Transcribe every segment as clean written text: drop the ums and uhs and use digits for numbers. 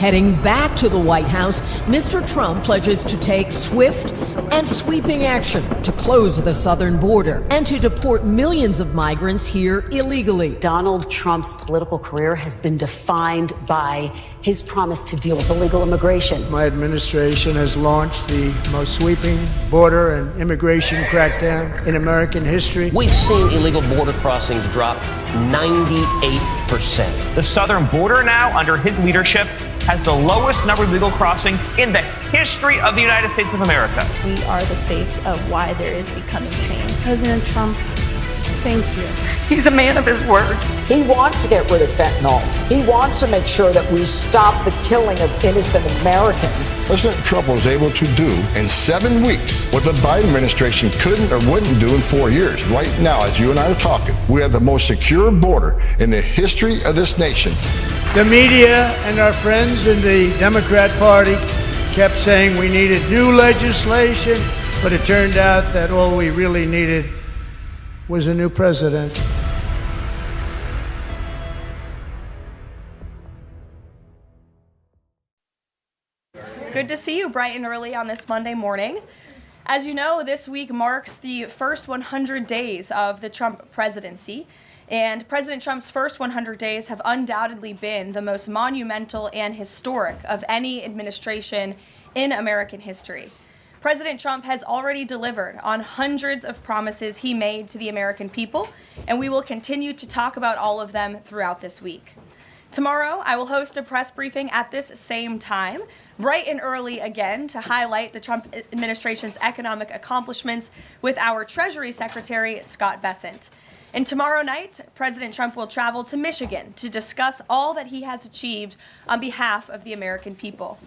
Heading back to the White House, Mr. Trump pledges to take swift and sweeping action to close the southern border and to deport millions of migrants here illegally. Donald Trump's political career has been defined by his promise to deal with illegal immigration. My administration has launched the most sweeping border and immigration crackdown in American history. We've seen illegal border crossings drop 98%. The southern border now, under his leadership, has the lowest number of illegal crossings in the history of the United States of America. We are the face of why there is becoming change. President Trump, thank you. He's a man of his word. He wants to get rid of fentanyl. He wants to make sure that we stop the killing of innocent Americans. President Trump was able to do in 7 weeks what the Biden administration couldn't or wouldn't do in 4 years. Right now, as you and I are talking, we have the most secure border in the history of this nation. The media and our friends in the Democrat Party kept saying we needed new legislation, but it turned out that all we really needed was a new president. Good to see you bright and early on this Monday morning. As you know, this week marks the first 100 days of the Trump presidency. And President Trump's first 100 days have undoubtedly been the most monumental and historic of any administration in American history. President Trump has already delivered on hundreds of promises he made to the American people, and we will continue to talk about all of them throughout this week. Tomorrow, I will host a press briefing at this same time, bright and early again, to highlight the Trump administration's economic accomplishments with our Treasury Secretary, Scott Bessent. And tomorrow night, President Trump will travel to Michigan to discuss all that he has achieved on behalf of the American people.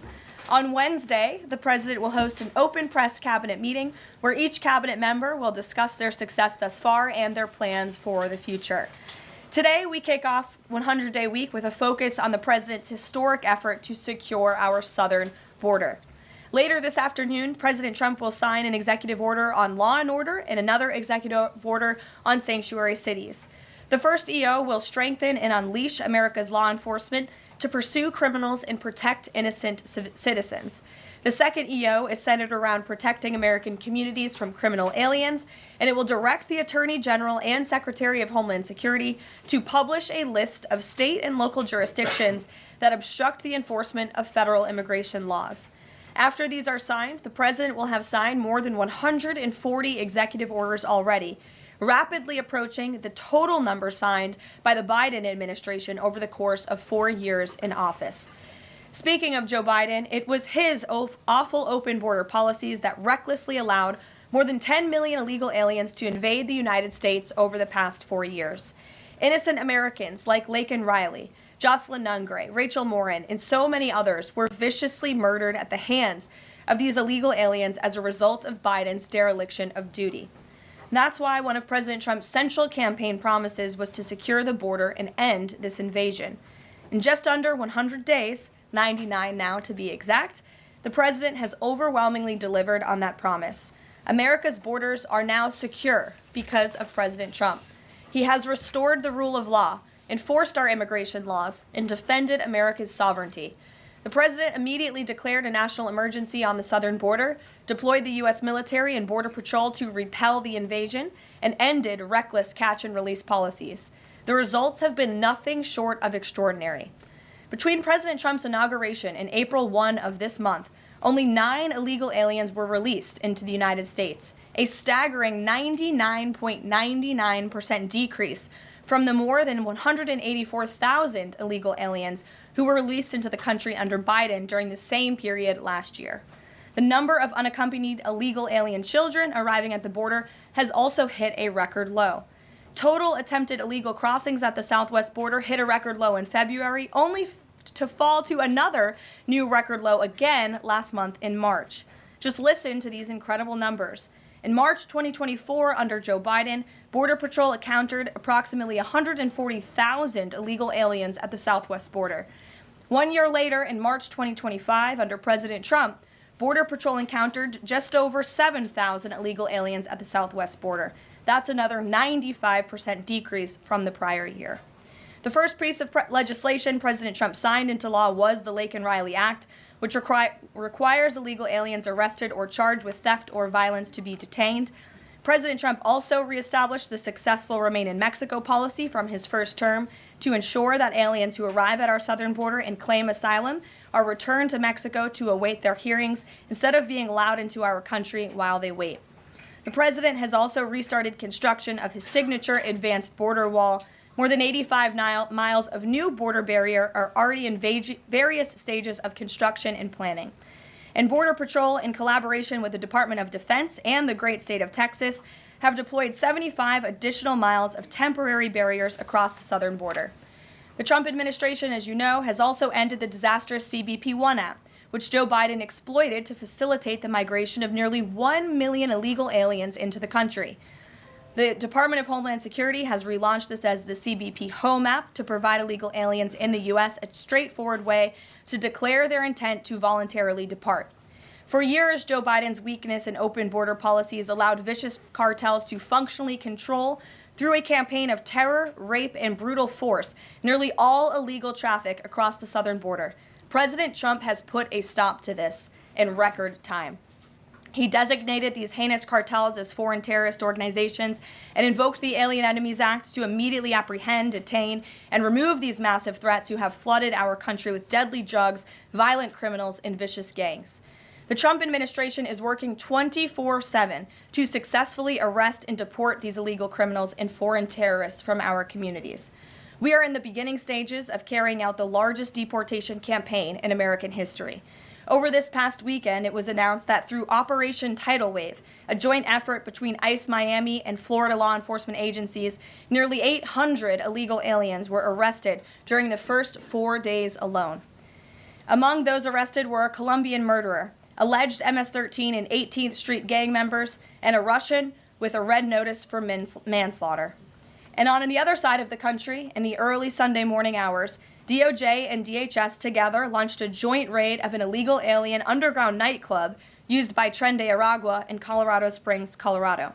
On Wednesday, the president will host an open press cabinet meeting where each cabinet member will discuss their success thus far and their plans for the future. Today, we kick off 100-day week with a focus on the president's historic effort to secure our southern border. Later this afternoon, President Trump will sign an executive order on law and order and another executive order on sanctuary cities. The first EO will strengthen and unleash America's law enforcement to pursue criminals and protect innocent citizens. The second EO is centered around protecting American communities from criminal aliens, and it will direct the Attorney General and Secretary of Homeland Security to publish a list of state and local jurisdictions that obstruct the enforcement of federal immigration laws. After these are signed, the president will have signed more than 140 executive orders already, rapidly approaching the total number signed by the Biden administration over the course of 4 years in office. Speaking of Joe Biden, it was his awful open border policies that recklessly allowed more than 10 million illegal aliens to invade the United States over the past 4 years. Innocent Americans like Laken Riley, Jocelyn Nungray, Rachel Morin, and so many others were viciously murdered at the hands of these illegal aliens as a result of Biden's dereliction of duty. That's why one of President Trump's central campaign promises was to secure the border and end this invasion. In just under 100 days, 99 now to be exact, the president has overwhelmingly delivered on that promise. America's borders are now secure because of President Trump. He has restored the rule of law, enforced our immigration laws, and defended America's sovereignty. The president immediately declared a national emergency on the southern border, deployed the U.S. military and Border Patrol to repel the invasion, and ended reckless catch-and-release policies. The results have been nothing short of extraordinary. Between President Trump's inauguration and April 1 of this month, only 9 illegal aliens were released into the United States, a staggering 99.99% decrease from the more than 184,000 illegal aliens who were released into the country under Biden during the same period last year. The number of unaccompanied illegal alien children arriving at the border has also hit a record low. Total attempted illegal crossings at the southwest border hit a record low in February, only to fall to another new record low again last month in March. Just listen to these incredible numbers. In March 2024, under Joe Biden, Border Patrol encountered approximately 140,000 illegal aliens at the southwest border. 1 year later, in March 2025, under President Trump, Border Patrol encountered just over 7,000 illegal aliens at the southwest border. That's another 95% decrease from the prior year. The first piece of legislation President Trump signed into law was the Lake and Riley Act, which requires illegal aliens arrested or charged with theft or violence to be detained. President Trump also reestablished the successful Remain in Mexico policy from his first term to ensure that aliens who arrive at our southern border and claim asylum are returned to Mexico to await their hearings instead of being allowed into our country while they wait. The president has also restarted construction of his signature advanced border wall. More than 85 miles of new border barrier are already in various stages of construction and planning. And Border Patrol, in collaboration with the Department of Defense and the great state of Texas, have deployed 75 additional miles of temporary barriers across the southern border. The Trump administration, as you know, has also ended the disastrous CBP-1 app, which Joe Biden exploited to facilitate the migration of nearly 1 million illegal aliens into the country. The Department of Homeland Security has relaunched this as the CBP Home app to provide illegal aliens in the U.S. a straightforward way to declare their intent to voluntarily depart. For years, Joe Biden's weakness in open border policies allowed vicious cartels to functionally control, through a campaign of terror, rape, and brutal force, nearly all illegal traffic across the southern border. President Trump has put a stop to this in record time. He designated these heinous cartels as foreign terrorist organizations and invoked the Alien Enemies Act to immediately apprehend, detain, and remove these massive threats who have flooded our country with deadly drugs, violent criminals, and vicious gangs. The Trump administration is working 24/7 to successfully arrest and deport these illegal criminals and foreign terrorists from our communities. We are in the beginning stages of carrying out the largest deportation campaign in American history. Over this past weekend, it was announced that through Operation Tidal Wave, a joint effort between ICE Miami and Florida law enforcement agencies, nearly 800 illegal aliens were arrested during the first 4 days alone. Among those arrested were a Colombian murderer, alleged MS-13 and 18th Street gang members, and a Russian with a red notice for manslaughter. And on the other side of the country, in the early Sunday morning hours, DOJ and DHS together launched a joint raid of an illegal alien underground nightclub used by Tren de Aragua in Colorado Springs, Colorado.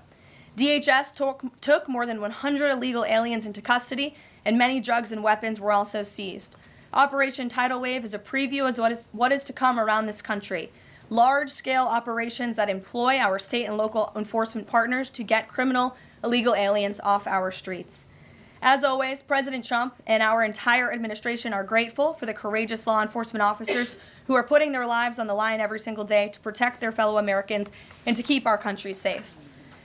DHS took more than 100 illegal aliens into custody, and many drugs and weapons were also seized. Operation Tidal Wave is a preview of what is to come around this country. Large-scale operations that employ our state and local enforcement partners to get criminal illegal aliens off our streets. As always, President Trump and our entire administration are grateful for the courageous law enforcement officers who are putting their lives on the line every single day to protect their fellow Americans and to keep our country safe.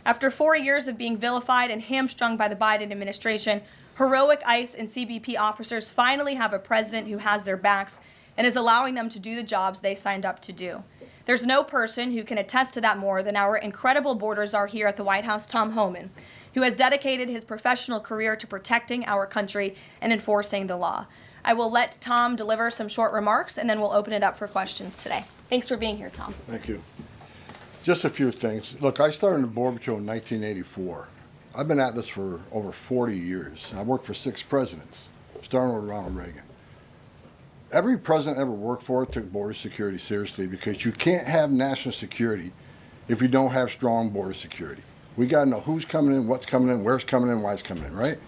After 4 years of being vilified and hamstrung by the Biden administration, heroic ICE and CBP officers finally have a president who has their backs and is allowing them to do the jobs they signed up to do. There's no person who can attest to that more than our incredible border czar here at the White House, Tom Homan, who has dedicated his professional career to protecting our country and enforcing the law. I will let Tom deliver some short remarks, and then we'll open it up for questions today. Thanks for being here, Tom. Thank you. Just a few things. Look, I started in the Border Patrol in 1984. I've been at this for over 40 years. I worked for 6 presidents, starting with Ronald Reagan. Every president I ever worked for took border security seriously, because you can't have national security if you don't have strong border security. We got to know who's coming in, what's coming in, where's coming in, why it's coming in, right?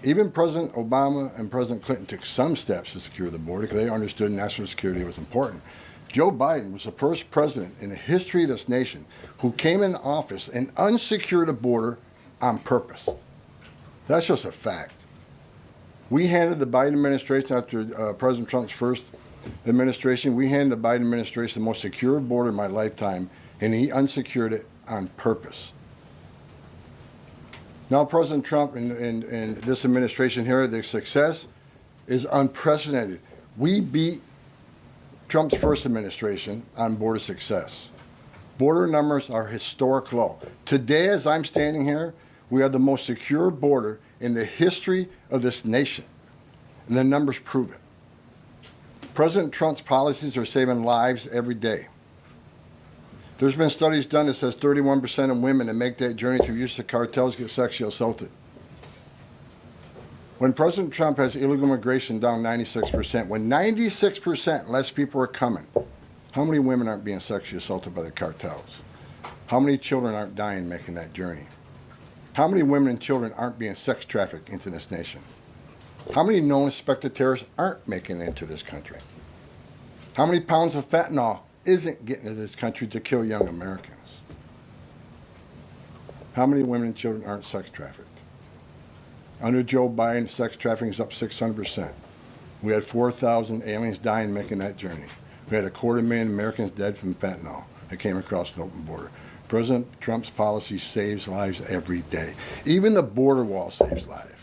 Even President Obama and President Clinton took some steps to secure the border because they understood national security was important. Joe Biden was the first president in the history of this nation who came in office and unsecured the border on purpose. That's just a fact. We handed the Biden administration, after President Trump's first administration, we handed the Biden administration the most secure border in my lifetime, and he unsecured it on purpose. Now President Trump and this administration here, the success is unprecedented. We beat Trump's first administration on border success. Border numbers are historic low. Today, as I'm standing here, we have the most secure border in the history of this nation, and the numbers prove it. President Trump's policies are saving lives every day. There's been studies done that says 31% of women that make that journey through use of cartels get sexually assaulted. When President Trump has illegal immigration down 96%, when 96% less people are coming, how many women aren't being sexually assaulted by the cartels? How many children aren't dying making that journey? How many women and children aren't being sex trafficked into this nation? How many known suspected terrorists aren't making it into this country? How many pounds of fentanyl isn't getting into this country to kill young Americans? How many women and children aren't sex trafficked? Under Joe Biden, sex trafficking is up 600%. We had 4,000 aliens dying making that journey. We had 250,000 Americans dead from fentanyl that came across an open border. President Trump's policy saves lives every day. Even the border wall saves lives.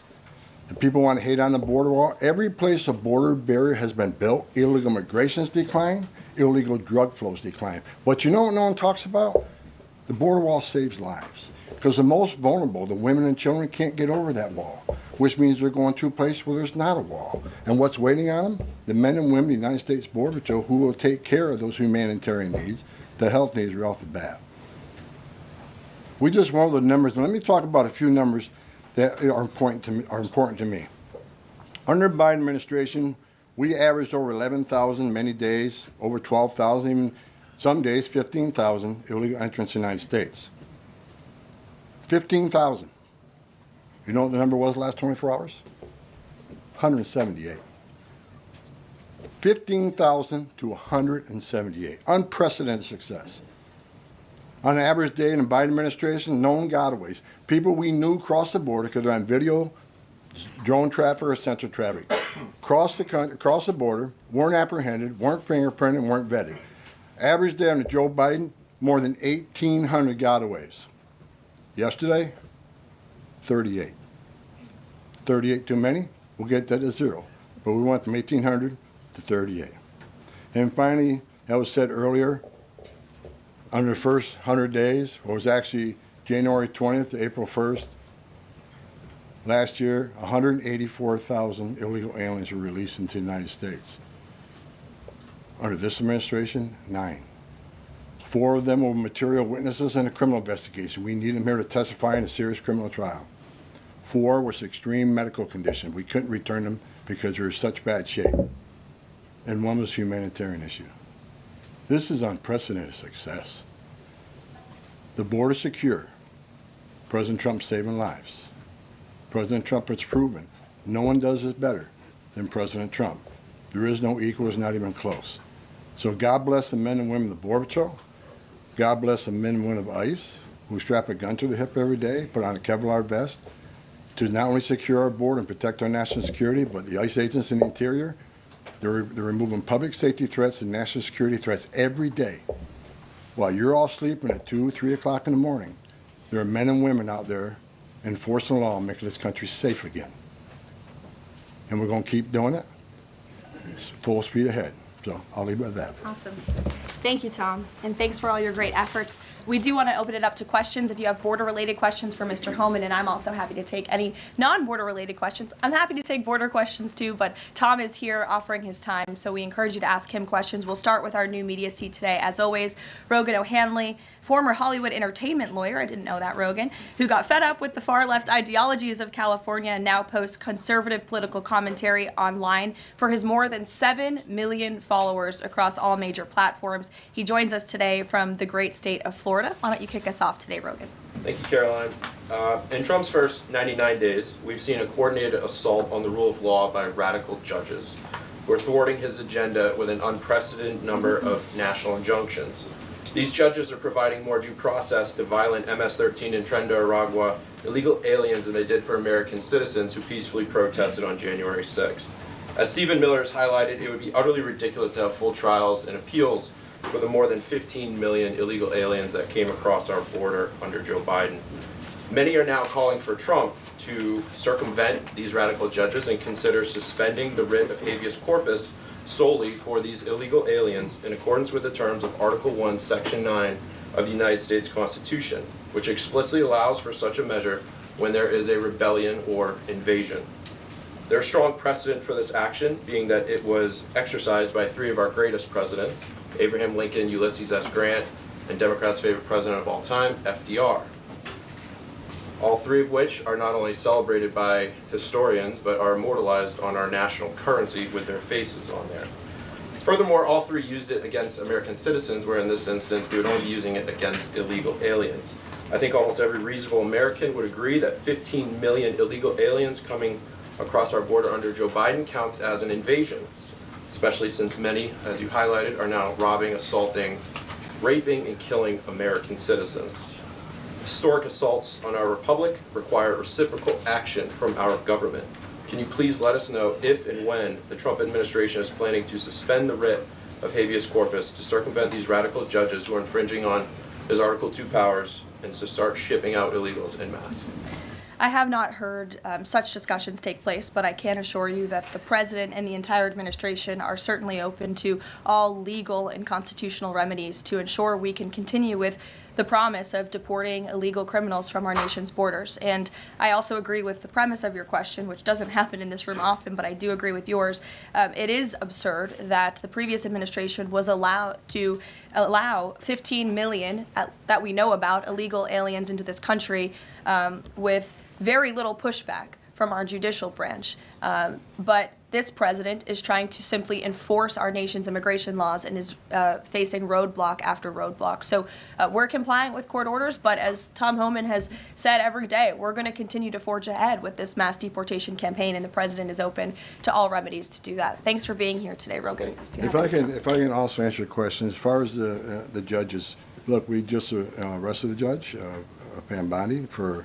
The people want to hate on the border wall. Every place a border barrier has been built, illegal migration's declined, illegal drug flows decline. But you know what no one talks about? The border wall saves lives. Because the most vulnerable, the women and children, can't get over that wall, which means they're going to a place where there's not a wall. And what's waiting on them? The men and women of the United States Border Patrol who will take care of those humanitarian needs, the health needs right off the bat. We just went over the numbers, and let me talk about a few numbers that are important to me. Under the Biden administration, we averaged over 11,000 many days, over 12,000, even some days 15,000 illegal entrants in the United States. 15,000. You know what the number was the last 24 hours? 178. 15,000 to 178. Unprecedented success. On an average day in the Biden administration, known gotaways, people we knew crossed the border because they're on video, drone traffic, or sensor traffic, crossed the border, weren't apprehended, weren't fingerprinted, weren't vetted. Average day under Joe Biden, more than 1,800 gotaways. Yesterday, 38. 38 too many? We'll get that to 0. But we went from 1,800 to 38. And finally, that was said earlier, under the first 100 days, it was actually January 20th to April 1st, last year, 184,000 illegal aliens were released into the United States. Under this administration, 9. 4 of them were material witnesses in a criminal investigation. We need them here to testify in a serious criminal trial. 4 was extreme medical condition. We couldn't return them because they were in such bad shape. And 1 was a humanitarian issue. This is unprecedented success. The border secure. President Trump saving lives. President Trump has proven no one does this better than President Trump. There is no equal, it's not even close. So God bless the men and women of the Border Patrol. God bless the men and women of ICE who strap a gun to the hip every day, put on a Kevlar vest to not only secure our border and protect our national security, but the ICE agents in the interior. They're removing public safety threats and national security threats every day. While you're all sleeping at 2, 3 o'clock in the morning, there are men and women out there enforcing the law and making this country safe again. And we're going to keep doing it. It's full speed ahead. So I'll leave it at that. Awesome. Thank you, Tom. And thanks for all your great efforts. We do want to open it up to questions. If you have border-related questions for Mr. Homan, and I'm also happy to take any non-border-related questions. I'm happy to take border questions too, but Tom is here offering his time, so we encourage you to ask him questions. We'll start with our new media seat today. As always, Rogan O'Hanley, former Hollywood entertainment lawyer, I didn't know that, Rogan, who got fed up with the far-left ideologies of California and now posts conservative political commentary online for his more than 7 million followers across all major platforms. He joins us today from the great state of Florida. Why don't you kick us off today, Rogan? Thank you, Karoline. In Trump's first 99 days, we've seen a coordinated assault on the rule of law by radical judges who are thwarting his agenda with an unprecedented number of national injunctions. These judges are providing more due process to violent MS-13 and Tren de Aragua illegal aliens than they did for American citizens who peacefully protested on January 6th. As Stephen Miller has highlighted, it would be utterly ridiculous to have full trials and appeals for the more than 15 million illegal aliens that came across our border under Joe Biden. Many are now calling for Trump to circumvent these radical judges and consider suspending the writ of habeas corpus solely for these illegal aliens in accordance with the terms of Article 1, Section 9 of the United States Constitution, which explicitly allows for such a measure when there is a rebellion or invasion. There's strong precedent for this action, being that it was exercised by 3 of our greatest presidents, Abraham Lincoln, Ulysses S. Grant, and Democrats' favorite president of all time, FDR. All 3 of which are not only celebrated by historians, but are immortalized on our national currency with their faces on there. Furthermore, all 3 used it against American citizens, where in this instance we would only be using it against illegal aliens. I think almost every reasonable American would agree that 15 million illegal aliens coming across our border under Joe Biden counts as an invasion, especially since many, as you highlighted, are now robbing, assaulting, raping, and killing American citizens. Historic assaults on our republic require reciprocal action from our government. Can you please let us know if and when the Trump administration is planning to suspend the writ of habeas corpus to circumvent these radical judges who are infringing on his Article 2 powers and to start shipping out illegals en masse? I have not heard such discussions take place, but I can assure you that the president and the entire administration are certainly open to all legal and constitutional remedies to ensure we can continue with the promise of deporting illegal criminals from our nation's borders. And I also agree with the premise of your question, which doesn't happen in this room often, but I do agree with yours. It is absurd that the previous administration was allowed to allow 15 million that we know about illegal aliens into this country with very little pushback from our judicial branch. But this president is trying to simply enforce our nation's immigration laws and is facing roadblock after roadblock. So we're complying with court orders, but as Tom Homan has said every day, we're going to continue to forge ahead with this mass deportation campaign, and the president is open to all remedies to do that. Thanks for being here today, Rogan. If I can also answer your question, as far as the judges, look, we just arrested a judge, Pam Bondi, for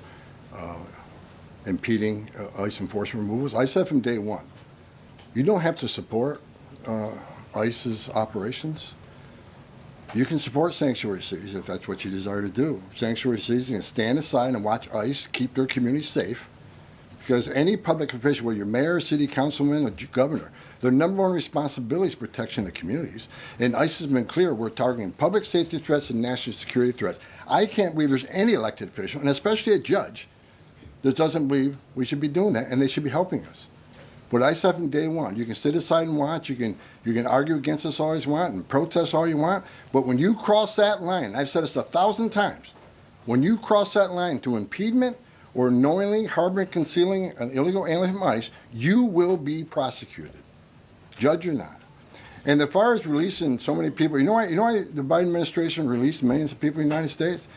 impeding ICE enforcement removals. I said from day one, you don't have to support ICE's operations. You can support sanctuary cities if that's what you desire to do. Sanctuary cities can stand aside and watch ICE keep their communities safe, because any public official, whether you're mayor, city councilman, or governor, their number one responsibility is protection of communities. And ICE has been clear, we're targeting public safety threats and national security threats. I can't believe there's any elected official, and especially a judge, that doesn't believe we should be doing that, and they should be helping us. But I said from day one, you can sit aside and watch, you can argue against us all you want and protest all you want, but when you cross that line, I've said this 1,000 times, when you cross that line to impediment or knowingly harboring, concealing an illegal alien from ICE, you will be prosecuted, judge or not. And as far as releasing so many people, you know why the Biden administration released millions of people in the United States?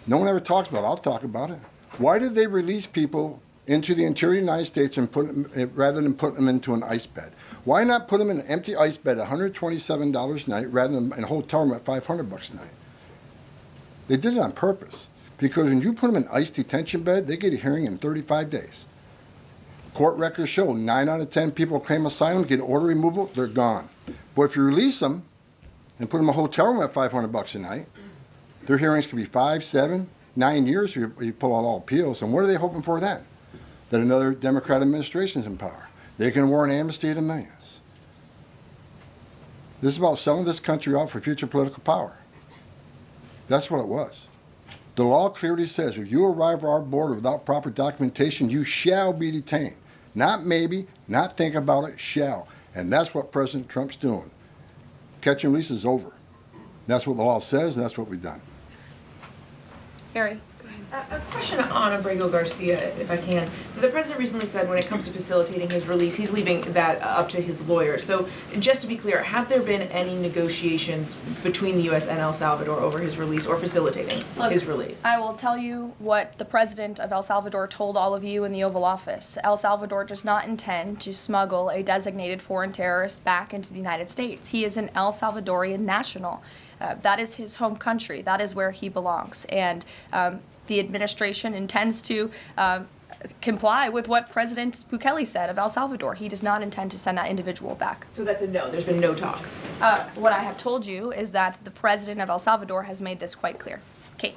No one ever talks about it. I'll talk about it. Why did they release people into the interior of the United States and put them, rather than put them into an ice bed? Why not put them in an empty ice bed at $127 a night rather than in a hotel room at $500 a night? They did it on purpose, because when you put them in an ice detention bed, they get a hearing in 35 days. Court records show 9 out of 10 people claim asylum, get order removal, they're gone. But if you release them and put them in a hotel room at $500 a night, their hearings could be 5, 7, 9 years if you pull out all appeals. And what are they hoping for then? That another Democrat administration is in power. They can award an amnesty to millions. This is about selling this country out for future political power. That's what it was. The law clearly says if you arrive at our border without proper documentation, you shall be detained. Not maybe, not think about it, shall. And that's what President Trump's doing. Catch and release is over. That's what the law says, and that's what we've done. Barry. A question on Abrego Garcia, if I can. The president recently said when it comes to facilitating his release, he's leaving that up to his lawyer. So just to be clear, have there been any negotiations between the U.S. and El Salvador over his release or facilitating his release? I will tell you what the president of El Salvador told all of you in the Oval Office. El Salvador does not intend to smuggle a designated foreign terrorist back into the United States. He is an El Salvadorian national. That is his home country. That is where he belongs. And the administration intends to comply with what President Bukele said of El Salvador. He does not intend to send that individual back. So that's a no. There's been no talks. What I have told you is that the president of El Salvador has made this quite clear. Kate.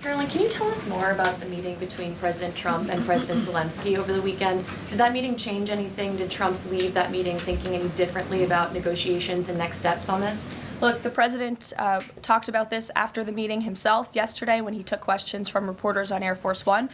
Karoline, can you tell us more about the meeting between President Trump and President Zelensky over the weekend? Did that meeting change anything? Did Trump leave that meeting thinking any differently about negotiations and next steps on this? Look, the president talked about this after the meeting himself yesterday when he took questions from reporters on Air Force One.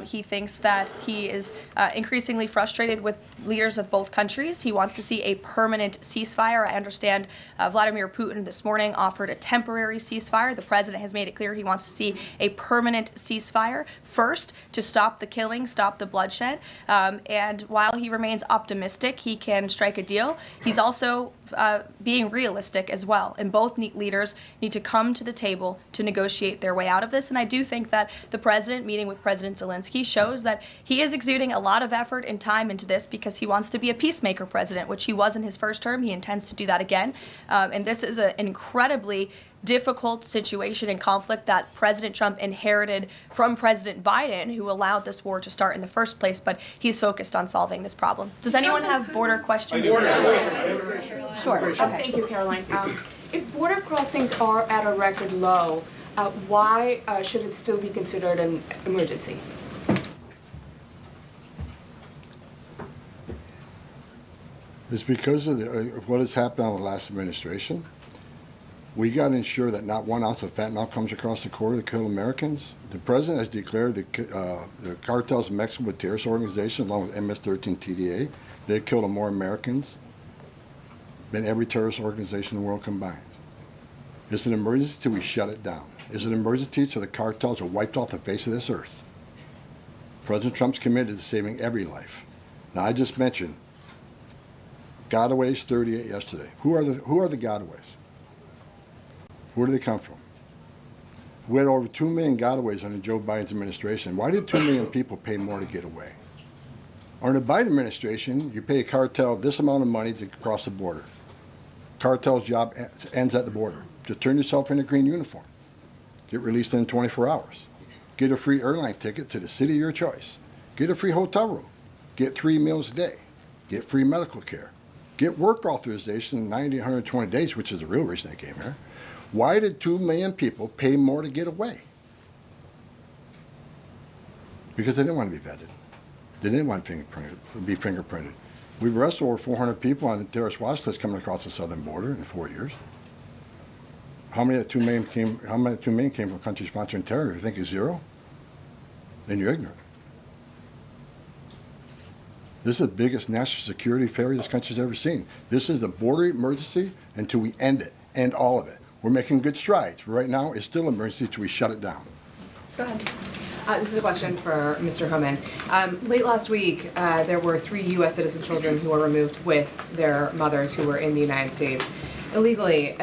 He thinks that he is increasingly frustrated with leaders of both countries. He wants to see a permanent ceasefire. I understand Vladimir Putin this morning offered a temporary ceasefire. The president has made it clear he wants to see a permanent ceasefire first to stop the killing, stop the bloodshed. And while he remains optimistic he can strike a deal, he's also being realistic as well. And both leaders need to come to the table to negotiate their way out of this. And I do think that the president meeting with President Zelensky shows that he is exuding a lot of effort and time into this because he wants to be a peacemaker president, which he was in his first term. He intends to do that again. And this is an incredibly difficult situation and conflict that President Trump inherited from President Biden, who allowed this war to start in the first place, but he's focused on solving this problem. Does anyone have border questions? Sure. Okay. Thank you, Caroline. If border crossings are at a record low, why should it still be considered an emergency? It's because of what has happened on the last administration. We got to ensure that not 1 ounce of fentanyl comes across the border to kill Americans. The president has declared the cartels in Mexico with terrorist organizations, along with MS-13 TDA. They've killed more Americans than every terrorist organization in the world combined. It's an emergency till we shut it down. It's an emergency till the cartels are wiped off the face of this earth. President Trump's committed to saving every life. Now, I just mentioned gotaways 38 yesterday. Who are the gotaways? Where do they come from? We had over 2 million gotaways under Joe Biden's administration. Why did 2 million people pay more to get away? Under the Biden administration, you pay a cartel this amount of money to cross the border. Cartel's job ends at the border. Just turn yourself in a green uniform. Get released in 24 hours. Get a free airline ticket to the city of your choice. Get a free hotel room. Get 3 meals a day. Get free medical care. Get work authorization in 90, 120 days, which is the real reason they came here. Why did 2 million people pay more to get away? Because they didn't want to be vetted. They didn't want to be fingerprinted. We've arrested over 400 people on the terrorist watch list coming across the southern border in 4 years. How many of the 2 million came? How many of the 2 million came from countries sponsoring terror? If you think it's zero, then you're ignorant. This is the biggest national security failure this country's ever seen. This is the border emergency until we end it, end all of it. We're making good strides. But right now, it's still an emergency until we shut it down. Go ahead. This is a question for Mr. Homan. Late last week, there were 3 U.S. citizen children who were removed with their mothers who were in the United States illegally.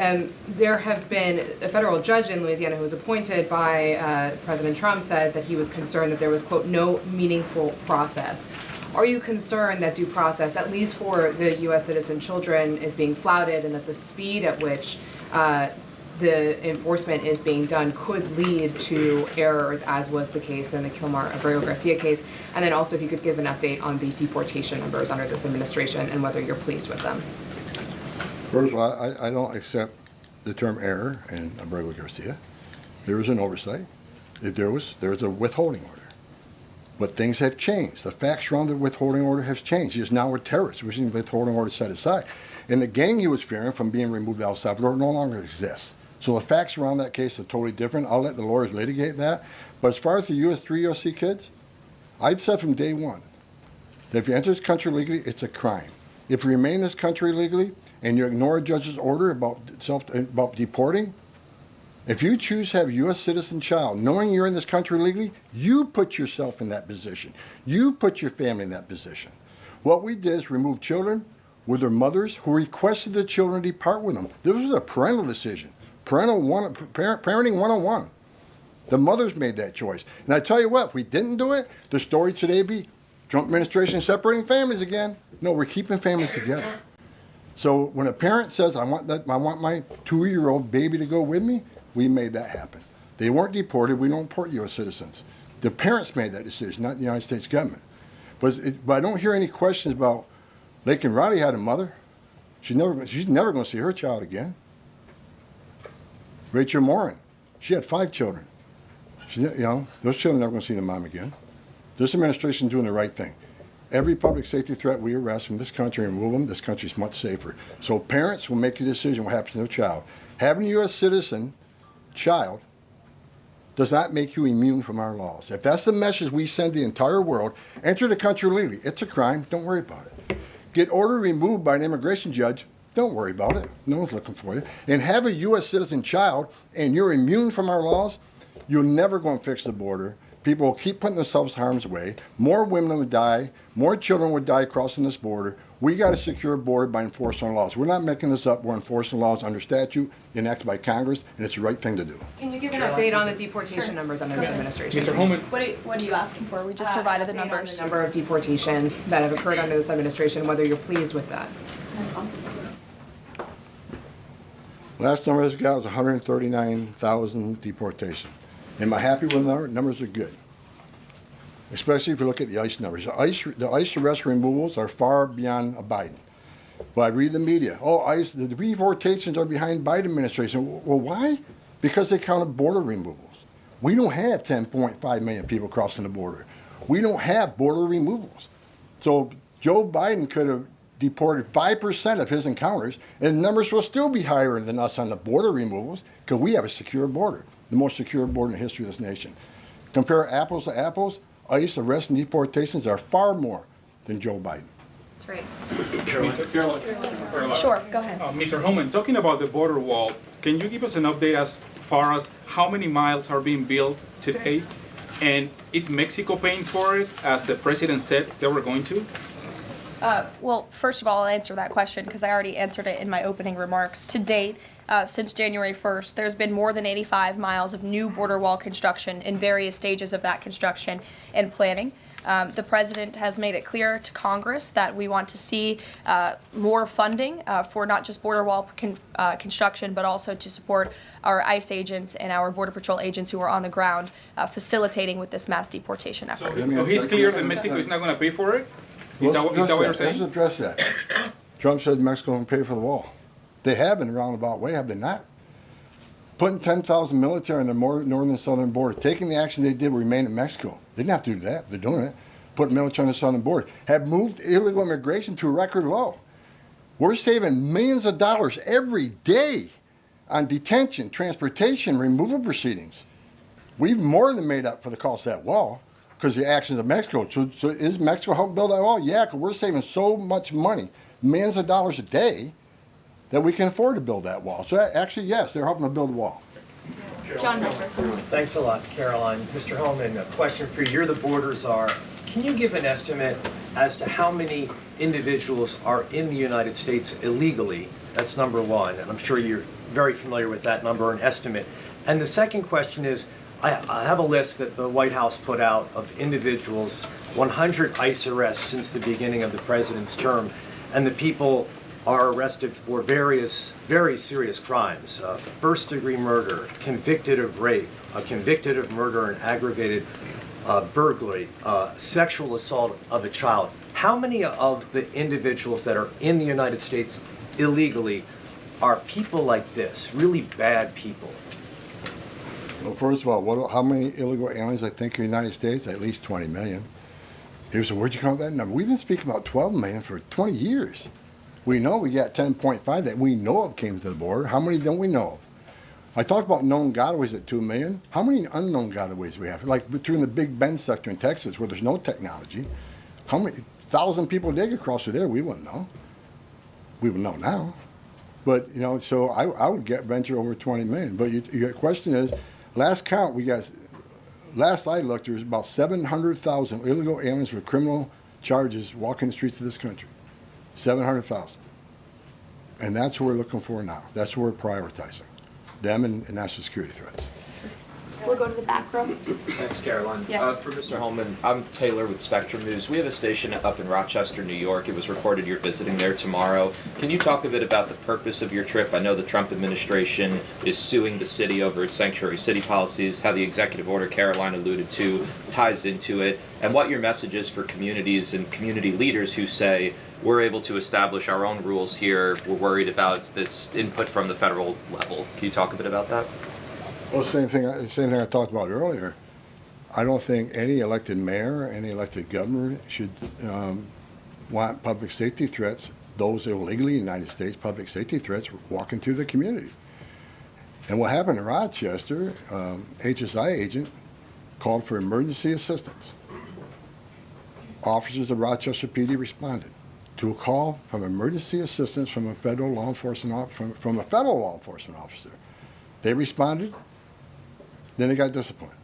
There have been a federal judge in Louisiana who was appointed by President Trump said that he was concerned that there was, quote, no meaningful process. Are you concerned that due process, at least for the U.S. citizen children, is being flouted and that the speed at which the enforcement is being done could lead to errors, as was the case in the Kilmar-Abrego-Garcia case? And then also if you could give an update on the deportation numbers under this administration and whether you're pleased with them. First of all, I don't accept the term error in Abrego-Garcia. There was an oversight. There was a withholding order. But things have changed. The facts around the withholding order have changed. He is now a terrorist. We're seeing the withholding order set aside. And the gang he was fearing from being removed to El Salvador no longer exists. So the facts around that case are totally different. I'll let the lawyers litigate that. But as far as the 3 USC kids, I'd said from day one that if you enter this country legally, it's a crime. If you remain in this country legally and you ignore a judge's order about deporting, if you choose to have a U.S. citizen child, knowing you're in this country legally, you put yourself in that position. You put your family in that position. What we did is remove children with their mothers who requested the children depart with them. This was a parental decision. Parenting 101. The mothers made that choice. And I tell you what, if we didn't do it, the story today would be Trump administration separating families again. No, we're keeping families together. So when a parent says, I want my 2-year-old baby to go with me, we made that happen. They weren't deported. We don't deport U.S. citizens. The parents made that decision, not the United States government. But I don't hear any questions about Laken Riley had a mother. She's never going to see her child again. Rachel Morin, she had 5 children. Those children are never going to see their mom again. This administration is doing the right thing. Every public safety threat we arrest from this country and remove them, this country is much safer. So parents will make a decision what happens to their child. Having a U.S. citizen child does not make you immune from our laws. If that's the message we send the entire world, enter the country legally. It's a crime. Don't worry about it. Get order removed by an immigration judge. Don't worry about it. No one's looking for you. And have a U.S. citizen child and you're immune from our laws, you're never going to fix the border. people will keep putting themselves in harm's way. More women would die. More children would die crossing this border. We got a secure border by enforcing our laws. We're not making this up. We're enforcing laws under statute enacted by Congress, and it's the right thing to do. Can you give an update on the deportation numbers under this administration? Mr. Homan. What are you asking for? We just provided the numbers. On the number of deportations that have occurred under this administration, whether you're pleased with that. Last number I got was 139,000 deportations. Am I happy with the numbers? Are good. Especially if you look at the ICE numbers. The ICE arrest removals are far beyond Biden. But I read the media. Oh, ICE, the deportations are behind Biden administration. Well, why? Because they counted border removals. We don't have 10.5 million people crossing the border. We don't have border removals. So Joe Biden could have deported 5% of his encounters, and the numbers will still be higher than us on the border removals because we have a secure border, the most secure border in the history of this nation. Compare apples to apples, ICE arrests and deportations are far more than Joe Biden. That's right. Caroline. Sure, go ahead. Mr. Homan, talking about the border wall, can you give us an update as far as how many miles are being built today? And is Mexico paying for it, as the president said they were going to? Well, first of all, I'll answer that question because I already answered it in my opening remarks. To date, since January 1st, there's been more than 85 miles of new border wall construction in various stages of that construction and planning. The president has made it clear to Congress that we want to see more funding for not just border wall construction, but also to support our ICE agents and our Border Patrol agents who are on the ground facilitating with this mass deportation effort. So he's clear that Mexico is not going to pay for it? Is that what you're saying? Let's address that. Trump said Mexico will pay for the wall. They have in a roundabout way, have they not? Putting 10,000 military on the northern and southern border, taking the action they did remain in Mexico. They didn't have to do that. They're doing it. Putting military on the southern border. Have moved illegal immigration to a record low. We're saving millions of dollars every day on detention, transportation, removal proceedings. We've more than made up for the cost of that wall because of the actions of Mexico. So is Mexico helping build that wall? Yeah, because we're saving so much money, millions of dollars a day, that we can afford to build that wall. So actually, yes, they're helping to build a wall. John. Thanks a lot, Caroline. Mr. Homan, a question for you. You're the border czar. Can you give an estimate as to how many individuals are in the United States illegally? That's number one, and I'm sure you're very familiar with that number, an estimate. And the second question is, I have a list that the White House put out of individuals, 100 ICE arrests since the beginning of the president's term, and the people are arrested for various very serious crimes. First-degree murder, convicted of rape, convicted of murder and aggravated burglary, sexual assault of a child. How many of the individuals that are in the United States illegally are people like this, really bad people? Well, first of all, how many illegal aliens I think in the United States? At least 20 million. People say, where'd you come up with that number? We've been speaking about 12 million for 20 years. We know we got 10.5 that we know of came to the border. How many don't we know of? I talked about known gotaways at 2 million. How many unknown gotaways we have? Like between the Big Bend sector in Texas where there's no technology, how many 1,000 people did get across through there? We wouldn't know. We would know now. But, you know, so I would venture over 20 million. But your question is, last count, last I looked, there was about 700,000 illegal aliens with criminal charges walking the streets of this country. 700,000. And that's what we're looking for now. That's what we're prioritizing. Them and national security threats. We'll go to the back row. Thanks, Caroline. Yes. For Mr. Homan, I'm Taylor with Spectrum News. We have a station up in Rochester, New York. It was reported you're visiting there tomorrow. Can you talk a bit about the purpose of your trip? I know the Trump administration is suing the city over its sanctuary city policies, how the executive order Caroline alluded to ties into it, and what your message is for communities and community leaders who say, we're able to establish our own rules here. We're worried about this input from the federal level. Can you talk a bit about that? Well, same thing I talked about earlier. I don't think any elected mayor, any elected governor should want public safety threats, those illegally in the United States, public safety threats, walking through the community. And what happened in Rochester, HSI agent called for emergency assistance. Officers of Rochester PD responded to a call from emergency assistance from a federal law enforcement officer. They responded, then they got disciplined.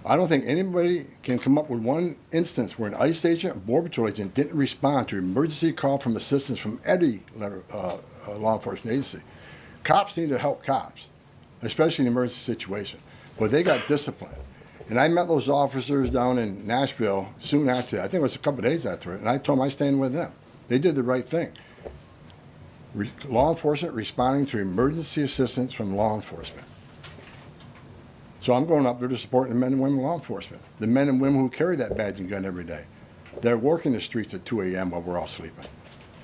I don't think anybody can come up with one instance where an ICE agent, a Border Patrol agent, didn't respond to an emergency call from assistance from any law enforcement agency. Cops need to help cops, especially in an emergency situation. But they got disciplined. And I met those officers down in Nashville soon after that. I think it was a couple of days after it. And I told them I stand with them. They did the right thing. Law enforcement responding to emergency assistance from law enforcement. So I'm going up there to support the men and women of law enforcement, the men and women who carry that badge and gun every day. They're working the streets at 2 a.m. while we're all sleeping.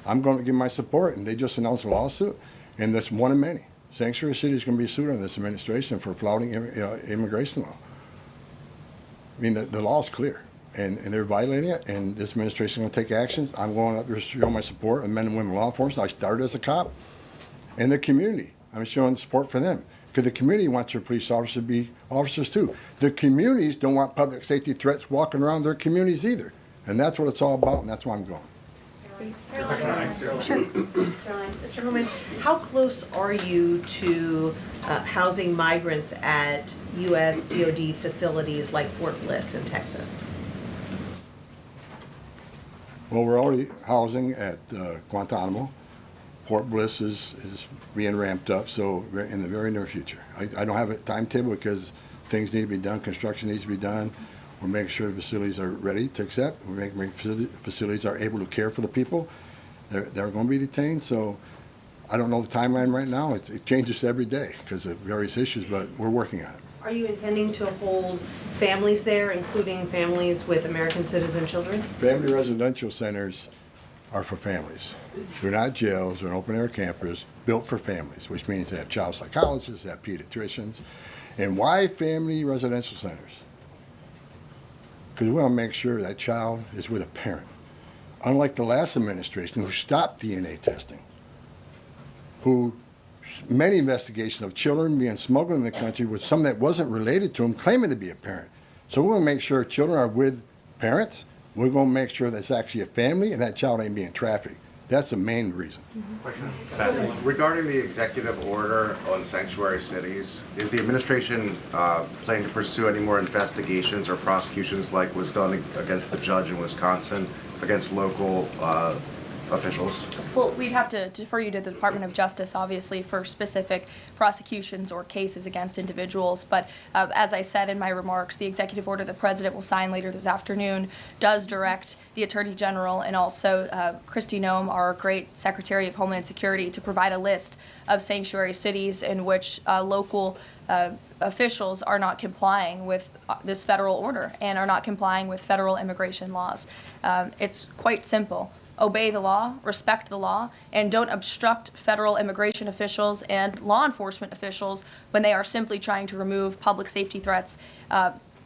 I'm going to give my support, and they just announced a lawsuit, and that's one of many. Sanctuary City is going to be sued on this administration for flouting immigration law. I mean, the law is clear, and they're violating it, and this administration is going to take actions. I'm going up there to show my support and men and women of law enforcement. I started as a cop, and the community. I'm showing support for them. Because the community wants their police officers to be officers too. The communities don't want public safety threats walking around their communities either. And that's what it's all about, and that's why I'm going. Caroline. Sure. Mr. Homan, how close are you to housing migrants at U.S. DoD facilities like Fort Bliss in Texas? Well, we're already housing at Guantanamo. Fort Bliss is being ramped up, so in the very near future. I don't have a timetable because things need to be done, construction needs to be done. We're making sure the facilities are ready to accept. We're making sure the facilities are able to care for the people. They're going to be detained, so I don't know the timeline right now. It changes every day because of various issues, but we're working on it. Are you intending to hold families there, including families with American citizen children? Family residential centers are for families. They're not jails, they're open-air campers built for families, which means they have child psychologists, they have pediatricians. And why family residential centers? Because we want to make sure that child is with a parent. Unlike the last administration who stopped DNA testing, who many investigations of children being smuggled in the country with some that wasn't related to them claiming to be a parent. So we're going to make sure children are with parents. We're going to make sure that's actually a family and that child ain't being trafficked. That's the main reason. Regarding the executive order on sanctuary cities, is the administration planning to pursue any more investigations or prosecutions like was done against the judge in Wisconsin, against local officials? Well, we'd have to defer you to the Department of Justice, obviously, for specific prosecutions or cases against individuals. But as I said in my remarks, the executive order the President will sign later this afternoon does direct the Attorney General and also Kristi Noem, our great Secretary of Homeland Security, to provide a list of sanctuary cities in which local officials are not complying with this federal order and are not complying with federal immigration laws. It's quite simple. Obey the law, respect the law, and don't obstruct federal immigration officials and law enforcement officials when they are simply trying to remove public safety threats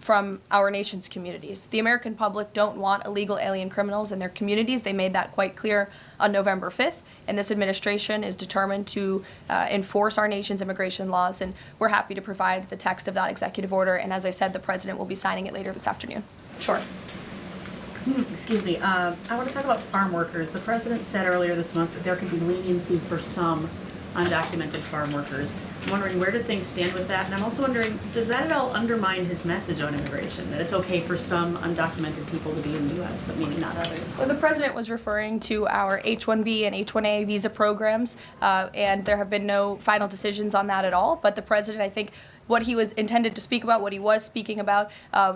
from our nation's communities. The American public don't want illegal alien criminals in their communities. They made that quite clear on November 5th, and this administration is determined to enforce our nation's immigration laws, and we're happy to provide the text of that executive order, and as I said, the President will be signing it later this afternoon. Sure. Excuse me. I want to talk about farm workers. The President said earlier this month that there could be leniency for some undocumented farm workers. I'm wondering, where do things stand with that? And I'm also wondering, does that at all undermine his message on immigration, that it's okay for some undocumented people to be in the U.S., but maybe not others? Well, the President was referring to our H-1B and H-1A visa programs, and there have been no final decisions on that at all. But the President, I think, what he was intended to speak about, what he was speaking about,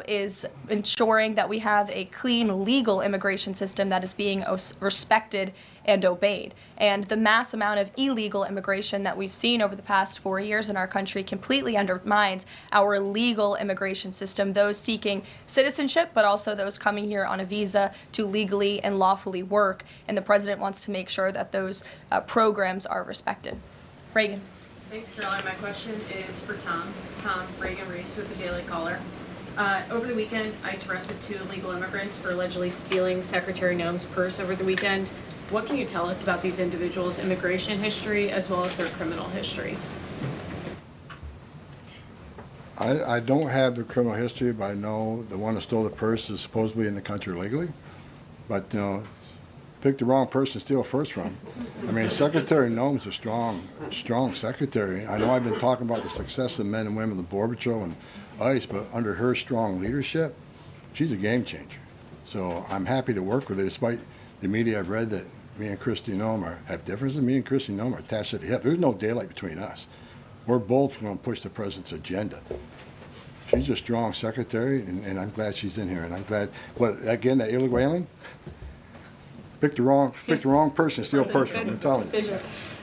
is ensuring that we have a clean, legal immigration system that is being respected and obeyed. And the mass amount of illegal immigration that we've seen over the past 4 years in our country completely undermines our legal immigration system, those seeking citizenship, but also those coming here on a visa to legally and lawfully work. And the President wants to make sure that those programs are respected. Reagan. Thanks, Caroline. My question is for Tom. Tom, Reagan Reese with the Daily Caller. Over the weekend, ICE arrested 2 illegal immigrants for allegedly stealing Secretary Noem's purse over the weekend. What can you tell us about these individuals' immigration history as well as their criminal history? I don't have the criminal history, but I know the one that stole the purse is supposedly in the country legally. But, you know, pick the wrong person to steal first from. I mean, Secretary Noem's a strong secretary. I know I've been talking about the success of men and women of the Border Patrol and ICE, but under her strong leadership, she's a game changer. So I'm happy to work with her, despite the media I've read that me and Kristi Noem have differences. Me and Kristi Noem are attached at the hip. There's no daylight between us. We're both going to push the president's agenda. She's a strong secretary, and I'm glad she's in here. And I'm glad, but again, that illegal alien, picked the wrong person, steal person. I'm telling you.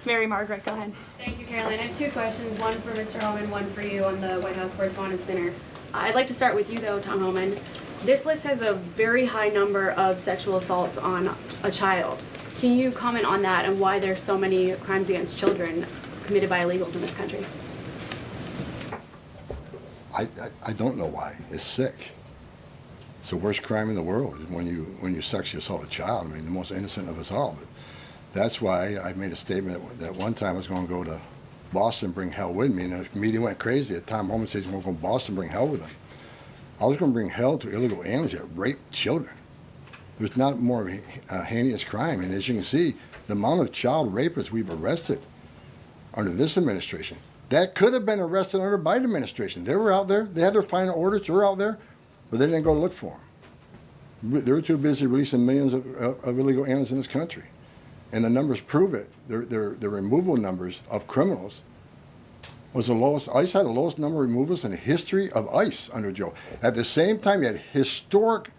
Mary Margaret, go ahead. Thank you, Karoline. I have two questions, one for Mr. Homan, one for you on the White House Correspondents' Dinner. I'd like to start with you, though, Tom Homan. This list has a very high number of sexual assaults on a child. Can you comment on that and why there's so many crimes against children committed by illegals in this country? I don't know why. It's sick. It's the worst crime in the world when you sexually assault a child. I mean, the most innocent of us all. But that's why I made a statement that one time I was going to go to Boston, bring hell with me, and the media went crazy. At Tom Homan says, we're going to Boston, bring hell with them. I was going to bring hell to illegal aliens that rape children. There's not more heinous crime. And as you can see, the amount of child rapists we've arrested under this administration, that could have been arrested under the Biden administration. They were out there. They had their final orders. They were out there, but they didn't go look for them. They were too busy releasing millions of illegal aliens in this country. And the numbers prove it. The removal numbers of criminals was the lowest. ICE had the lowest number of removals in the history of ICE under Joe. At the same time, you had historic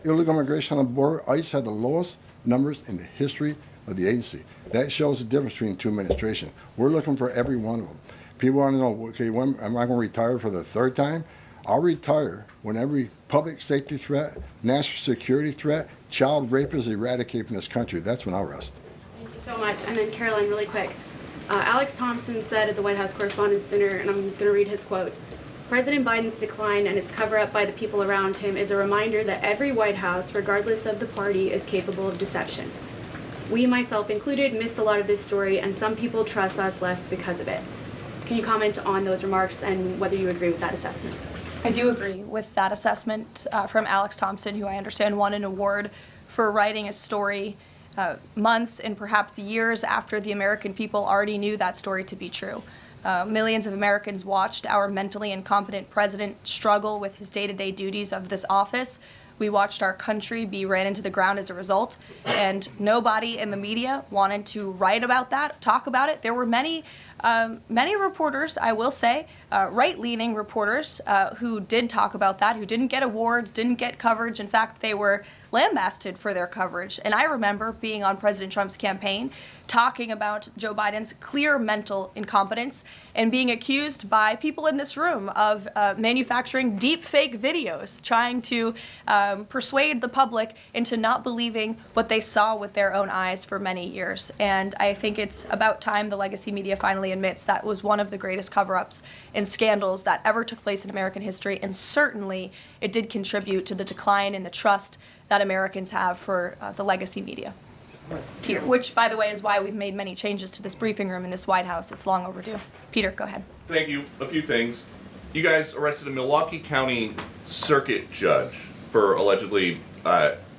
illegal immigration on the border. ICE had the lowest numbers in the history of the agency. That shows the difference between the two administrations. We're looking for every one of them. People want to know, okay, when am I going to retire for the third time? I'll retire when every public safety threat, national security threat, child rape is eradicated from this country. That's when I'll rest. Thank you so much. And then Karoline, really quick. Alex Thompson said at the White House Correspondents' Dinner, and I'm going to read his quote, "President Biden's decline and its cover-up by the people around him is a reminder that every White House, regardless of the party, is capable of deception. We, myself included, missed a lot of this story, and some people trust us less because of it." Can you comment on those remarks and whether you agree with that assessment? I do agree with that assessment from Alex Thompson, who I understand won an award for writing a story months and perhaps years after the American people already knew that story to be true. Millions of Americans watched our mentally incompetent president struggle with his day-to-day duties of this office. We watched our country be ran into the ground as a result, and nobody in the media wanted to write about that, talk about it. There were many reporters, I will say, right-leaning reporters who did talk about that, who didn't get awards, didn't get coverage. In fact, they were lambasted for their coverage. And I remember being on President Trump's campaign, talking about Joe Biden's clear mental incompetence and being accused by people in this room of manufacturing deep fake videos, trying to persuade the public into not believing what they saw with their own eyes for many years. And I think it's about time the legacy media finally admits that was one of the greatest cover-ups and scandals that ever took place in American history, and certainly it did contribute to the decline in the trust that Americans have for the legacy media. Peter, which, by the way, is why we've made many changes to this briefing room in this White House. It's long overdue. Peter, go ahead. Thank you. A few things. You guys arrested a Milwaukee County Circuit judge for allegedly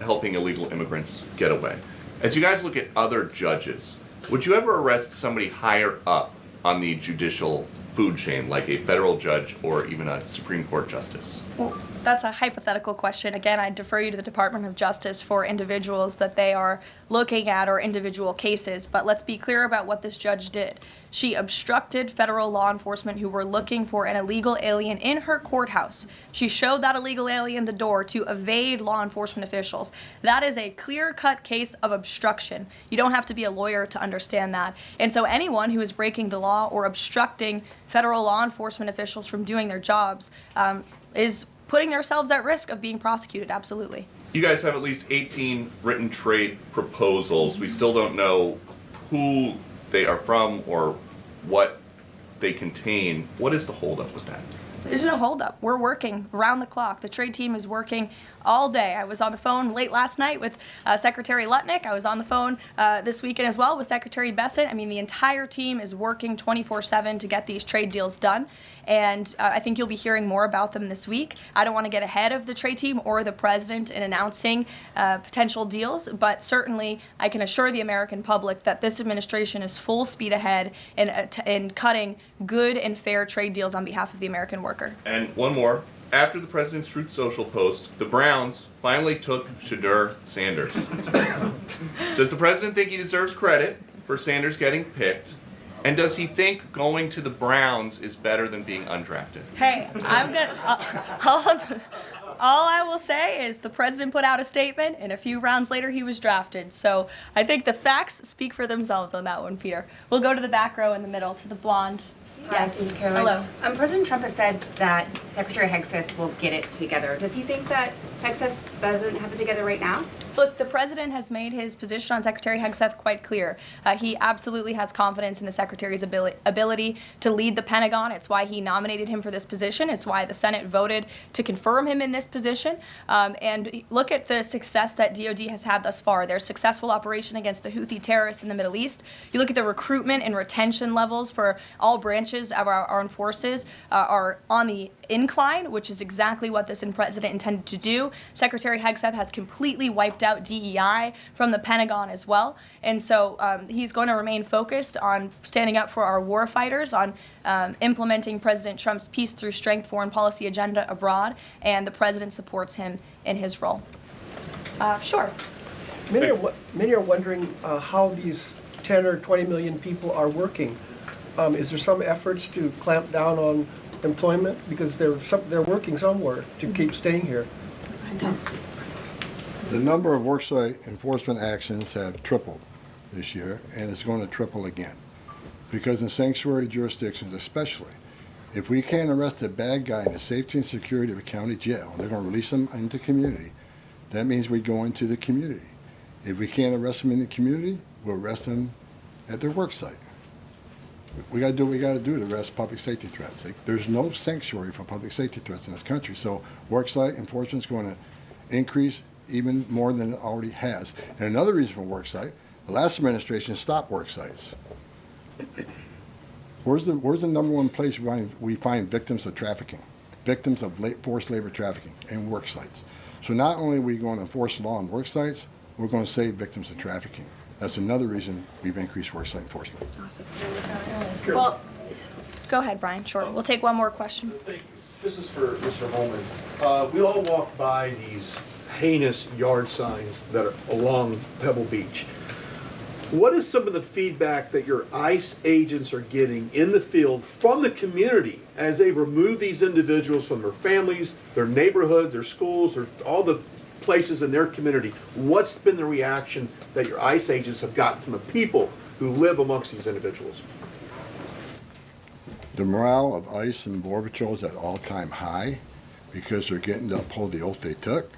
helping illegal immigrants get away. As you guys look at other judges, would you ever arrest somebody higher up on the judicial food chain, like a federal judge or even a Supreme Court justice? Well, that's a hypothetical question. Again, I defer you to the Department of Justice for individuals that they are looking at or individual cases. But let's be clear about what this judge did. She obstructed federal law enforcement who were looking for an illegal alien in her courthouse. She showed that illegal alien the door to evade law enforcement officials. That is a clear-cut case of obstruction. You don't have to be a lawyer to understand that. And so anyone who is breaking the law or obstructing federal law enforcement officials from doing their jobs is putting themselves at risk of being prosecuted, absolutely. You guys have at least 18 written trade proposals. We still don't know who they are from or what they contain. What is the holdup with that? There's no holdup. We're working around the clock. The trade team is working all day. I was on the phone late last night with Secretary Lutnick. I was on the phone this weekend as well with Secretary Bessent. I mean, the entire team is working 24/7 to get these trade deals done. And I think you'll be hearing more about them this week. I don't want to get ahead of the trade team or the president in announcing potential deals, but certainly I can assure the American public that this administration is full speed ahead in cutting good and fair trade deals on behalf of the American worker. And one more. After the president's Truth Social post, the Browns finally took Shadur Sanders. Does the president think he deserves credit for Sanders getting picked? And does he think going to the Browns is better than being undrafted? Hey, I'm gonna. All I will say is the president put out a statement, and a few rounds later he was drafted. So I think the facts speak for themselves on that one, Peter. We'll go to the back row in the middle, to the blonde. Yes. Hello. President Trump has said that Secretary Hegseth will get it together. Does he think that Hegseth doesn't have it together right now? Look, the president has made his position on Secretary Hegseth quite clear. He absolutely has confidence in the secretary's ability to lead the Pentagon. It's why he nominated him for this position. It's why the Senate voted to confirm him in this position. And look at the success that DOD has had thus far. Their successful operation against the Houthi terrorists in the Middle East. You look at the recruitment and retention levels for all branches of our armed forces are on the incline, which is exactly what this president intended to do. Secretary Hegseth has completely wiped out DEI from the Pentagon as well. And so he's going to remain focused on standing up for our war fighters, on implementing President Trump's peace through strength foreign policy agenda abroad, and the president supports him in his role. Sure. Many are wondering how these 10 or 20 million people are working. Is there some efforts to clamp down on employment because they're working somewhere to keep staying here? The number of worksite enforcement actions have tripled this year, and it's going to triple again. Because in sanctuary jurisdictions especially, if we can't arrest a bad guy in the safety and security of a county jail, and they're going to release them into the community, that means we go into the community. If we can't arrest them in the community, we'll arrest them at their work site. We got to do what we got to do to arrest public safety threats. There's no sanctuary for public safety threats in this country, so worksite enforcement is going to increase even more than it already has. And another reason for worksite, the last administration stopped worksites. Where's the number one place we find victims of trafficking, victims of forced labor trafficking, and worksites? So not only are we going to enforce the law on worksites, we're going to save victims of trafficking. That's another reason we've increased worksite enforcement. Awesome. Well, go ahead, Brian. Sure. We'll take one more question. Thank you. This is for Mr. Homan. We all walk by these heinous yard signs that are along Pebble Beach. What is some of the feedback that your ICE agents are getting in the field from the community as they remove these individuals from their families, their neighborhood, their schools, or all the places in their community? What's been the reaction that your ICE agents have gotten from the people who live amongst these individuals? The morale of ICE and Border Patrol is at all-time high because they're getting to uphold the oath they took,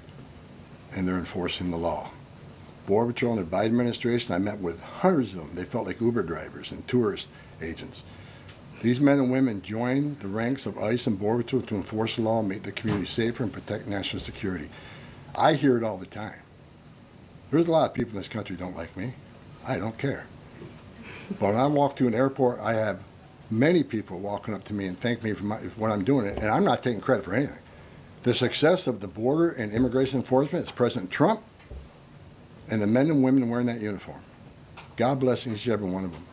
and they're enforcing the law. Border Patrol and the Biden administration, I met with hundreds of them. They felt like Uber drivers and tourist agents. These men and women joined the ranks of ICE and Border Patrol to enforce the law, make the community safer, and protect national security. I hear it all the time. There's a lot of people in this country who don't like me. I don't care. But when I walk through an airport, I have many people walking up to me and thank me for what I'm doing, and I'm not taking credit for anything. The success of the border and immigration enforcement is President Trump and the men and women wearing that uniform. God bless each and every one of them.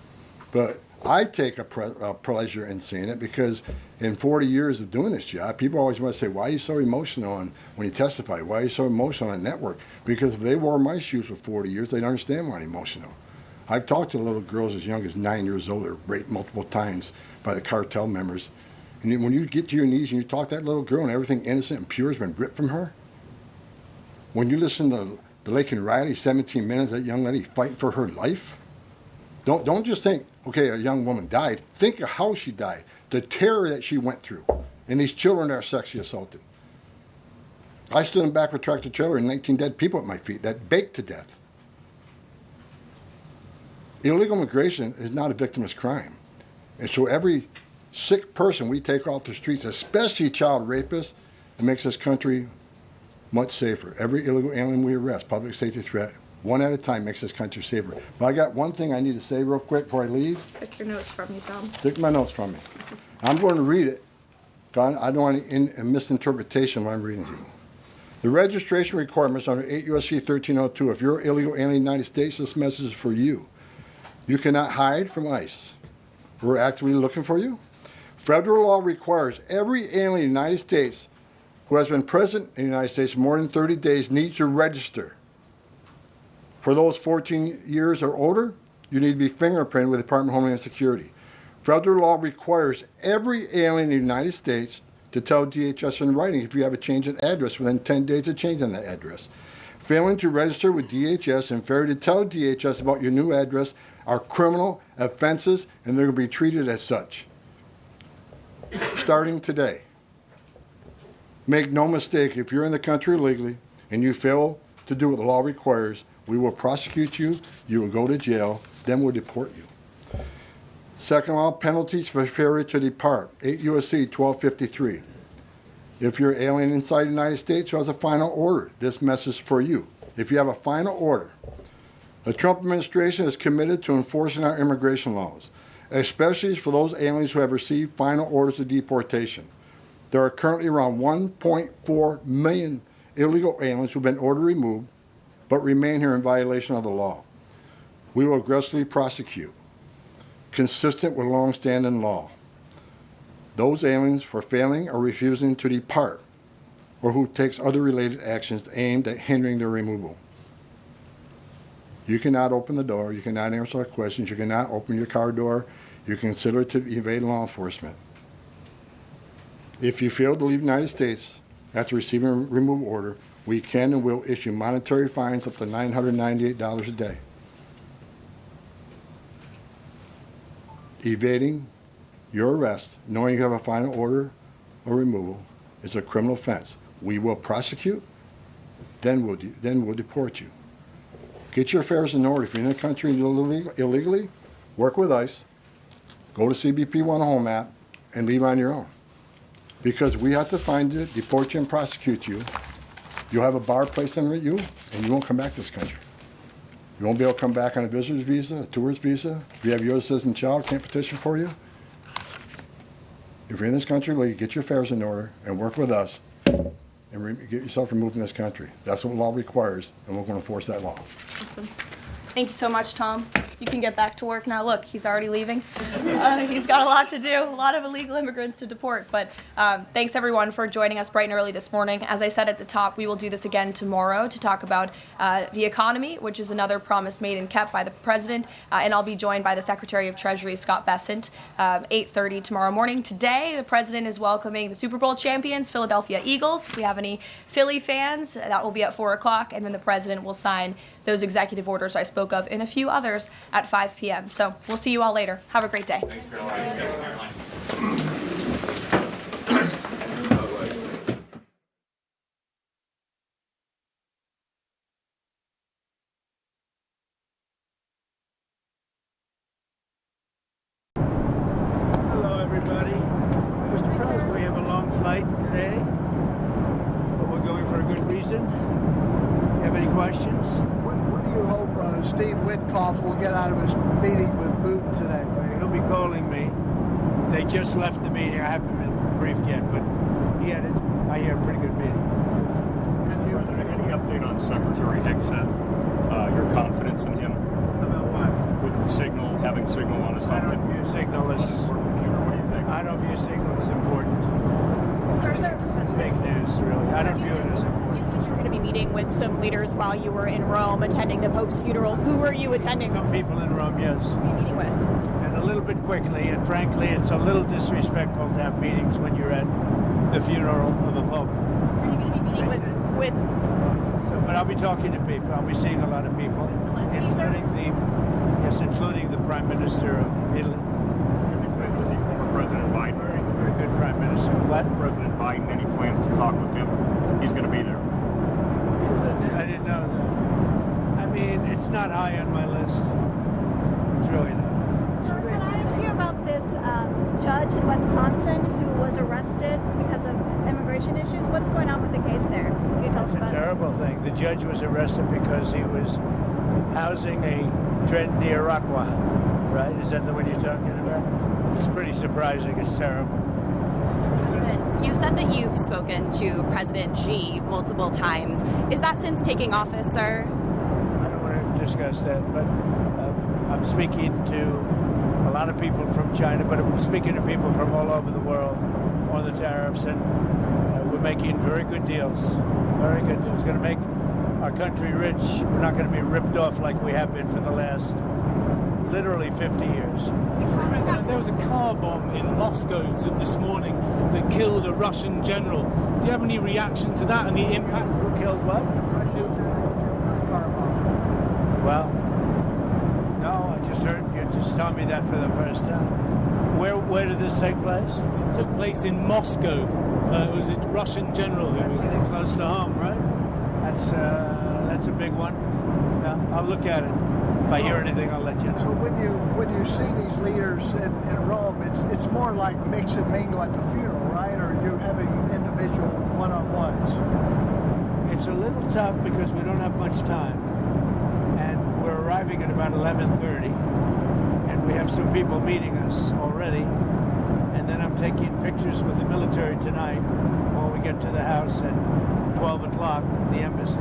But I take a pleasure in seeing it because in 40 years of doing this job, people always want to say, why are you so emotional when you testify? Why are you so emotional on network? Because if they wore my shoes for 40 years, they'd understand why I'm emotional. I've talked to little girls as young as 9 years old that were raped multiple times by the cartel members. And when you get to your knees and you talk to that little girl and everything innocent and pure has been ripped from her, when you listen to Laken Riley, 17 minutes, that young lady fighting for her life, don't just think, okay, a young woman died. Think of how she died, the terror that she went through, and these children that are sexually assaulted. I stood in back of a tractor trailer and 19 dead people at my feet that baked to death. Illegal immigration is not a victimless crime. And so every sick person we take off the streets, especially child rapists, it makes this country much safer. Every illegal alien we arrest, public safety threat, one at a time, makes this country safer. But I got one thing I need to say real quick before I leave. Take your notes from you, Tom. Take my notes from me. I'm going to read it. I don't want any misinterpretation of what I'm reading to you. The registration requirements under 8 U.S.C. 1302. If you're illegal alien in the United States, this message is for you. You cannot hide from ICE. We're actively looking for you. Federal law requires every alien in the United States who has been present in the United States more than 30 days needs to register. For those 14 years or older, you need to be fingerprinted with the Department of Homeland Security. Federal law requires every alien in the United States to tell DHS in writing if you have a change in address within 10 days of changing that address. Failing to register with DHS and failure to tell DHS about your new address are criminal offenses, and they're going to be treated as such. Starting today. Make no mistake, if you're in the country illegally and you fail to do what the law requires, we will prosecute you, you will go to jail, then we'll deport you. Second law, penalties for failure to depart, 8 U.S.C. 1253. If you're alien inside the United States who has a final order, this message is for you. If you have a final order, the Trump administration is committed to enforcing our immigration laws, especially for those aliens who have received final orders of deportation. There are currently around 1.4 million illegal aliens who have been ordered removed but remain here in violation of the law. We will aggressively prosecute, consistent with long-standing law, those aliens for failing or refusing to depart or who takes other related actions aimed at hindering their removal. You cannot open the door, you cannot answer our questions, you cannot open your car door, you consider it to evade law enforcement. If you fail to leave the United States after receiving a removal order, we can and will issue monetary fines up to $998 a day. Evading your arrest, knowing you have a final order or removal, is a criminal offense. We will prosecute, then we'll deport you. Get your affairs in order. If you're in the country illegally, work with ICE, go to CBP 1 Home app, and leave on your own. Because we have to find you, deport you, and prosecute you. You'll have a bar placed on you, and you won't come back to this country. You won't be able to come back on a visitor's visa, a tourist visa. If you have your citizen child, can't petition for you. If you're in this country, get your affairs in order and work with us and get yourself removed from this country. That's what law requires, and we're going to enforce that law. Awesome. Thank you so much, Tom. You can get back to work now. Look, he's already leaving. He's got a lot to do, a lot of illegal immigrants to deport. But thanks, everyone, for joining us bright and early this morning. As I said at the top, we will do this again tomorrow to talk about the economy, which is another promise made and kept by the president. And I'll be joined by the Secretary of Treasury, Scott Bessent, 8:30 tomorrow morning. Today, the president is welcoming the Super Bowl champions, Philadelphia Eagles. If we have any Philly fans, that will be at 4 o'clock. And then the president will sign those executive orders I spoke of and a few others at 5 p.m. So we'll see you all later. Have a great day. Thanks, Karoline. Hello, everybody. Mr. President, we have a long flight today, but we're going for a good reason. Have any questions? What do you hope Steve Witkoff will get out of his meeting with Putin today? He'll be calling me. They just left the meeting. I haven't been briefed yet, but he had I hear a pretty good meeting. Mr. President, any update on Secretary Hegseth? Your confidence in him? About what? With Signal, having Signal on his home. I don't view Signal as computer. What do you think? I don't view Signal as important. Big news, really. I don't view it as important. You said you were going to be meeting with some leaders while you were in Rome attending the Pope's funeral. Who were you attending? Some people in Rome, yes. Who are you meeting with? And a little bit quickly, and frankly, it's a little disrespectful to have meetings when you're at the funeral of a Pope. Are you going to be meeting with But I'll be talking to people. I'll be seeing a lot of people, including the Prime Minister of Italy. Any plans to see former President Biden? Very good Prime Minister. What? President Biden, any plans to talk with him? He's going to be there. I didn't know that. I mean, it's not high on my list. It's really not. Sir, can I ask you about this judge in Wisconsin who was arrested because of immigration immigration issues. What's going on with the case there? Can you tell us It's a about it? terrible thing. The judge was arrested because he was housing a trendy Iroquois, right? Is that the one you're talking about? It's pretty surprising. It's terrible. You said that you've spoken to President Xi multiple times. Is that since taking office, sir? I don't want to discuss that, but I'm speaking to a lot of people from China, but I'm speaking to people from all over the world on the tariffs, and we're making very good deals. Very good deals. It's going to make our country rich. We're not going to be ripped off like we have been for the last literally 50 years. There was a car bomb in Moscow this morning that killed a Russian general. Do you have any reaction to that and the impact? Who killed what? Well, no, I just heard you just tell me that for the first time. Where did this take place? It took place in Moscow. It was a Russian general who was getting close to home, right? That's a big one. No, I'll look at it. If I hear anything, I'll let you know. So when you see these leaders in Rome, it's more like mix and mingle at the funeral, right? Or you're having individual one-on-ones? It's a little tough because we don't have much time. And we're arriving at about 11:30. And we have some people meeting us already. And then I'm taking pictures with the military tonight when we get to the house at 12 o'clock, the embassy.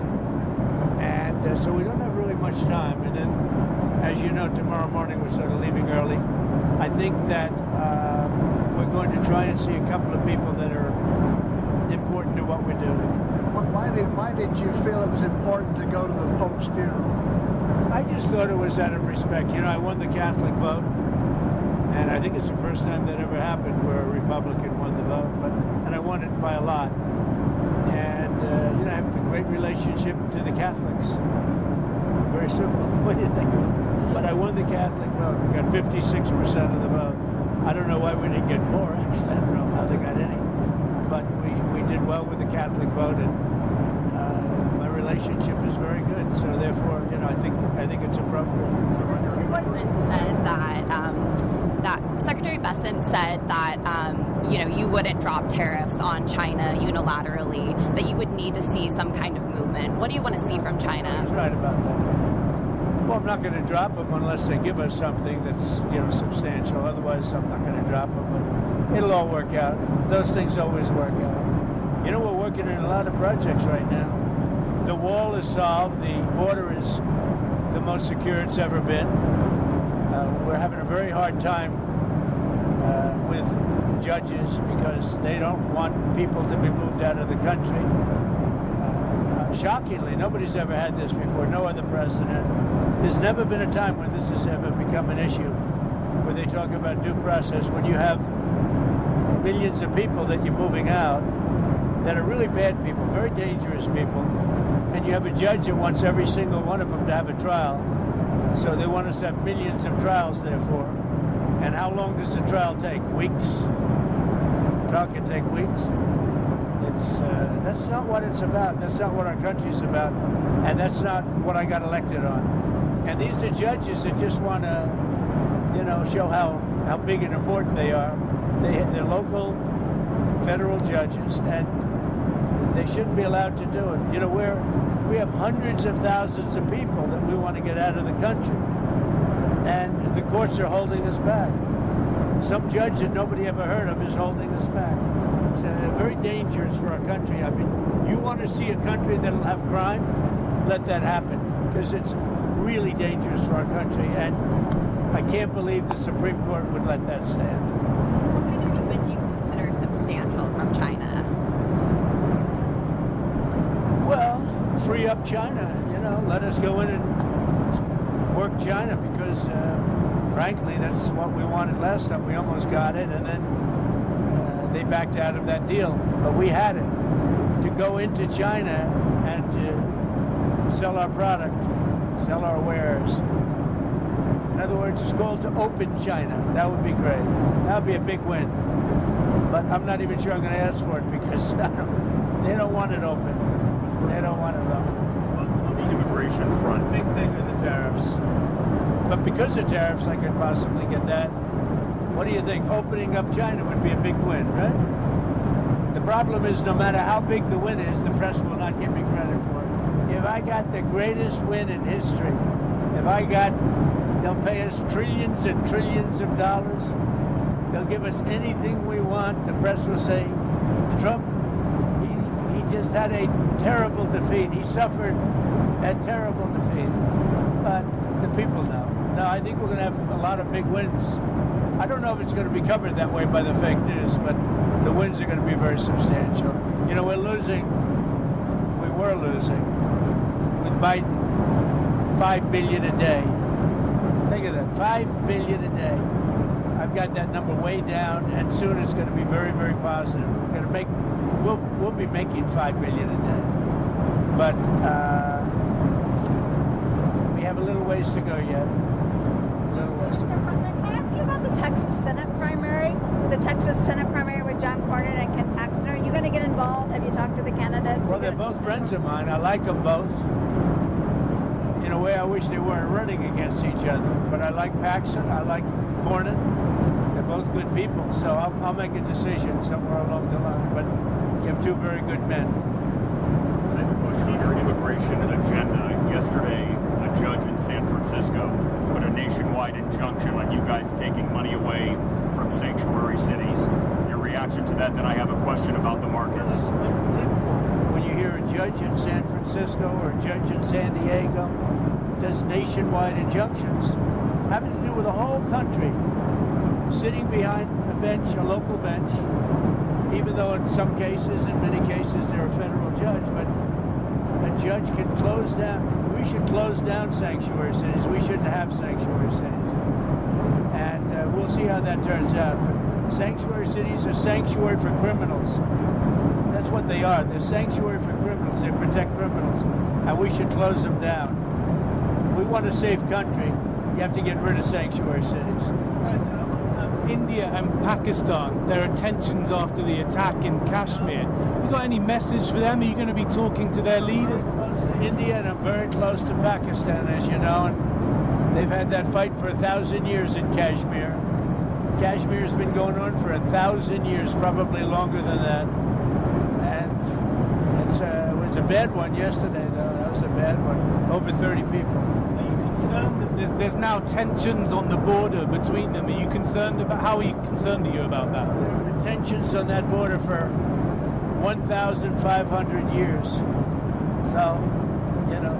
And so we don't have really much time. And then, as you know, tomorrow morning we're sort of leaving early. I think that we're going to try and see a couple of people that are important to what we're doing. Why did you feel it was important to go to the Pope's funeral? I just thought it was out of respect. You know, I won the Catholic vote, and I think it's the first time that ever happened where a Republican won the vote, and I won it by a lot. And, you know, I have a great relationship to the Catholics. Very simple. What do you think? But I won the Catholic vote. We got 56% of the vote. I don't know why we didn't get more, actually. I don't know how they got any. But we did well with the Catholic vote, and my relationship is very good. So therefore, you know, I think it's appropriate. Secretary Besant said that you know, you wouldn't drop tariffs on China unilaterally, that you would need to see some kind of movement. What do you want to see from China? He's right about that. Well, I'm not going to drop them unless they give us something that's, you know, substantial. Otherwise, I'm not going to drop them. But it'll all work out. Those things always work out. You know, we're working in a lot of projects right now. The wall is solved. The border is the most secure it's ever been. We're having a very hard time with judges because they don't want people to be moved out of the country. Shockingly, nobody's ever had this before, no other president. There's never been a time when this has ever become an issue, where they talk about due process, when you have millions of people that you're moving out that are really bad people, very dangerous people, and you have a judge that wants every single one of them to have a trial. So they want us to have millions of trials, therefore. And how long does the trial take? Weeks? The trial can take weeks. That's not what it's about. That's not what our country's about. And that's not what I got elected on. And these are judges that just want to, you know, show how big and important they are. They're local federal judges, and they shouldn't be allowed to do it. You know, we have hundreds of thousands of people that we want to get out of the country, and the courts are holding us back. Some judge that nobody ever heard of is holding us back. It's very dangerous for our country. I mean, you want to see a country that'll have crime? Let that happen, because it's really dangerous for our country, and I can't believe the Supreme Court would let that stand. What kind of movement do you consider substantial from China? Well, free up China, you know, let us go in and work China, because frankly, that's what we wanted last time. We almost got it, and then they backed out of that deal. But we had it. To go into China and to sell our product, sell our wares. In other words, it's called to open China. That would be great. That would be a big win. But I'm not even sure I'm going to ask for it, because they don't want it open. They don't want it open. On the immigration front, big thing with the tariffs. But because of tariffs, I could possibly get that. What do you think? Opening up China would be a big win, right? The problem is no matter how big the win is, the press will not give me credit for it. If I got the greatest win in history, they'll pay us trillions and trillions of dollars. They'll give us anything we want. The press will say, Trump, he just had a terrible defeat. He suffered a terrible defeat. But the people know. No, I think we're going to have a lot of big wins. I don't know if it's going to be covered that way by the fake news, but the wins are going to be very substantial. You know, we were losing with Biden, $5 billion a day. Think of that, $5 billion a day. I've got that number way down, and soon it's going to be very, very positive. We'll be making $5 billion a day, but we have a little ways to go yet. Mr. President, can I ask you about the Texas Senate primary? The Texas Senate primary with John Cornyn and Ken Paxton. Are you going to get involved? Have you talked to the candidates? Well, they're both friends of mine. I like them both. In a way, I wish they weren't running against each other. But I like Paxton. I like Cornyn. They're both good people. So I'll make a decision somewhere along the line. But you have two very good men. I have a question on your immigration agenda. Yesterday, a judge in San Francisco put a nationwide injunction on you guys taking money away from sanctuary cities. Your reaction to that? Then I have a question about the markets. When you hear a judge in San Francisco or a judge in San Diego does nationwide injunctions having to do with the whole country, sitting behind a bench, a local bench, even though in some cases, in many cases, they're a federal judge, but a judge can close down. We should close down sanctuary cities. We shouldn't have sanctuary cities. And we'll see how that turns out. But sanctuary cities are sanctuary for criminals. That's what they are. They're sanctuary for criminals. They protect criminals. And we should close them down. If we want a safe country, you have to get rid of sanctuary cities. India and Pakistan, there are tensions after the attack in Kashmir. Have you got any message for them? Are you going to be talking to their leaders? India, and I'm very close to Pakistan, as you know, and they've had that fight for 1,000 years in Kashmir. Kashmir's been going on for 1,000 years, probably longer than that. And it was a bad one yesterday, though. That was a bad one. Over 30 people. Are you concerned that there's now tensions on the border between them? Are you concerned about, how are you concerned about that? There have been tensions on that border for 1,500 years. So, you know,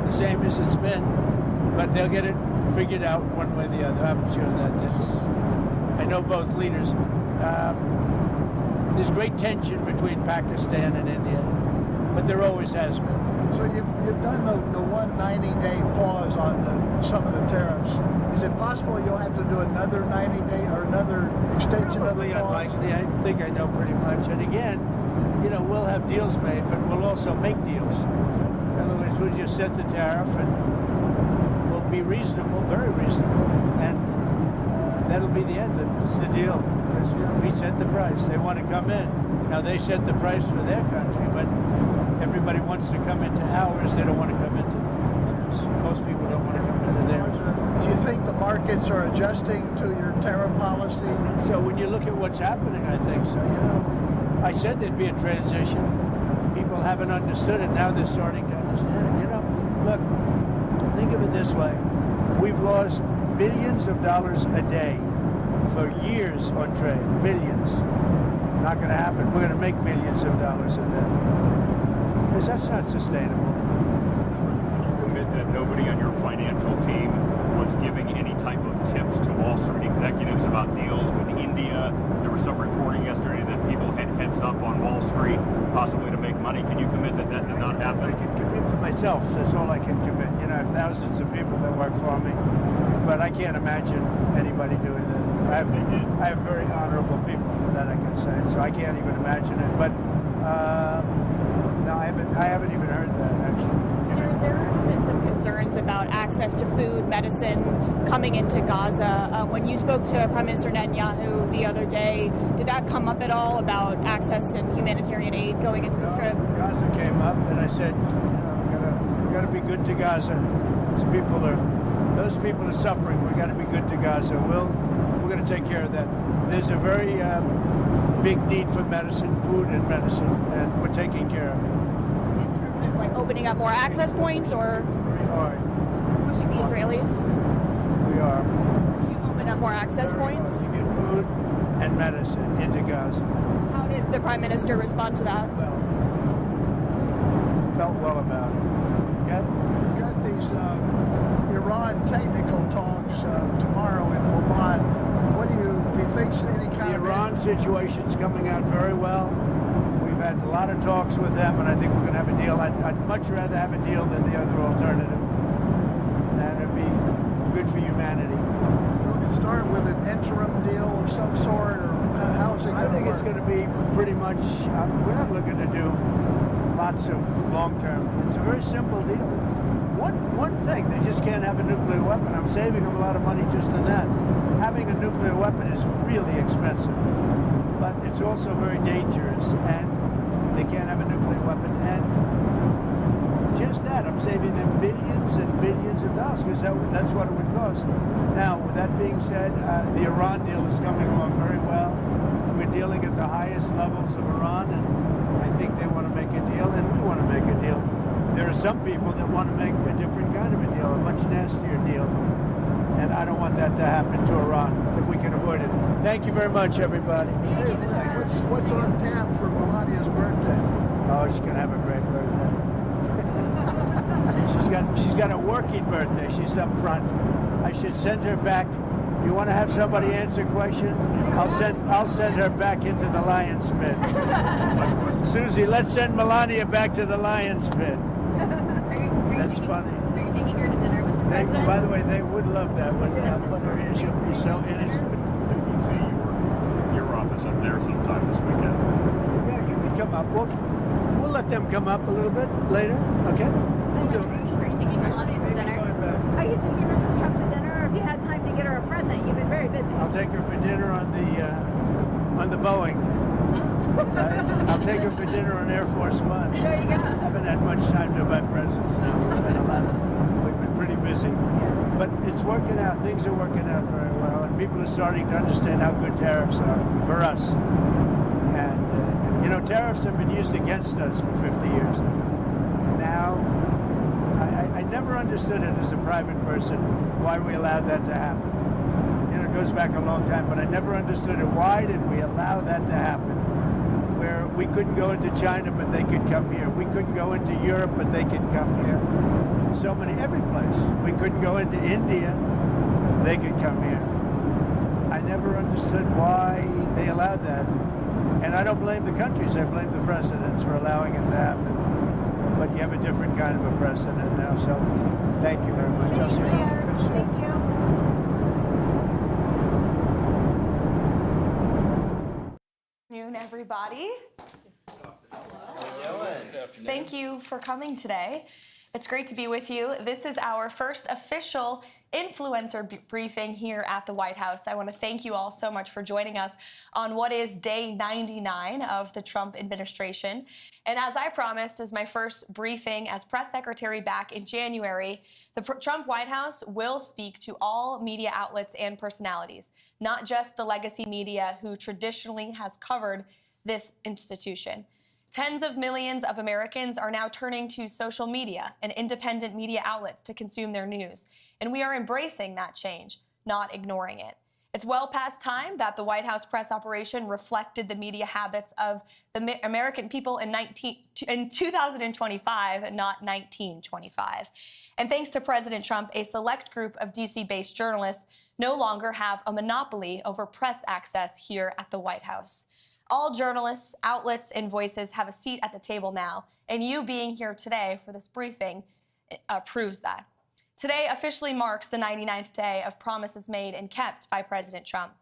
the same as it's been. But they'll get it figured out one way or the other. I'm sure that I know both leaders. There's great tension between Pakistan and India, but there always has been. So you've done the 190-day pause on some of the tariffs. Is it possible you'll have to do another 90-day or another extension of the pause? Unlikely. I think I know pretty much. And again, you know, we'll have deals made, but we'll also make deals. In other words, we'll just set the tariff and we'll be reasonable, very reasonable, and that'll be the end. It's the deal. Because, you know, we set the price. They want to come in. Now, they set the price for their country, but everybody wants to come into ours. They don't want to come into theirs. Most people don't want to come into theirs. Do you think the markets are adjusting to your tariff policy? So when you look at what's happening, I think so. You know, I said there'd be a transition. People haven't understood it. Now they're starting to understand it. You know, look, think of it this way. We've lost billions of dollars a day for years on trade. Billions. Not going to happen. We're going to make millions of dollars a day. Because that's not sustainable. You admit that nobody on your financial team was giving any type of tips to Wall Street executives about deals with India. There was some reporting yesterday that people had heads up on Wall Street, possibly to make money. Can you commit that that did not happen? I can commit to myself. That's all I can commit. You know, I have thousands of people that work for me, but I can't imagine anybody doing that. I have very honorable people that I can say, so I can't even imagine it. But no, I haven't even heard that actually. Sir, there have been some concerns about access to food, medicine coming into Gaza. When you spoke to Prime Minister Netanyahu the other day, did that come up at all about access and humanitarian aid going into the Strip? Gaza came up, and I said, you know, we got to be good to Gaza. Those people are suffering. We got to be good to Gaza. We're going to take care of that. There's a very big need for medicine, food and medicine, and we're taking care of it. In terms of like opening up more access points or Very hard. pushing the Israelis We are. to open up more access points? To get food and medicine into Gaza. How did the Prime Minister respond to that? Felt well about it. Okay? We've got these Iran technical talks tomorrow in Homan. What do you think any kind The of... Iran situation's coming out very well. We've had a lot of talks with them, and I think we're going to have a deal. I'd much rather have a deal than the other alternative. That would be good for humanity. Will it start with an interim deal of some sort, or how's it going to work? I think it's going to be pretty much, we're not looking to do lots of long-term. It's a very simple deal. One thing, they just can't have a nuclear weapon. I'm saving them a lot of money just in that. Having a nuclear weapon is really expensive, but it's also very dangerous, and they can't have a nuclear weapon. And just that, I'm saving them billions and billions of dollars, because that's what it would cost. Now, with that being said, the Iran deal is coming along very well. We're dealing at the highest levels of Iran, and I think they want to make a deal, and we want to make a deal. There are some people that want to make a different kind of a deal, a much nastier deal. And I don't want that to happen to Iran, if we can avoid it. Thank you very much, everybody. Hey, what's on tap for Melania's birthday? Oh, she's going to have a great birthday. She's got a working birthday. She's up front. I should send her back. You want to have somebody answer a question? I'll send her back into the lion's pit. Susie, let's send Melania back to the lion's pit. That's funny. Are you taking her to dinner, Mr. President? By the way, they would love that when I put her in. She'll be so innocent. You see your office up there sometime this weekend. Yeah, you can come up. We'll let them come up a little bit later, okay? We'll do it. Are you taking Melania to dinner? Are you taking Mrs. Trump to dinner, or have you had time to get her a present? You've been very busy. I'll take her for dinner on the Boeing. I'll take her for dinner on Air Force One. There you go. I haven't had much time to buy presents now. We've been pretty busy. But it's working out. Things are working out very well. And people are starting to understand how good tariffs are for us. And, tariffs have been used against us for 50 years. Now, I never understood it as a private person, why we allowed that to happen. It goes back a long time, but I never understood it. Why did we allow that to happen? Where we couldn't go into China, but they could come here. We couldn't go into Europe, but they could come here. Every place. We couldn't go into India, they could come here. I never understood why they allowed that. And I don't blame the countries, I blame the presidents for allowing it to happen. But you have a different kind of a president now, so thank you very much. I'll see you. Thank you. Good afternoon, everybody. Thank you for coming today. It's great to be with you. This is our first official influencer briefing here at the White House. I want to thank you all so much for joining us on what is day 99 of the Trump administration. And as I promised, as my first briefing as press secretary back in January, the Trump White House will speak to all media outlets and personalities, not just the legacy media who traditionally has covered this institution. Tens of millions of Americans are now turning to social media and independent media outlets to consume their news. And we are embracing that change, not ignoring it. It's well past time that the White House press operation reflected the media habits of the American people in 2025, not 1925. And thanks to President Trump, a select group of DC-based journalists no longer have a monopoly over press access here at the White House. All journalists, outlets, and voices have a seat at the table now, and you being here today for this briefing proves that. Today officially marks the 99th day of promises made and kept by President Trump.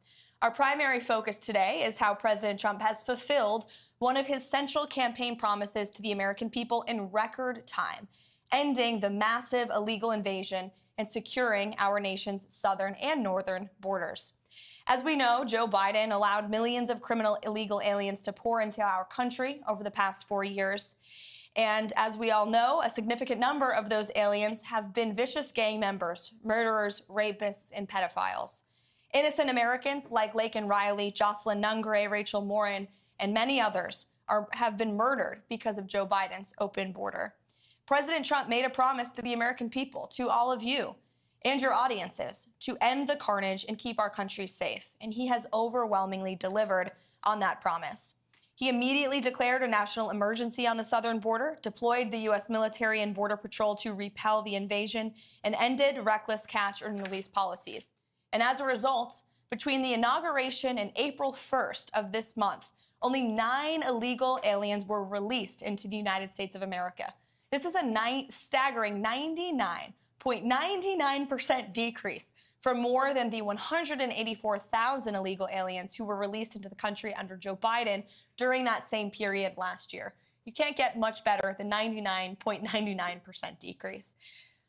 Our primary focus today is how President Trump has fulfilled one of his central campaign promises to the American people in record time, ending the massive illegal invasion and securing our nation's southern and northern borders. As we know, Joe Biden allowed millions of criminal illegal aliens to pour into our country over the past 4 years. And as we all know, a significant number of those aliens have been vicious gang members, murderers, rapists, and pedophiles. Innocent Americans like Laken Riley, Jocelyn Nungray, Rachel Morin, and many others have been murdered because of Joe Biden's open border. President Trump made a promise to the American people, to all of you and your audiences, to end the carnage and keep our country safe. And he has overwhelmingly delivered on that promise. He immediately declared a national emergency on the southern border, deployed the U.S. military and Border Patrol to repel the invasion, and ended reckless catch and release policies. And as a result, between the inauguration and April 1st of this month, only 9 illegal aliens were released into the United States of America. This is a staggering 99.99% decrease from more than the 184,000 illegal aliens who were released into the country under Joe Biden during that same period last year. You can't get much better than 99.99% decrease.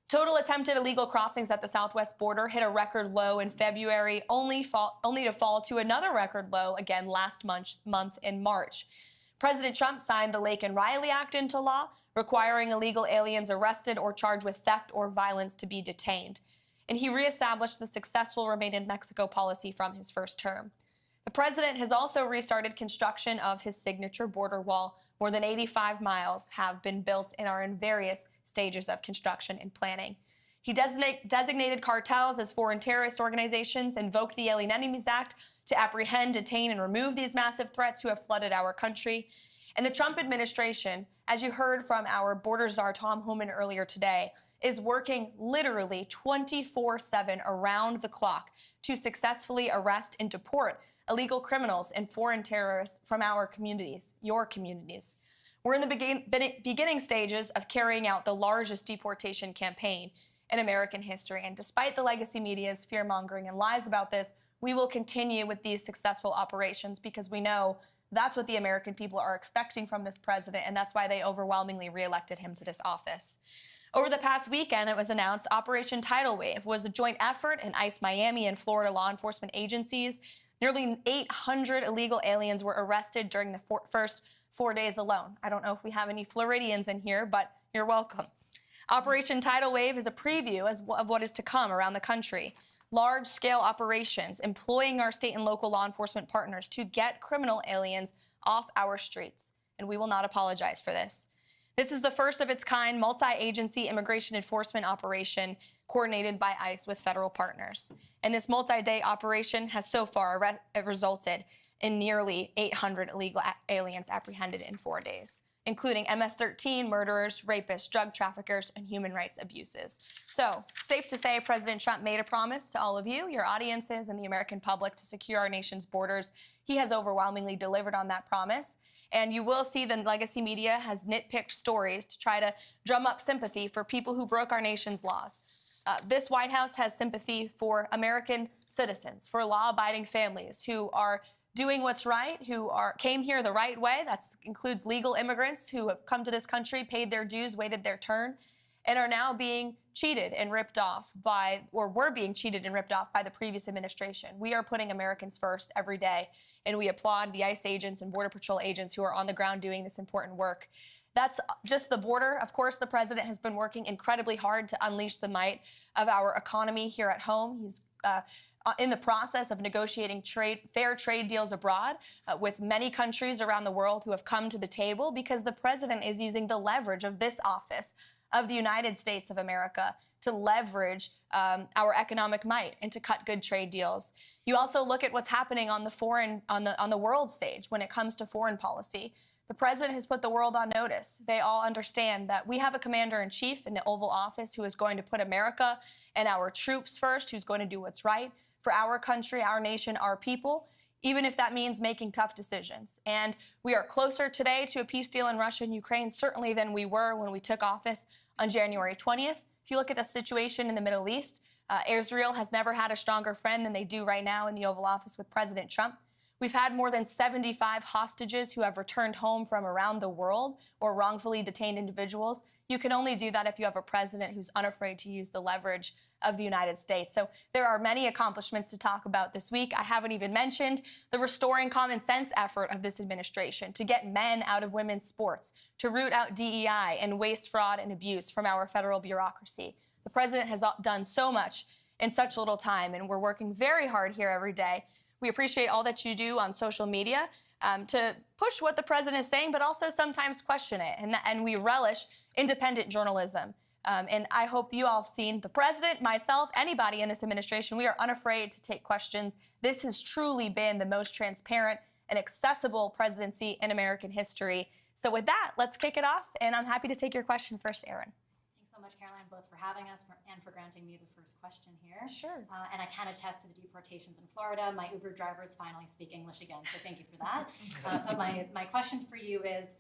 Total attempted illegal crossings at the southwest border hit a record low in February, only to fall to another record low again last month in March. President Trump signed the Laken Riley Act into law, requiring illegal aliens arrested or charged with theft or violence to be detained. And he reestablished the successful Remain in Mexico policy from his first term. The president has also restarted construction of his signature border wall. More than 85 miles have been built and are in various stages of construction and planning. He designated cartels as foreign terrorist organizations, invoked the Alien Enemies Act to apprehend, detain, and remove these massive threats who have flooded our country. And the Trump administration, as you heard from our border czar Tom Homan earlier today, is working literally 24/7 around the clock to successfully arrest and deport illegal criminals and foreign terrorists from our communities, your communities. We're in the beginning stages of carrying out the largest deportation campaign in American history. And despite the legacy media's fear-mongering and lies about this, we will continue with these successful operations because we know that's what the American people are expecting from this president, and that's why they overwhelmingly reelected him to this office. Over the past weekend, it was announced Operation Tidal Wave was a joint effort in ICE Miami and Florida law enforcement agencies. Nearly 800 illegal aliens were arrested during the first 4 days alone. I don't know if we have any Floridians in here, but you're welcome. Operation Tidal Wave is a preview of what is to come around the country. Large-scale operations employing our state and local law enforcement partners to get criminal aliens off our streets. And we will not apologize for this. This is the first of its kind multi-agency immigration enforcement operation coordinated by ICE with federal partners. And this multi-day operation has so far resulted in nearly 800 illegal aliens apprehended in 4 days, including MS-13 murderers, rapists, drug traffickers, and human rights abuses. So, safe to say President Trump made a promise to all of you, your audiences, and the American public to secure our nation's borders. He has overwhelmingly delivered on that promise. And you will see the legacy media has nitpicked stories to try to drum up sympathy for people who broke our nation's laws. This White House has sympathy for American citizens, for law-abiding families who are doing what's right, who came here the right way. That includes legal immigrants who have come to this country, paid their dues, waited their turn, and are now being cheated and ripped off were being cheated and ripped off by the previous administration. We are putting Americans first every day, and we applaud the ICE agents and Border Patrol agents who are on the ground doing this important work. That's just the border. Of course, the president has been working incredibly hard to unleash the might of our economy here at home. He's in the process of negotiating fair trade deals abroad with many countries around the world who have come to the table because the president is using the leverage of this office of the United States of America to leverage our economic might and to cut good trade deals. You also look at what's happening on the world stage when it comes to foreign policy. The president has put the world on notice. They all understand that we have a commander-in-chief in the Oval Office who is going to put America and our troops first, who's going to do what's right for our country, our nation, our people, even if that means making tough decisions. And we are closer today to a peace deal in Russia and Ukraine, certainly than we were when we took office on January 20th. If you look at the situation in the Middle East, Israel has never had a stronger friend than they do right now in the Oval Office with President Trump. We've had more than 75 hostages who have returned home from around the world or wrongfully detained individuals. You can only do that if you have a president who's unafraid to use the leverage of the United States. So there are many accomplishments to talk about this week. I haven't even mentioned the restoring common sense effort of this administration to get men out of women's sports, to root out DEI and waste, fraud, and abuse from our federal bureaucracy. The president has done so much, in such little time, and we're working very hard here every day. We appreciate all that you do on social media to push what the president is saying, but also sometimes question it. And we relish independent journalism. And I hope you all have seen the president, myself, anybody in this administration. We are unafraid to take questions. This has truly been the most transparent and accessible presidency in American history. So with that, let's kick it off. And I'm happy to take your question first, Aaron. So much, Karoline, both for having us and for granting me the first question here. Sure. And I can attest to the deportations in Florida. My Uber drivers finally speak English again, so thank you for that. But my question for you is,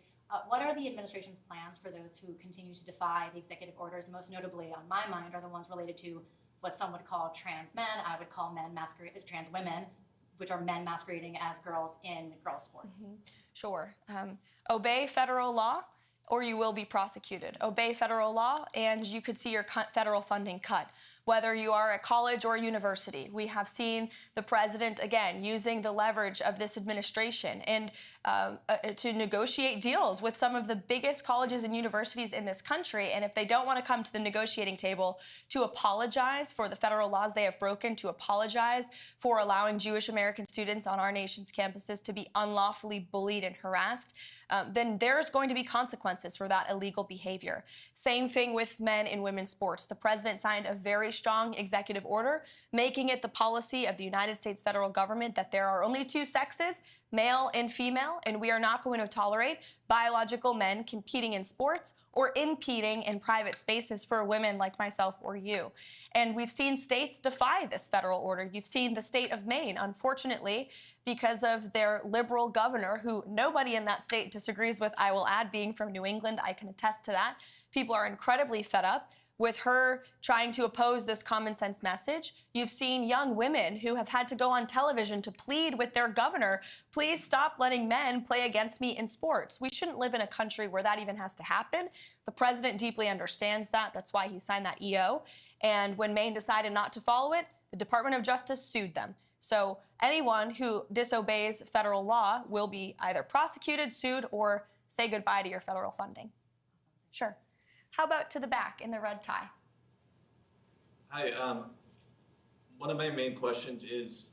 what are the administration's plans for those who continue to defy the executive orders? Most notably, on my mind, are the ones related to what some would call trans men. I would call men trans women, which are men masquerading as girls in girls' sports. Mm-hmm. Sure. Obey federal law, or you will be prosecuted. Obey federal law, and you could see your federal funding cut. Whether you are a college or a university, we have seen the president, again, using the leverage of this administration and to negotiate deals with some of the biggest colleges and universities in this country. And if they don't want to come to the negotiating table to apologize for the federal laws they have broken, to apologize for allowing Jewish American students on our nation's campuses to be unlawfully bullied and harassed, then there's going to be consequences for that illegal behavior. Same thing with men in women's sports. The president signed a very strong executive order, making it the policy of the United States federal government that there are only two sexes, male and female, and we are not going to tolerate biological men competing in sports or impeding in private spaces for women like myself or you. And we've seen states defy this federal order. You've seen the state of Maine, unfortunately, because of their liberal governor, who nobody in that state disagrees with, I will add, being from New England, I can attest to that. People are incredibly fed up with her trying to oppose this common sense message. You've seen young women who have had to go on television to plead with their governor, please stop letting men play against me in sports. We shouldn't live in a country where that even has to happen. The president deeply understands that. That's why he signed that EO. And when Maine decided not to follow it, the Department of Justice sued them. So anyone who disobeys federal law will be either prosecuted, sued, or say goodbye to your federal funding. Sure. How about to the back in the red tie? Hi. One of my main questions is,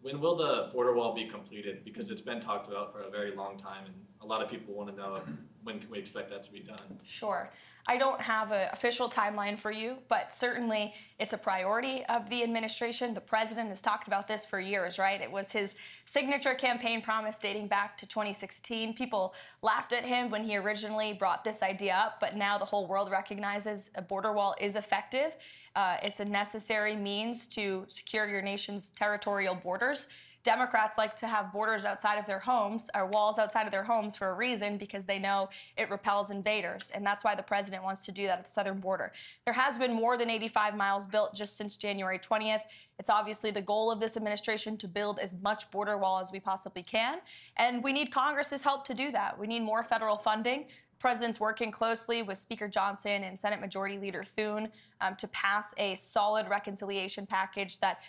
when will the border wall be completed? Because it's been talked about for a very long time, and a lot of people want to know when can we expect that to be done. Sure. I don't have an official timeline for you, but certainly it's a priority of the administration. The president has talked about this for years, right? It was his signature campaign promise dating back to 2016. People laughed at him when he originally brought this idea up, but now the whole world recognizes a border wall is effective. It's a necessary means to secure your nation's territorial borders. Democrats like to have borders outside of their homes, or walls outside of their homes, for a reason, because they know it repels invaders. And that's why the president wants to do that at the southern border. There has been more than 85 miles built just since January 20th. It's obviously the goal of this administration to build as much border wall as we possibly can. And we need Congress's help to do that. We need more federal funding. The president's working closely with Speaker Johnson and Senate Majority Leader Thune to pass a solid reconciliation package that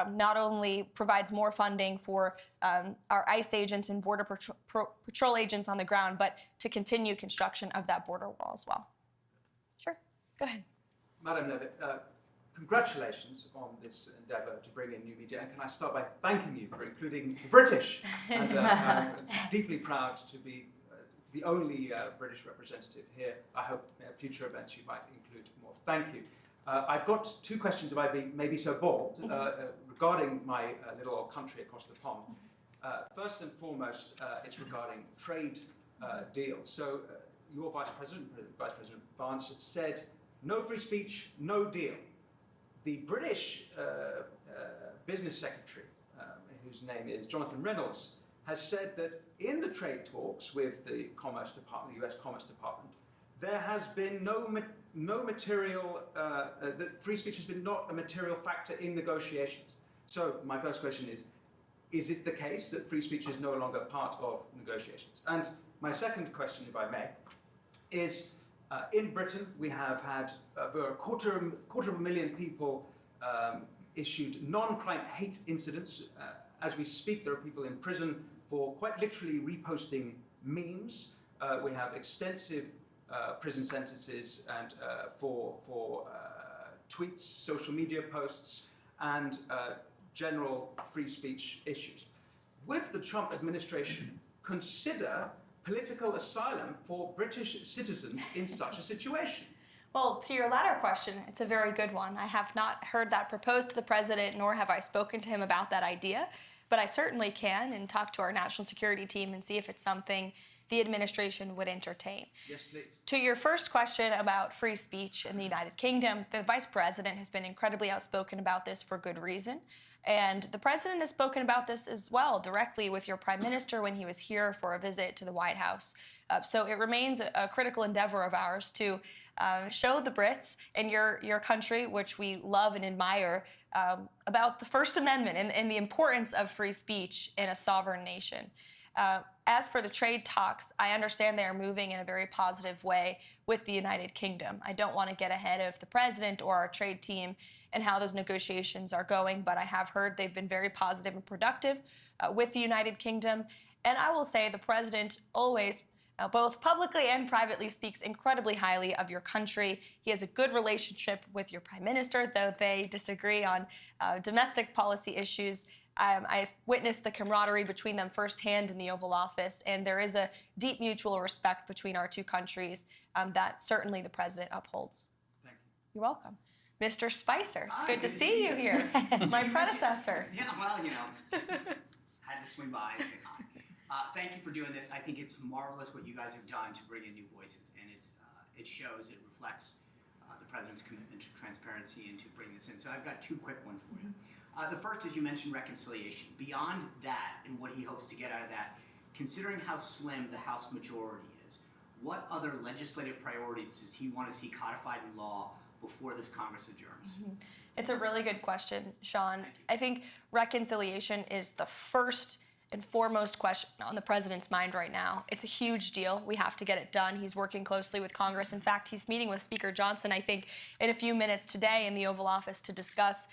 not only provides more funding for our ICE agents and Border Patrol agents on the ground, but to continue construction of that border wall as well. Sure, go ahead. Madam Levitt, congratulations on this endeavour to bring in new media, and can I start by thanking you for including the British, and I'm deeply proud to be the only British representative here. I hope future events you might include more. Thank you. I've got two questions, if I may be so bold, regarding my little old country across the pond. First and foremost, it's regarding trade deals. So your Vice President Vance, has said, no free speech, no deal. The British Business Secretary, whose name is Jonathan Reynolds, has said that in the trade talks with the Commerce Department, the US Commerce Department, there has been no material, that free speech has been not a material factor in negotiations. So my first question is it the case that free speech is no longer part of negotiations? And my second question, if I may, is in Britain, we have had over a quarter of a million people issued non-crime hate incidents. As we speak, there are people in prison for quite literally reposting memes. We have extensive prison sentences and for tweets, social media posts. and general free speech issues. Would the Trump administration consider political asylum for British citizens in such a situation? Well, to your latter question, it's a very good one. I have not heard that proposed to the president, nor have I spoken to him about that idea, but I certainly can and talk to our national security team and see if it's something the administration would entertain. Yes, please. To your first question about free speech in the United Kingdom, the vice president has been incredibly outspoken about this for good reason. And the president has spoken about this as well directly with your prime minister when he was here for a visit to the White House. So it remains a critical endeavor of ours to show the Brits and your country, which we love and admire, about the First Amendment and the importance of free speech in a sovereign nation. As for the trade talks, I understand they are moving in a very positive way with the United Kingdom. I don't want to get ahead of the president or our trade team and how those negotiations are going, but I have heard they've been very positive and productive with the United Kingdom. And I will say the president always, both publicly and privately, speaks incredibly highly of your country. He has a good relationship with your prime minister, though they disagree on domestic policy issues. I've witnessed the camaraderie between them firsthand in the Oval Office, and there is a deep mutual respect between our two countries that certainly the president upholds. Thank you. You're welcome. Mr. Spicer, it's Hi, good to see you here. My predecessor. Yeah, well, had to swing by and say hi. Thank you for doing this. I think it's marvelous what you guys have done to bring in new voices, and it shows, it reflects the president's commitment to transparency and to bring this in. So I've got two quick ones for you. The first is you mentioned reconciliation. Beyond that and what he hopes to get out of that, considering how slim the House majority is, what other legislative priorities does he want to see codified in law before this Congress adjourns? It's a really good question, Sean. I think reconciliation is the first and foremost question on the president's mind right now. It's a huge deal. We have to get it done. He's working closely with Congress. In fact, he's meeting with Speaker Johnson, I think, in a few minutes today in the Oval Office to discuss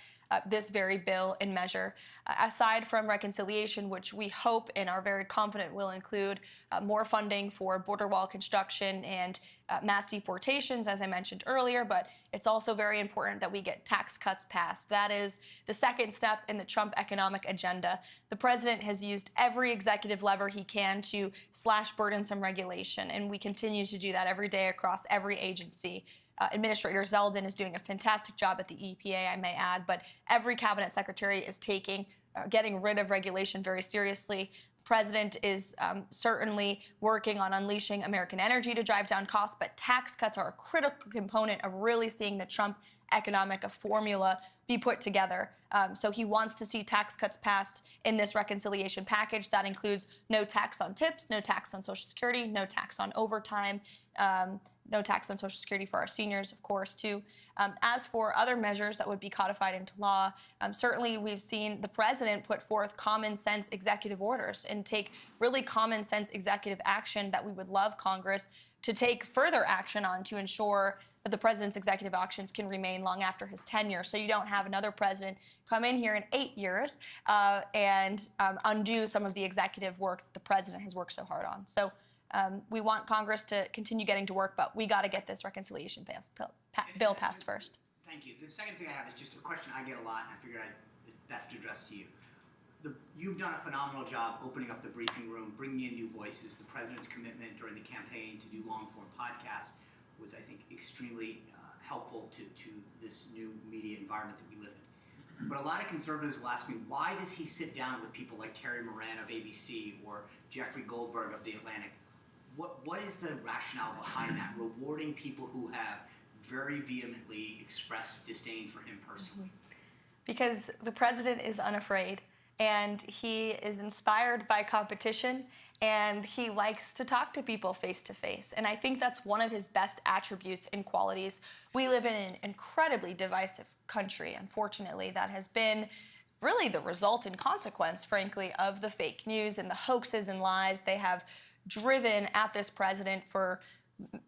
this very bill and measure. Aside from reconciliation, which we hope and are very confident will include more funding for border wall construction and mass deportations, as I mentioned earlier, but it's also very important that we get tax cuts passed. That is the second step in the Trump economic agenda. The president has used every executive lever he can to slash burdensome regulation, and we continue to do that every day across every agency. Administrator Zeldin is doing a fantastic job at the EPA, I may add, but every cabinet secretary is getting rid of regulation very seriously. The president is certainly working on unleashing American energy to drive down costs, but tax cuts are a critical component of really seeing the Trump economic formula be put together. So he wants to see tax cuts passed in this reconciliation package. That includes no tax on tips, no tax on Social Security, no tax on overtime, no tax on Social Security for our seniors, of course, too. As for other measures that would be codified into law, certainly we've seen the president put forth common sense executive orders and take really common sense executive action that we would love Congress to take further action on to ensure that the president's executive actions can remain long after his tenure, so you don't have another president come in here in 8 years and undo some of the executive work that the president has worked so hard on. So we want Congress to continue getting to work, but we got to get this reconciliation bill passed first. Thank you. The second thing I have is just a question I get a lot, and I figured I'd best address to you. You've done a phenomenal job opening up the briefing room, bringing in new voices. The president's commitment during the campaign to do long-form podcasts was, I think, extremely helpful to this new media environment that we live in. But a lot of conservatives will ask me, why does he sit down with people like Terry Moran of ABC or Jeffrey Goldberg of The Atlantic? What is the rationale behind that, rewarding people who have very vehemently expressed disdain for him personally? Because the president is unafraid, and he is inspired by competition, and he likes to talk to people face to face. And I think that's one of his best attributes and qualities. We live in an incredibly divisive country, unfortunately, that has been really the result and consequence, frankly, of the fake news and the hoaxes and lies they have driven at this president for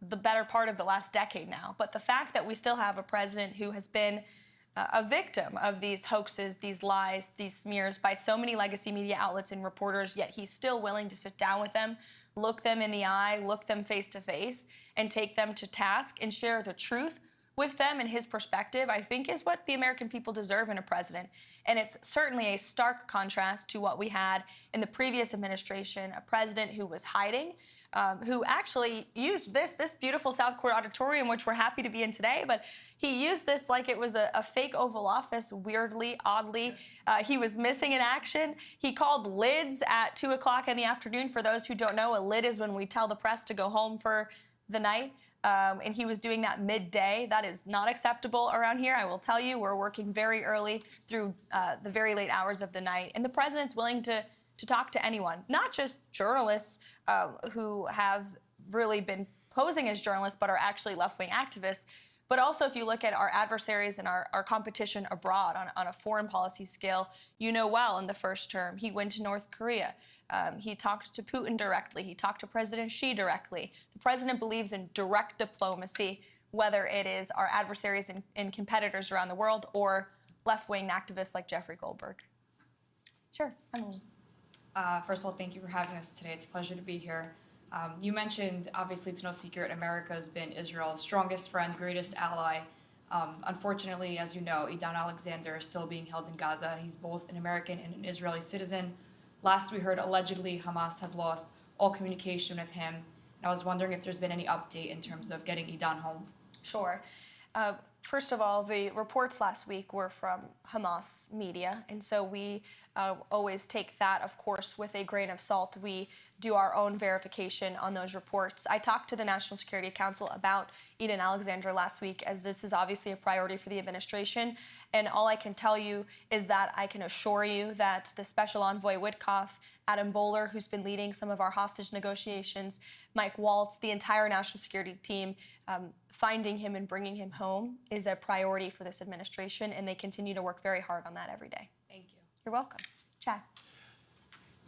the better part of the last decade now. But the fact that we still have a president who has been a victim of these hoaxes, these lies, these smears by so many legacy media outlets and reporters, yet he's still willing to sit down with them, look them in the eye, look them face to face, and take them to task and share the truth with them and his perspective, I think, is what the American people deserve in a president. And it's certainly a stark contrast to what we had in the previous administration, a president who was hiding, who actually used this beautiful South Court auditorium, which we're happy to be in today, but he used this like it was a fake Oval Office, weirdly, oddly. He was missing in action. He called lids at 2 o'clock in the afternoon. For those who don't know, a lid is when we tell the press to go home for the night. And he was doing that midday. That is not acceptable around here. I will tell you, we're working very early through the very late hours of the night. And the president's willing to talk to anyone, not just journalists who have really been posing as journalists but are actually left-wing activists, but also if you look at our adversaries and our competition abroad on a foreign policy scale, you know well in the first term, he went to North Korea. He talked to Putin directly. He talked to President Xi directly. The president believes in direct diplomacy, whether it is our adversaries and competitors around the world or left-wing activists like Jeffrey Goldberg. Sure, Emily. First of all, thank you for having us today. It's a pleasure to be here. You mentioned, obviously, it's no secret, America has been Israel's strongest friend, greatest ally. Unfortunately, as you know, Idan Alexander is still being held in Gaza. He's both an American and an Israeli citizen. Last we heard, allegedly, Hamas has lost all communication with him. And I was wondering if there's been any update in terms of getting Idan home. Sure. First of all, the reports last week were from Hamas media, and so we always take that, of course, with a grain of salt. We do our own verification on those reports. I talked to the National Security Council about Idan Alexander last week, as this is obviously a priority for the administration, and all I can tell you is that I can assure you that the Special Envoy Witkoff, Adam Bowler, who's been leading some of our hostage negotiations, Mike Waltz, the entire national security team, finding him and bringing him home is a priority for this administration, and they continue to work very hard on that every day. Thank you. You're welcome. Chad.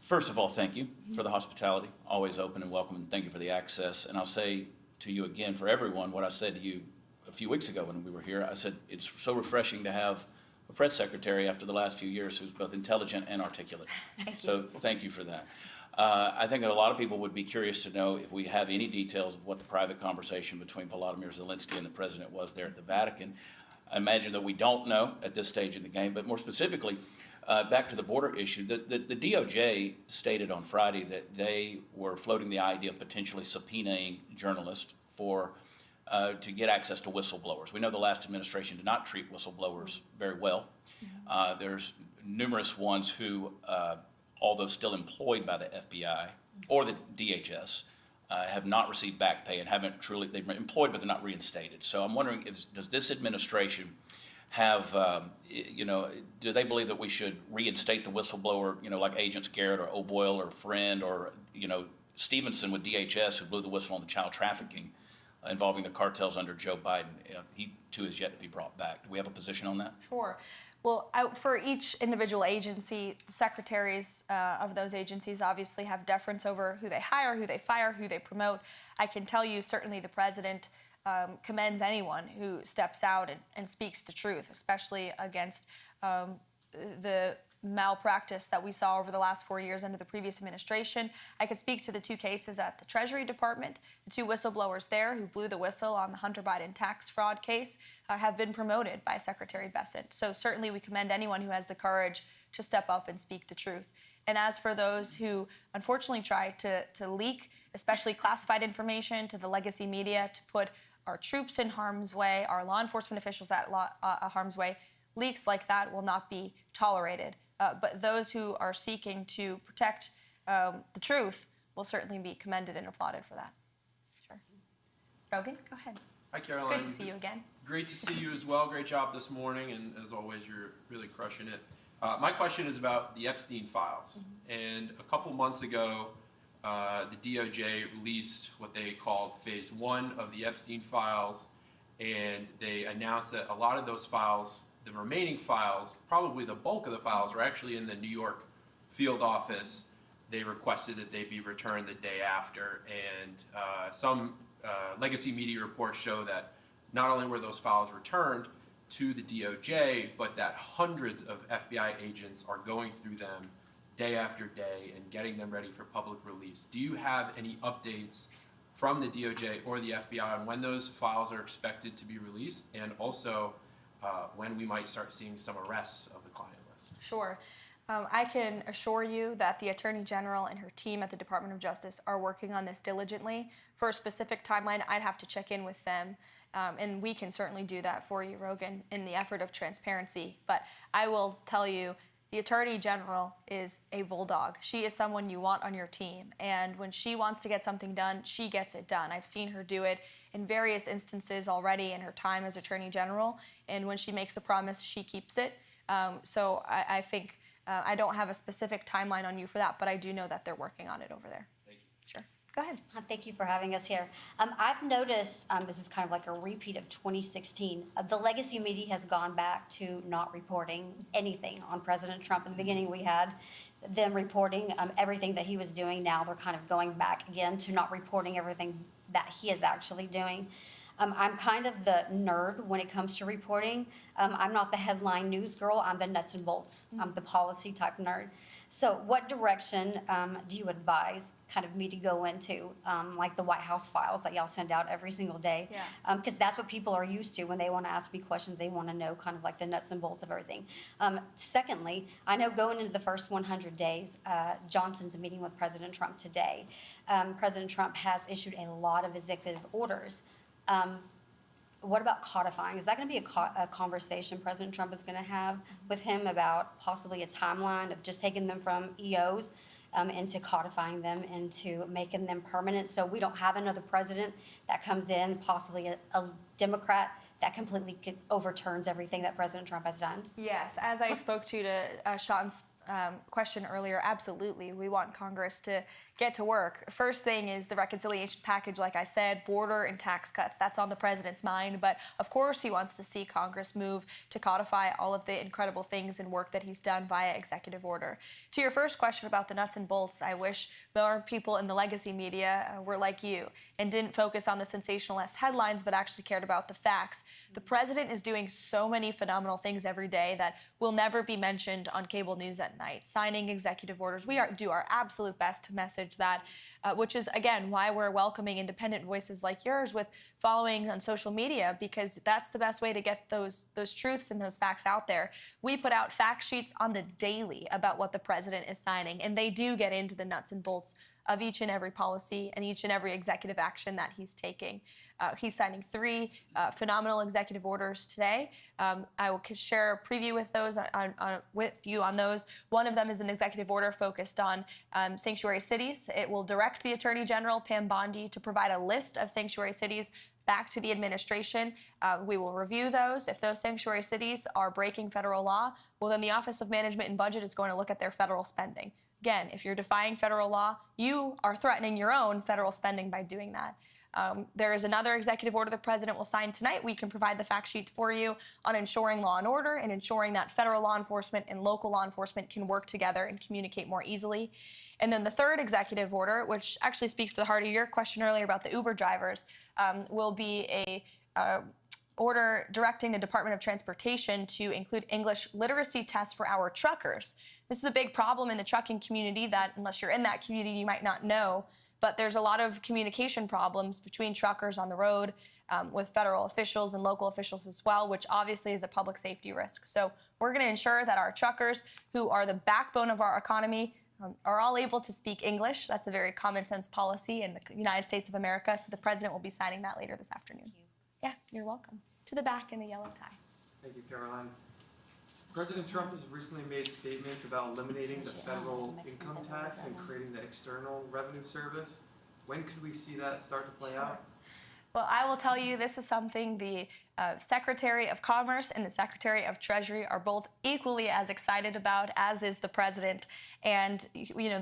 First of all, thank you for the hospitality. Always open and welcome, and thank you for the access. And I'll say to you again, for everyone, what I said to you a few weeks ago when we were here. I said it's so refreshing to have a press secretary after the last few years who's both intelligent and articulate. So thank you for that. I think that a lot of people would be curious to know if we have any details of what the private conversation between Volodymyr Zelensky and the president was there at the Vatican. I imagine that we don't know at this stage in the game, but more specifically, back to the border issue, the DOJ stated on Friday that they were floating the idea of potentially subpoenaing journalists for to get access to whistleblowers. We know the last administration did not treat whistleblowers very well. There's numerous ones who, although still employed by the FBI or the DHS, have not received back pay and haven't truly, they've been employed but they're not reinstated. So I'm wondering, does this administration have, do they believe that we should reinstate the whistleblower, like Agents Garrett or O'Boyle or Friend or, Stevenson with DHS, who blew the whistle on the child trafficking involving the cartels under Joe Biden? He too is yet to be brought back. Do we have a position on that? Sure. Well, for each individual agency, the secretaries of those agencies obviously have deference over who they hire, who they fire, who they promote. I can tell you certainly the president commends anyone who steps out and speaks the truth, especially against the malpractice that we saw over the last 4 years under the previous administration. I could speak to the two cases at the Treasury Department. The two whistleblowers there who blew the whistle on the Hunter Biden tax fraud case have been promoted by Secretary Bessent. So certainly we commend anyone who has the courage to step up and speak the truth. And as for those who unfortunately try to leak, especially classified information to the legacy media to put our troops in harm's way, our law enforcement officials at harm's way, leaks like that will not be tolerated. But those who are seeking to protect the truth will certainly be commended and applauded for that. Sure. Rogan, go ahead. Hi, Karoline. Good to see you again. Great to see you as well. Great job this morning, and as always, you're really crushing it. My question is about the Epstein files. And a couple months ago, the DOJ released what they called phase 1 of the Epstein files, and they announced that a lot of those files, the remaining files, probably the bulk of the files, are actually in the New York field office. They requested that they be returned the day after, and some legacy media reports show that not only were those files returned to the DOJ, but that hundreds of FBI agents are going through them day after day and getting them ready for public release. Do you have any updates from the DOJ or the FBI on when those files are expected to be released, and also when we might start seeing some arrests of the client list? Sure. I can assure you that the Attorney General and her team at the Department of Justice are working on this diligently. For a specific timeline, I'd have to check in with them, and we can certainly do that for you, Rogan, in the effort of transparency. But I will tell you, the Attorney General is a bulldog. She is someone you want on your team, and when she wants to get something done, she gets it done. I've seen her do it in various instances already in her time as Attorney General, and when she makes a promise, she keeps it. So I think I don't have a specific timeline on you for that, but I do know that they're working on it over there. Thank you. Sure. Go ahead. Thank you for having us here. I've noticed, this is kind of like a repeat of 2016, the legacy media has gone back to not reporting anything on President Trump. In the beginning, we had them reporting everything that he was doing. Now they're kind of going back again to not reporting everything that he is actually doing. I'm kind of the nerd when it comes to reporting. I'm not the headline news girl. I'm the nuts and bolts. I'm the policy type nerd. So what direction do you advise kind of me to go into, like the White House files that y'all send out every single day? Yeah. Because that's what people are used to when they want to ask me questions. They want to know kind of like the nuts and bolts of everything. Secondly, I know going into the first 100 days, Johnson's meeting with President Trump today. President Trump has issued a lot of executive orders. What about codifying? Is that going to be a conversation President Trump is going to have with him about possibly a timeline of just taking them from EOs into codifying them, into making them permanent, so we don't have another president that comes in, possibly a Democrat, that completely overturns everything that President Trump has done? Yes, as I spoke to Sean's question earlier, absolutely. We want Congress to get to work. First thing is the reconciliation package, like I said, border and tax cuts. That's on the president's mind, but of course he wants to see Congress move to codify all of the incredible things and work that he's done via executive order. To your first question about the nuts and bolts, I wish more people in the legacy media were like you and didn't focus on the sensationalist headlines, but actually cared about the facts. The president is doing so many phenomenal things every day that will never be mentioned on cable news at night. Signing executive orders. We do our absolute best to message that, which is, again, why we're welcoming independent voices like yours with following on social media, because that's the best way to get those truths and those facts out there. We put out fact sheets on the daily about what the president is signing, and they do get into the nuts and bolts of each and every policy and each and every executive action that he's taking. He's signing 3 phenomenal executive orders today. I will share a preview with those with you on those. One of them is an executive order focused on sanctuary cities. It will direct the Attorney General, Pam Bondi, to provide a list of sanctuary cities back to the administration. We will review those. If those sanctuary cities are breaking federal law, well, then the Office of Management and Budget is going to look at their federal spending. Again, if you're defying federal law, you are threatening your own federal spending by doing that. There is another executive order the president will sign tonight. We can provide the fact sheet for you on ensuring law and order and ensuring that federal law enforcement and local law enforcement can work together and communicate more easily. And then the third executive order, which actually speaks to the heart of your question earlier about the Uber drivers, will be a order directing the Department of Transportation to include English literacy tests for our truckers. This is a big problem in the trucking community that, unless you're in that community, you might not know. But there's a lot of communication problems between truckers on the road with federal officials and local officials as well, which obviously is a public safety risk. So we're going to ensure that our truckers, who are the backbone of our economy, are all able to speak English. That's a very common sense policy in the United States of America. So the president will be signing that later this afternoon. Yeah, you're welcome. To the back in the yellow tie. Thank you, Karoline. President Trump has recently made statements about eliminating the federal income tax and creating the External Revenue Service. When could we see that start to play out? Well, I will tell you, this is something the Secretary of Commerce and the Secretary of Treasury are both equally as excited about, as is the president. And, you know,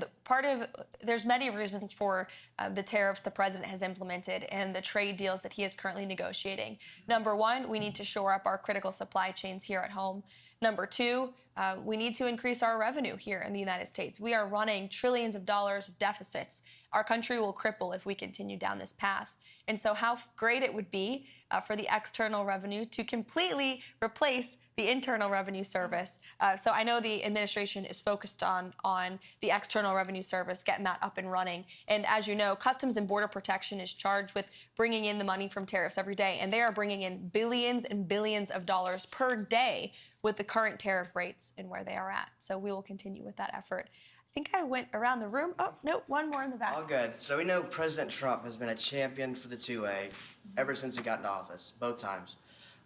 there's many reasons for the tariffs the president has implemented and the trade deals that he is currently negotiating. Number one, we need to shore up our critical supply chains here at home. Number two, We need to increase our revenue here in the United States. We are running trillions of dollars of deficits. Our country will cripple if we continue down this path. And so how great it would be for the external revenue to completely replace the Internal Revenue Service. So I know the administration is focused on the External Revenue Service, getting that up and running. And as you know, Customs and Border Protection is charged with bringing in the money from tariffs every day. And they are bringing in billions and billions of dollars per day with the current tariff rates and where they are at. So we will continue with that effort. I think I went around the room. Oh, no, one more in the back. All good. So we know President Trump has been a champion for the 2A ever since he got into office, both times.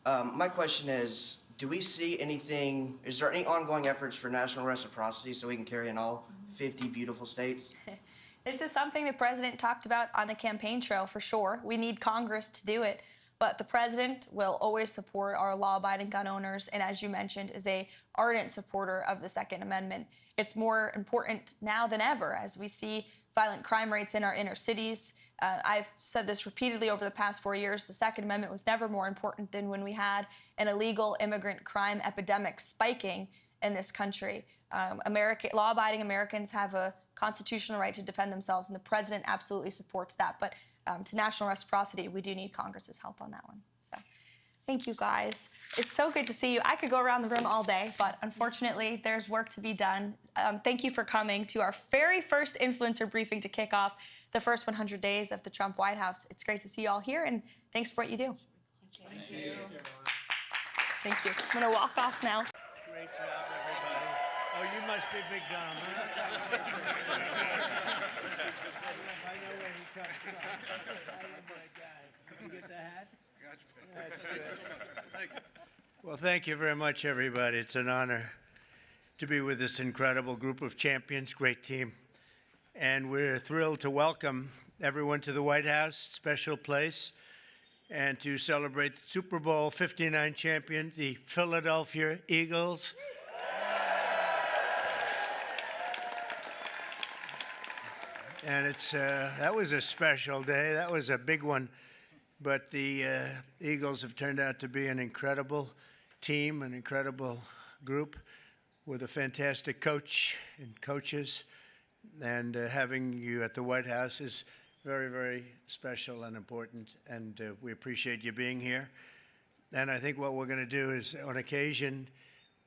My question is, do we see anything, is there any ongoing efforts for national reciprocity so we can carry in all 50 beautiful states? This is something the president talked about on the campaign trail for sure. We need Congress to do it. But the president will always support our law-abiding gun owners, and as you mentioned, is a ardent supporter of the Second Amendment. It's more important now than ever as we see violent crime rates in our inner cities. I've said this repeatedly over the past 4 years. The Second Amendment was never more important than when we had an illegal immigrant crime epidemic spiking in this country. Law-abiding Americans have a constitutional right to defend themselves, and the president absolutely supports that. But to national reciprocity, we do need Congress's help on that one. So thank you, guys. It's so good to see you. I could go around the room all day, but unfortunately, there's work to be done. Thank you for coming to our very first influencer briefing to kick off the first 100 days of the Trump White House. It's great to see you all here, and thanks for what you do. Thank you. Thank you. I'm going to walk off now. Great job, everybody. Oh, you must be Big Dom, huh? I know where he comes from. I love that guy. Did you get the hat? That's good. Thank you. Well, thank you very much, everybody. It's an honor to be with this incredible group of champions, great team. And we're thrilled to welcome everyone to the White House, special place, and to celebrate the Super Bowl 59 champion, the Philadelphia Eagles. And that was a special day. That was a big one. But the Eagles have turned out to be an incredible team, an incredible group with a fantastic coach and coaches. And having you at the White House is very, very special and important. And we appreciate you being here. And I think what we're going to do is, on occasion,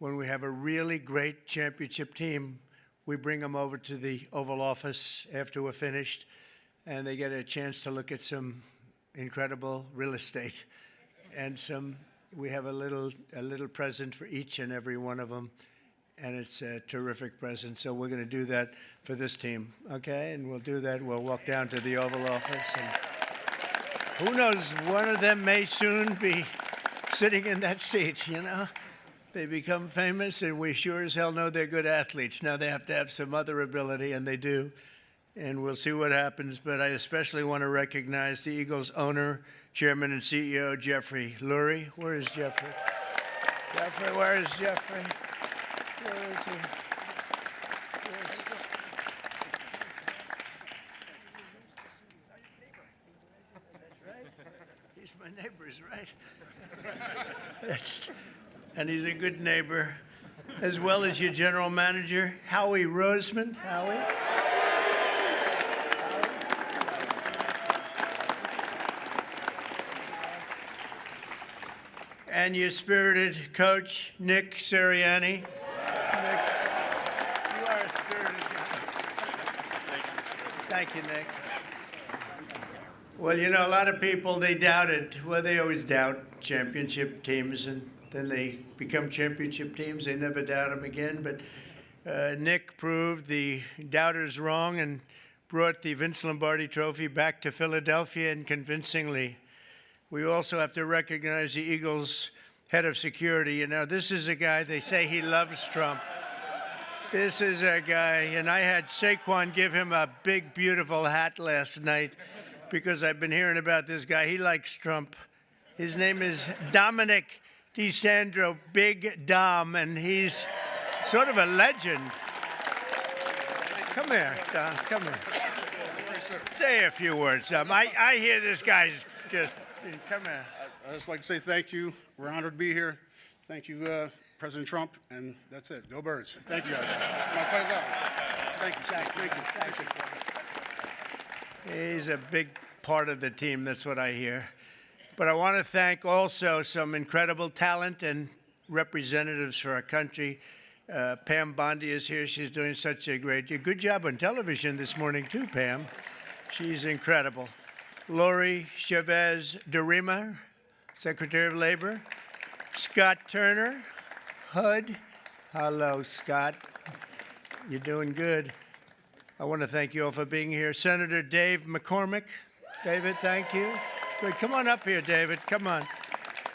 when we have a really great championship team, we bring them over to the Oval Office after we're finished, and they get a chance to look at some incredible real estate. And we have a little present for each and every one of them, and it's a terrific present. So we're going to do that for this team, okay? And we'll do that. We'll walk down to the Oval Office, and who knows, one of them may soon be sitting in that seat, you know? They become famous, and we sure as hell know they're good athletes. Now they have to have some other ability, and they do. And we'll see what happens. But I especially want to recognize the Eagles owner, chairman, and CEO, Jeffrey Lurie. Where is Jeffrey? Jeffrey, where is Jeffrey? Where is he? That's right. He's my neighbor, right? And he's a good neighbor, as well as your general manager, Howie Roseman. Howie? And your spirited coach, Nick Sirianni. Nick, you are a spirited guy. Thank you, Nick. Well, you know, a lot of people, they doubted. Well, they always doubt championship teams, and then they become championship teams. They never doubt them again. But Nick proved the doubters wrong and brought the Vince Lombardi Trophy back to Philadelphia, and convincingly. We also have to recognize the Eagles' head of security. You know, this is a guy, they say he loves Trump. This is a guy, and I had Saquon give him a big, beautiful hat last night because I've been hearing about this guy. He likes Trump. His name is Dominic DeSandro, Big Dom, and he's sort of a legend. Come here, Dom, come here. Say a few words, Dom. I hear this guy's just, come here. I'd just like to say thank you. We're honored to be here. Thank you, President Trump, and that's it. Go Birds. Thank you, guys. My pleasure. Thank you. Thank you. He's a big part of the team, that's what I hear. But I want to thank also some incredible talent and representatives for our country. Pam Bondi is here. She's doing such a good job on television this morning too, Pam. She's incredible. Lori Chavez DeRima, Secretary of Labor. Scott Turner, HUD. Hello, Scott. You're doing good. I want to thank you all for being here. Senator Dave McCormick. David, thank you. Good. Come on up here, David. Come on.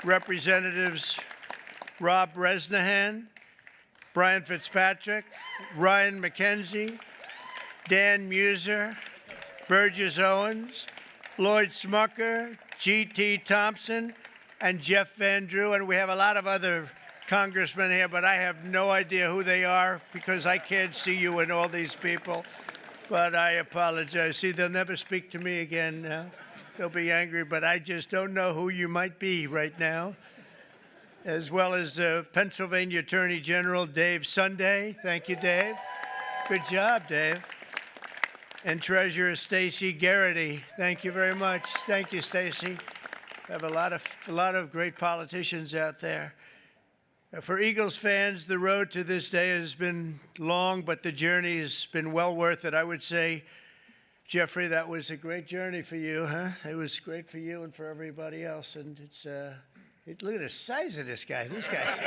Representatives Rob Bresnahan, Brian Fitzpatrick, Ryan McKenzie, Dan Muser, Burgess Owens, Lloyd Smucker, G.T. Thompson, and Jeff Van Drew. And we have a lot of other congressmen here, but I have no idea who they are because I can't see you and all these people. But I apologize. See, they'll never speak to me again. They'll be angry, but I just don't know who you might be right now. As well as Pennsylvania Attorney General Dave Sunday. Thank you, Dave. Good job, Dave. And Treasurer Stacey Garrity. Thank you very much. Thank you, Stacey. We have a lot of great politicians out there. For Eagles fans, the road to this day has been long, but the journey has been well worth it. I would say, Jeffrey, that was a great journey for you, huh? It was great for you and for everybody else. And look at the size of this guy. This guy's.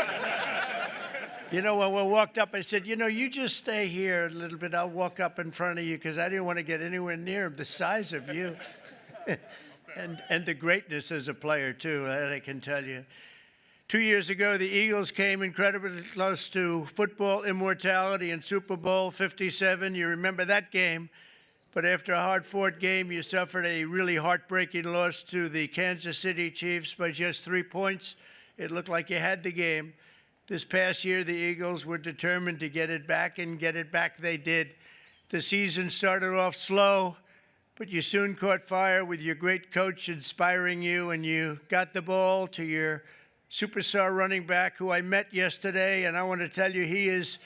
You know, when we walked up, I said, you just stay here a little bit. I'll walk up in front of you because I didn't want to get anywhere near the size of you. and the greatness as a player, too, that I can tell you. 2 years ago, the Eagles came incredibly close to football immortality in Super Bowl 57. You remember that game. But after a hard-fought game, you suffered a really heartbreaking loss to the Kansas City Chiefs by just 3 points. It looked like you had the game. This past year, the Eagles were determined to get it back, and get it back they did. The season started off slow, but you soon caught fire with your great coach inspiring you, and you got the ball to your superstar running back, who I met yesterday, and I want to tell you, he's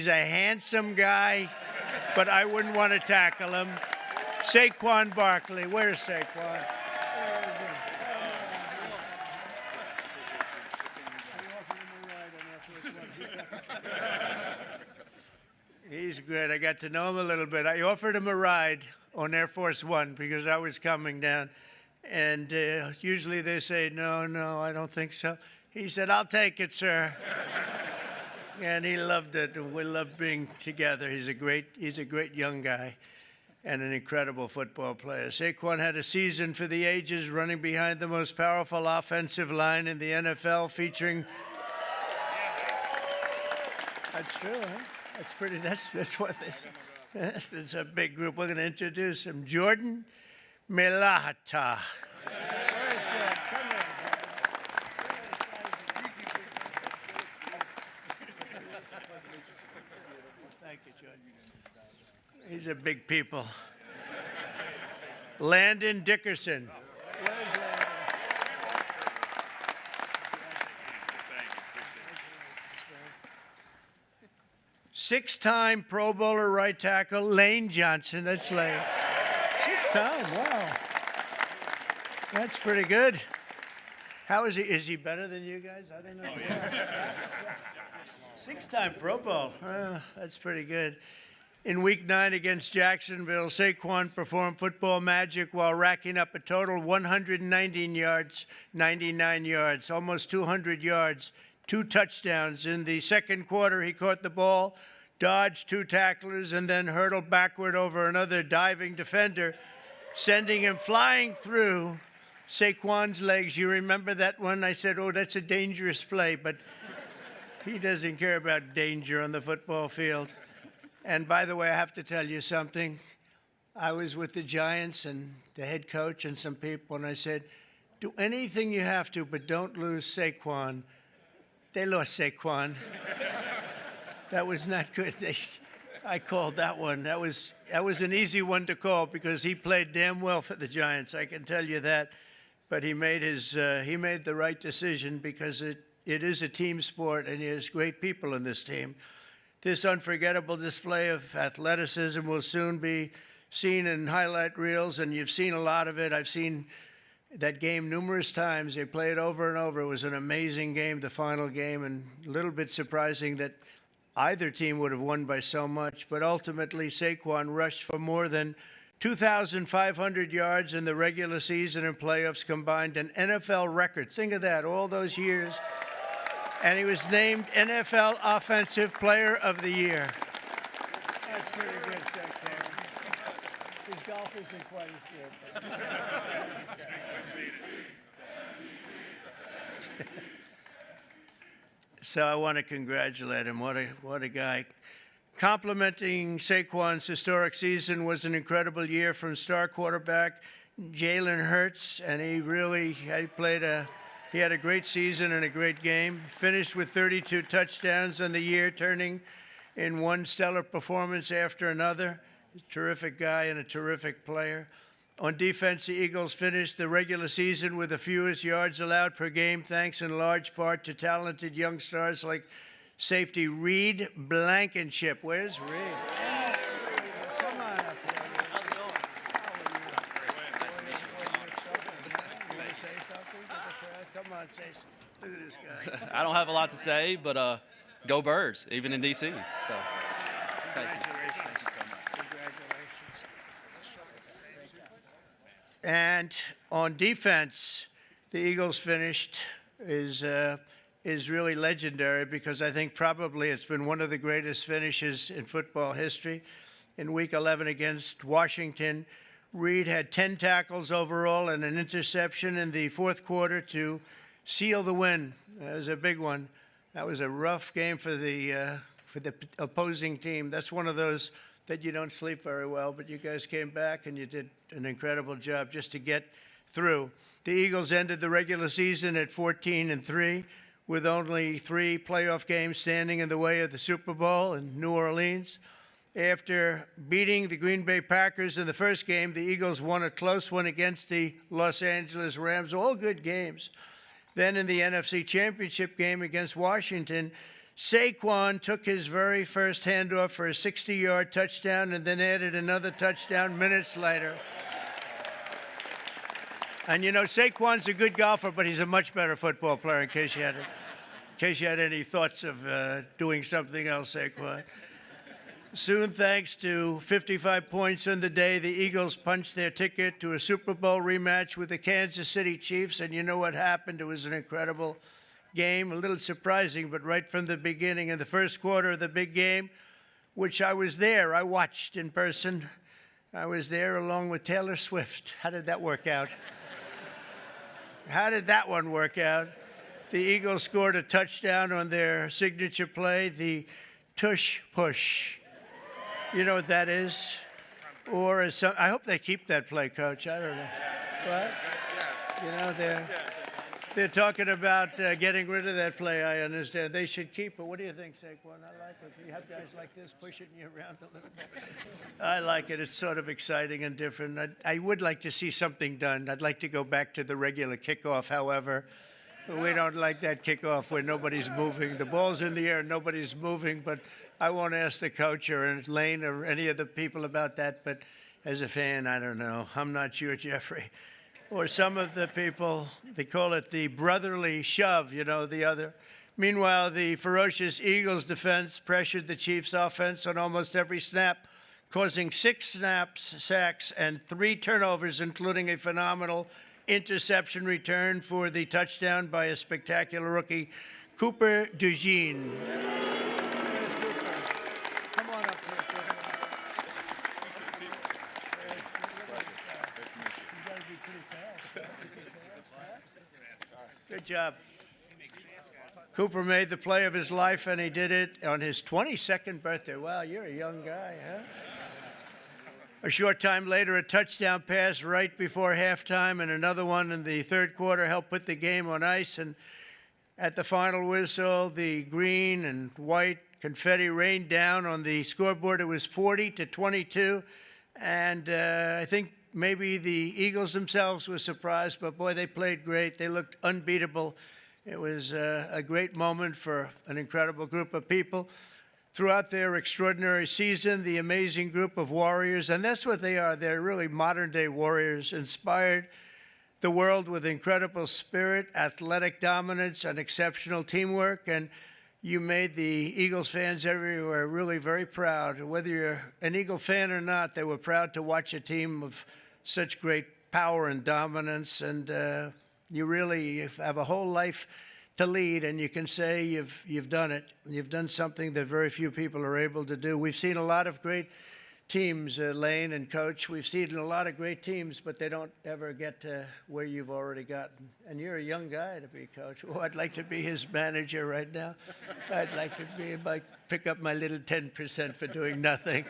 a handsome guy, but I wouldn't want to tackle him. Saquon Barkley. Where's Saquon? He's great. I got to know him a little bit. I offered him a ride on Air Force One because I was coming down. And usually they say, no, I don't think so. He said, I'll take it, sir. And he loved it. And we loved being together. He's a great young guy and an incredible football player. Saquon had a season for the ages, running behind the most powerful offensive line in the NFL, featuring. That's true, huh? That's what this. It's a big group. We're going to introduce him. Jordan Melahata. Thank you, Jordan. These are big people. Landon Dickerson. Six-time Pro Bowler right tackle, Lane Johnson. That's Lane. 6-time, wow. That's pretty good. How is he? Is he better than you guys? I don't know. Oh, yeah. 6-time Pro Bowl. That's pretty good. In Week 9 against Jacksonville, Saquon performed football magic while racking up a total 119 yards, 99 yards, almost 200 yards, 2 touchdowns. In the second quarter, he caught the ball, dodged 2 tacklers, and then hurtled backward over another diving defender, sending him flying through Saquon's legs. You remember that one? I said, oh, that's a dangerous play, but he doesn't care about danger on the football field. And by the way, I have to tell you something. I was with the Giants and the head coach and some people, and I said, do anything you have to, but don't lose Saquon. They lost Saquon. That was not good. I called that one. That was an easy one to call because he played damn well for the Giants. I can tell you that. But he made the right decision because it is a team sport, and there's great people in this team. This unforgettable display of athleticism will soon be seen in highlight reels, and you've seen a lot of it. I've seen that game numerous times. They play it over and over. It was an amazing game, the final game, and a little bit surprising that either team would have won by so much. But ultimately, Saquon rushed for more than 2,500 yards in the regular season and playoffs combined, an NFL record. Think of that, all those years. And he was named NFL Offensive Player of the Year. That's pretty good, Secretary. His golf isn't quite as good. So I want to congratulate him. What a guy. Complimenting Saquon's historic season was an incredible year from star quarterback Jalen Hurts, and he had a great season and a great game. Finished with 32 touchdowns on the year, turning in one stellar performance after another. A terrific guy and a terrific player. On defense, the Eagles finished the regular season with the fewest yards allowed per game, thanks in large part to talented young stars like safety Reed Blankenship. Where's Reed? Come on up here. How's it going? Nice to meet you. You want to say something to the crowd? Come on, say something. Look at this guy. I don't have a lot to say, but go Birds, even in D.C. So, thank you. And on defense, the Eagles finished is really legendary because I think probably it's been one of the greatest finishes in football history. In Week 11 against Washington, Reed had 10 tackles overall and an interception in the fourth quarter to seal the win. That was a big one. That was a rough game for the opposing team. That's one of those that you don't sleep very well, but you guys came back and you did an incredible job just to get through. The Eagles ended the regular season at 14-3 with only 3 playoff games standing in the way of the Super Bowl in New Orleans. After beating the Green Bay Packers in the first game, the Eagles won a close one against the Los Angeles Rams, all good games. Then in the NFC Championship game against Washington, Saquon took his very first handoff for a 60-yard touchdown and then added another touchdown minutes later. And you know, Saquon's a good golfer, but he's a much better football player, in case you had any thoughts of doing something else, Saquon. Soon, thanks to 55 points on the day, the Eagles punched their ticket to a Super Bowl rematch with the Kansas City Chiefs, and you know what happened? It was an incredible game, a little surprising, but right from the beginning, in the first quarter of the big game, which I was there, I watched in person. I was there along with Taylor Swift. How did that work out? How did that one work out? The Eagles scored a touchdown on their signature play, the tush push. You know what that is? Or I hope they keep that play, Coach. I don't know. What? You know, they're talking about getting rid of that play, I understand. They should keep it. What do you think, Saquon? I like it. You have guys like this pushing you around a little bit. I like it. It's sort of exciting and different. I would like to see something done. I'd like to go back to the regular kickoff, however. We don't like that kickoff where nobody's moving. The ball's in the air, nobody's moving, but I won't ask the coach or Lane or any of the people about that, but as a fan, I don't know. I'm not sure, Jeffrey. Or some of the people, they call it the brotherly shove, you know, the other. Meanwhile, the ferocious Eagles defense pressured the Chiefs' offense on almost every snap, causing 6 sacks, and 3 turnovers, including a phenomenal interception return for the touchdown by a spectacular rookie, Cooper DeJean. Come on up here, Cooper. Good job. Cooper made the play of his life, and he did it on his 22nd birthday. Wow, you're a young guy, huh? A short time later, a touchdown pass right before halftime and another one in the third quarter helped put the game on ice. And at the final whistle, the green and white confetti rained down on the scoreboard. It was 40-22. And I think maybe the Eagles themselves were surprised, but boy, they played great. They looked unbeatable It was a great moment for an incredible group of people. Throughout their extraordinary season, the amazing group of warriors, and that's what they are. They're really modern-day warriors, inspired the world with incredible spirit, athletic dominance, and exceptional teamwork. And you made the Eagles fans everywhere really very proud. Whether you're an Eagle fan or not, they were proud to watch a team of such great power and dominance. And you really have a whole life to lead, and you can say you've done it. You've done something that very few people are able to do. We've seen a lot of great teams, Lane and Coach. We've seen a lot of great teams, but they don't ever get to where you've already gotten. And you're a young guy to be coach. Oh, I'd like to be his manager right now. I'd like to pick up my little 10% for doing nothing.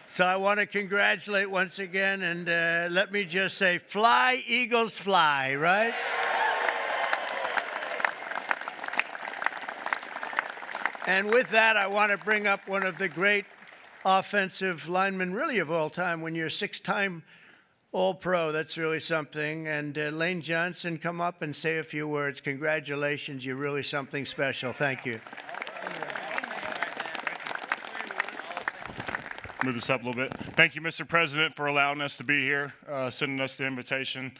So I want to congratulate once again, and let me just say, fly, Eagles, fly, right? And with that, I want to bring up one of the great offensive linemen, really of all time. When you're a 6-time All-Pro, that's really something. And Lane Johnson, come up and say a few words. Congratulations, you're really something special. Thank you. Move this up a little bit. Thank you, Mr. President, for allowing us to be here, sending us the invitation.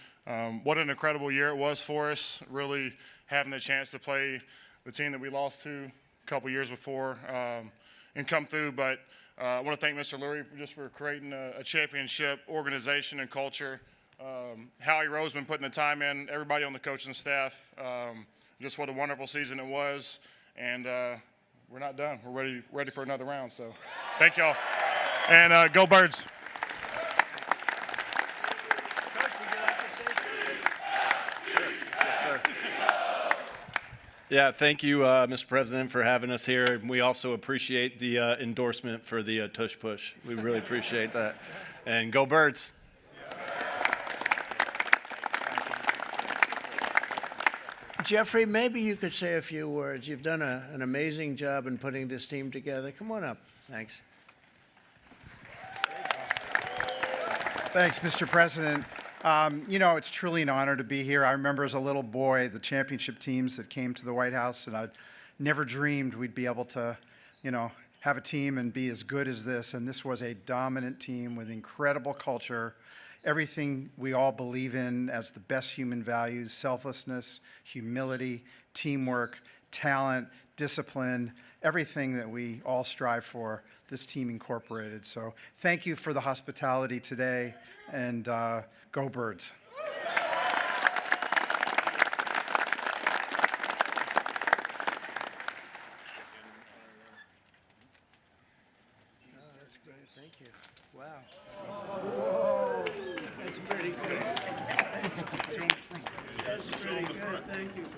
What an incredible year it was for us, really having the chance to play the team that we lost to a couple years before and come through. But I want to thank Mr. Lurie just for creating a championship organization and culture. Howie Roseman putting the time in, everybody on the coaching staff. Just what a wonderful season it was. And we're not done. We're ready for another round. So thank y'all. And go Birds. Coach, would you like to say something? Yes, sir. Yeah, thank you, Mr. President, for having us here. We also appreciate the endorsement for the tush push. We really appreciate that. And go Birds. Jeffrey, maybe you could say a few words. You've done an amazing job in putting this team together. Come on up. Thanks. Thanks, Mr. President. You know, it's truly an honor to be here. I remember as a little boy the championship teams that came to the White House, and I never dreamed we'd be able to, you know, have a team and be as good as this. And this was a dominant team with incredible culture, everything we all believe in as the best human values: selflessness, humility, teamwork, talent, discipline, everything that we all strive for, this team incorporated. So thank you for the hospitality today, and go Birds. Oh, that's great. Thank you. Wow. Whoa. That's pretty good. That's pretty good. Thank you, Coach.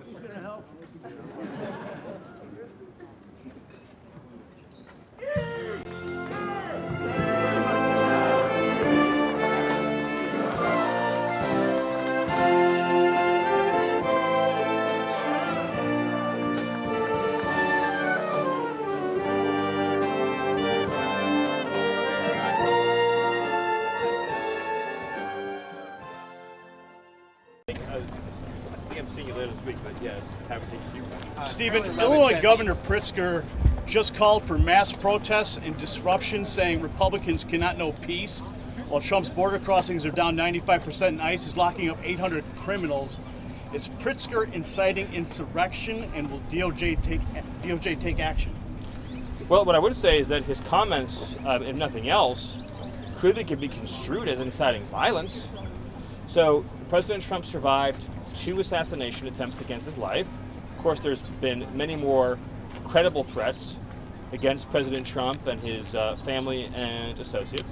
He's going to help. Stephen, Illinois Governor Pritzker just called for mass protests and disruption, saying Republicans cannot know peace, while Trump's border crossings are down 95% and ICE is locking up 800 criminals. Is Pritzker inciting insurrection, and will DOJ take action? Well, what I would say is that his comments, if nothing else, clearly could be construed as inciting violence. So President Trump survived 2 assassination attempts against his life. Of course, there's been many more credible threats against President Trump and his family and associates.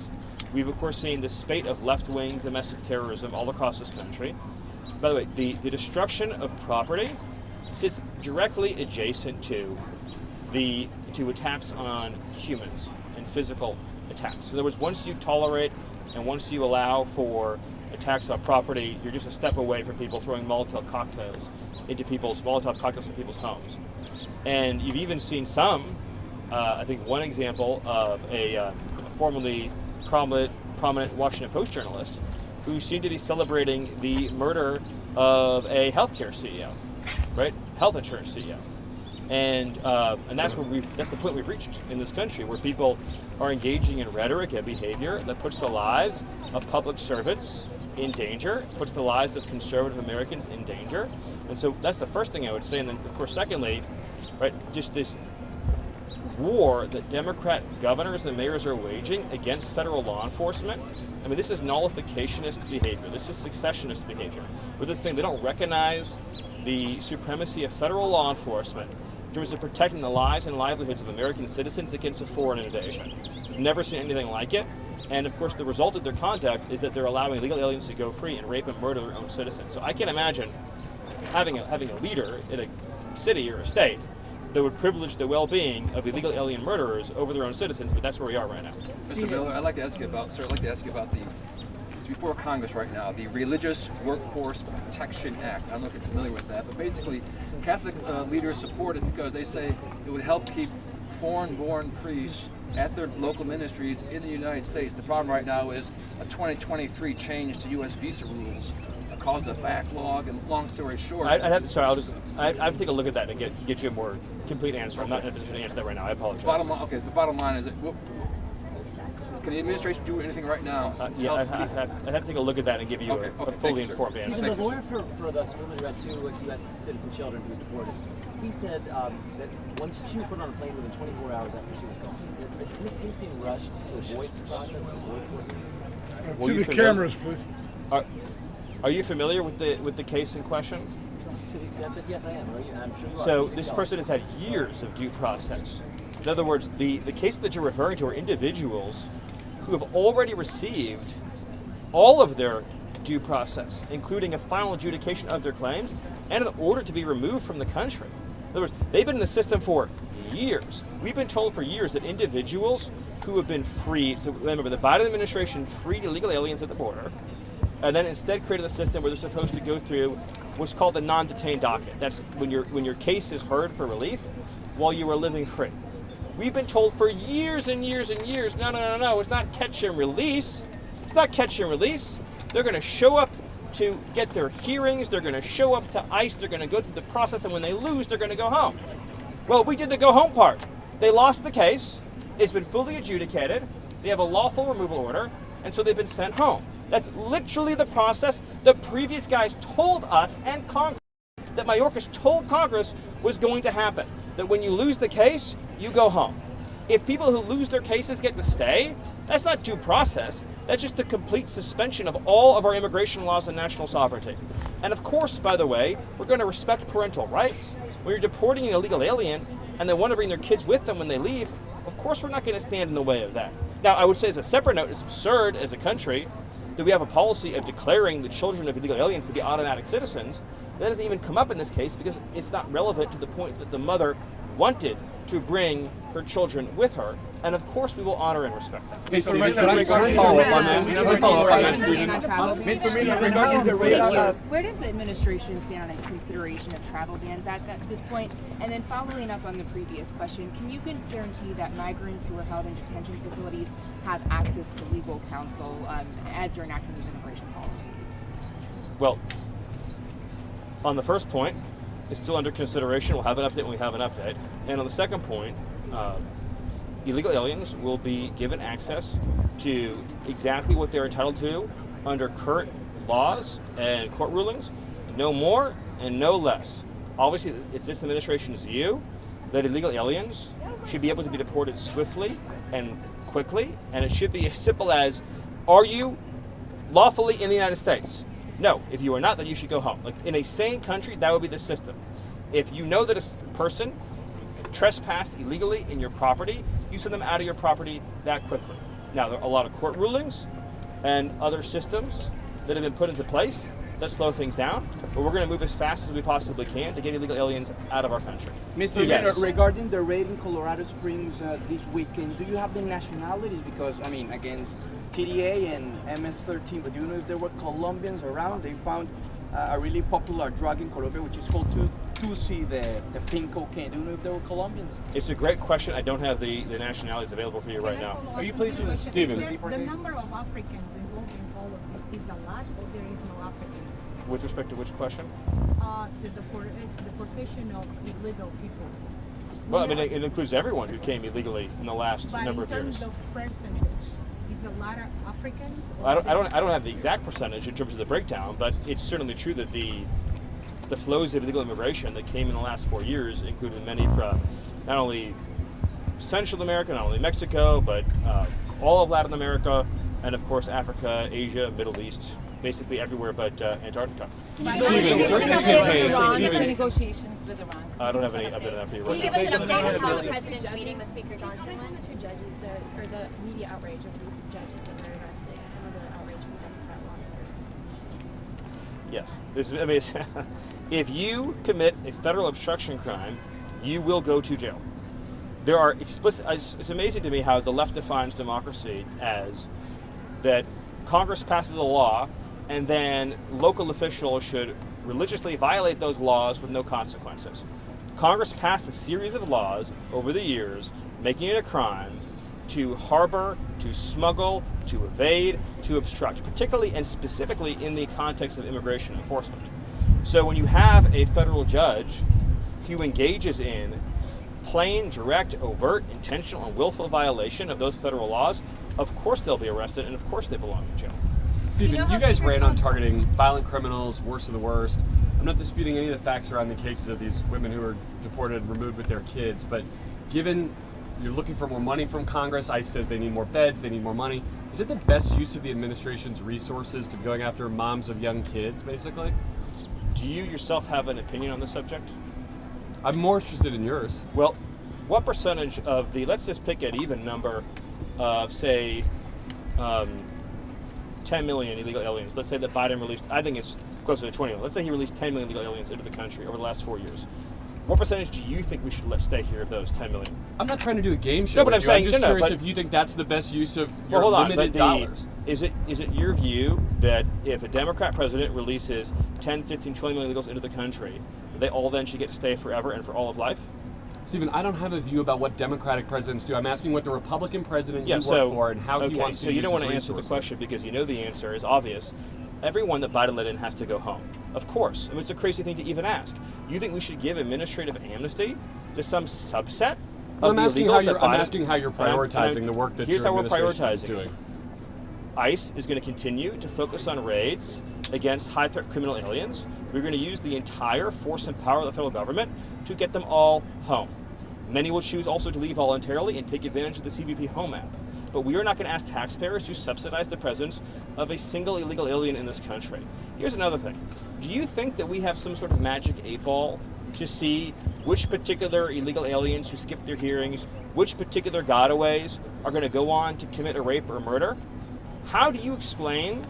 We've, of course, seen the spate of left-wing domestic terrorism all across this country. By the way, the destruction of property sits directly adjacent to attacks on humans and physical attacks. In other words, once you tolerate and once you allow for attacks on property, you're just a step away from people throwing Molotov cocktails into people's homes. And you've even seen some, I think one example of a formerly prominent Washington Post journalist who seemed to be celebrating the murder of a healthcare CEO, right? Health insurance CEO. And that's the point we've reached in this country, where people are engaging in rhetoric and behavior that puts the lives of public servants in danger, puts the lives of conservative Americans in danger. And so that's the first thing I would say. And then, of course, secondly, right, just this war that Democrat governors and mayors are waging against federal law enforcement. I mean, this is nullificationist behavior. This is successionist behavior. With this thing, they don't recognize the supremacy of federal law enforcement in terms of protecting the lives and livelihoods of American citizens against a foreign invasion. We've never seen anything like it. And of course, the result of their conduct is that they're allowing illegal aliens to go free and rape and murder their own citizens. So I can't imagine having a leader in a city or a state that would privilege the well-being of illegal alien murderers over their own citizens, but that's where we are right now. Mr. Miller, I'd like to ask you about it's before Congress right now, the Religious Workforce Protection Act. I don't know if you're familiar with that, but basically Catholic leaders support it because they say it would help keep foreign-born priests at their local ministries in the United States. The problem right now is a 2023 change to U.S. visa rules caused a backlog, and long story short... I have to take a look at that and get you a more complete answer. I'm not in a position to answer that right now. I apologize. The bottom line is, can the administration do anything right now? I'd have to take a look at that and give you a fully informed answer. Stephen, the lawyer for the woman who had two U.S. citizen children who was deported, he said that once she was put on a plane within 24 hours after she was gone. Is this case being rushed to avoid the process? To the cameras, please. Are you familiar with the case in question? To the extent that yes, I am. I'm sure you are. So this person has had years of due process. In other words, the cases that you're referring to are individuals who have already received all of their due process, including a final adjudication of their claims and an order to be removed from the country. In other words, they've been in the system for years. We've been told for years that individuals who have been freed, so remember, the Biden administration freed illegal aliens at the border, and then instead created a system where they're supposed to go through what's called the non-detained docket. That's when your case is heard for relief while you are living free. We've been told for years and years and years, no, it's not catch and release. It's not catch and release. They're going to show up to get their hearings. They're going to show up to ICE. They're going to go through the process, and when they lose, they're going to go home. Well, we did the go home part. They lost the case. It's been fully adjudicated. They have a lawful removal order, and so they've been sent home. That's literally the process the previous guys told us and Congress, that Mayorkas told Congress was going to happen. That when you lose the case, you go home. If people who lose their cases get to stay, that's not due process. That's just the complete suspension of all of our immigration laws and national sovereignty. And of course, by the way, we're going to respect parental rights. When you're deporting an illegal alien and they want to bring their kids with them when they leave, of course we're not going to stand in the way of that. Now, I would say as a separate note, it's absurd as a country that we have a policy of declaring the children of illegal aliens to be automatic citizens. That doesn't even come up in this case because it's not relevant to the point that the mother wanted to bring her children with her. And of course we will honor and respect that. Hey, Stephen, can I follow up on that? Where does the administration stand on its consideration of travel bans at this point? And then following up on the previous question, can you guarantee that migrants who are held in detention facilities have access to legal counsel as you're enacting these immigration policies? Well, on the first point, it's still under consideration. We'll have an update when we have an update. And on the second point, illegal aliens will be given access to exactly what they're entitled to under current laws and court rulings, no more and no less. Obviously, it's this administration's view that illegal aliens should be able to be deported swiftly and quickly, and it should be as simple as, are you lawfully in the United States? No. If you are not, then you should go home. Like in a sane country, that would be the system. If you know that a person trespassed illegally in your property, you send them out of your property that quickly. Now, there are a lot of court rulings and other systems that have been put into place let's slow things down, but we're going to move as fast as we possibly can to get illegal aliens out of our country. Mr. Yes. Leonard, regarding the raid in Colorado Springs this weekend, do you have the nationalities? Because, I mean, against TDA and MS-13, but do you know if there were Colombians around? They found a really popular drug in Colombia, which is called Tusi, the pink cocaine. Do you know if there were Colombians? It's a great question. I don't have the nationalities available for you right now. Are you pleased with Stephen? The number of Africans involved in all of this is a lot, or there is no Africans? With respect to which question? The deportation of illegal people. Well, I mean, it includes everyone who came illegally in the last But number in of years. terms of percentage, is a lot of Africans? Or I don't have the exact percentage in terms of the breakdown, but it's certainly true that the flows of illegal immigration that came in the last 4 years included many from not only Central America, not only Mexico, but all of Latin America, and of course Africa, Asia, Middle East, basically everywhere but Antarctica. Stephen, during the campaign, negotiations with Iran. I don't have any update on that for you. Can you give us an update on how the president's meeting with Speaker Johnson went? The two judges, or the media outrage of these judges that were arrested, some of the outrage from Democrat lawmakers. Yes. If you commit a federal obstruction crime, you will go to jail. There are explicit. It's amazing to me how the left defines democracy as that Congress passes a law and then local officials should religiously violate those laws with no consequences. Congress passed a series of laws over the years making it a crime to harbor, to smuggle, to evade, to obstruct, particularly and specifically in the context of immigration enforcement. So when you have a federal judge who engages in plain, direct, overt, intentional, and willful violation of those federal laws, of course they'll be arrested and of course they belong in jail. Stephen, you guys ran on targeting violent criminals, worst of the worst. I'm not disputing any of the facts around the cases of these women who were deported and removed with their kids, but given you're looking for more money from Congress, ICE says they need more beds, they need more money. Is it the best use of the administration's resources to be going after moms of young kids, basically? Do you yourself have an opinion on this subject? I'm more interested in yours. Well, what percentage of the, let's just pick an even number of, say, 10 million illegal aliens. Let's say that Biden released, I think it's closer to 20 million. Let's say he released 10 million illegal aliens into the country over the last 4 years. What percentage do you think we should let stay here of those 10 million? I'm not trying to do a game show. No, but I'm saying, I'm just curious if you think that's the best use of your limited dollars. Is it your view that if a Democrat president releases 10, 15, 20 million illegals into the country, they all then should get to stay forever and for all of life? Stephen, I don't have a view about what Democratic presidents do. I'm asking what the Republican president you work for and how he wants to use his resources. So you don't want to answer the question because you know the answer is obvious. Everyone that Biden let in has to go home. Of course. I mean, it's a crazy thing to even ask. You think we should give administrative amnesty to some subset of I'm asking how you're prioritizing and the work that here's your how we're administration is prioritizing doing. ICE is going to continue to focus on raids against high-threat criminal aliens. We're going to use the entire force and power of the federal government to get them all home. Many will choose also to leave voluntarily and take advantage of the CBP Home app. But we are not going to ask taxpayers to subsidize the presence of a single illegal alien in this country. Here's another thing. Do you think that we have some sort of magic 8-ball to see which particular illegal aliens who skip their hearings, which particular gotaways are going to go on to commit a rape or a murder? How do you explain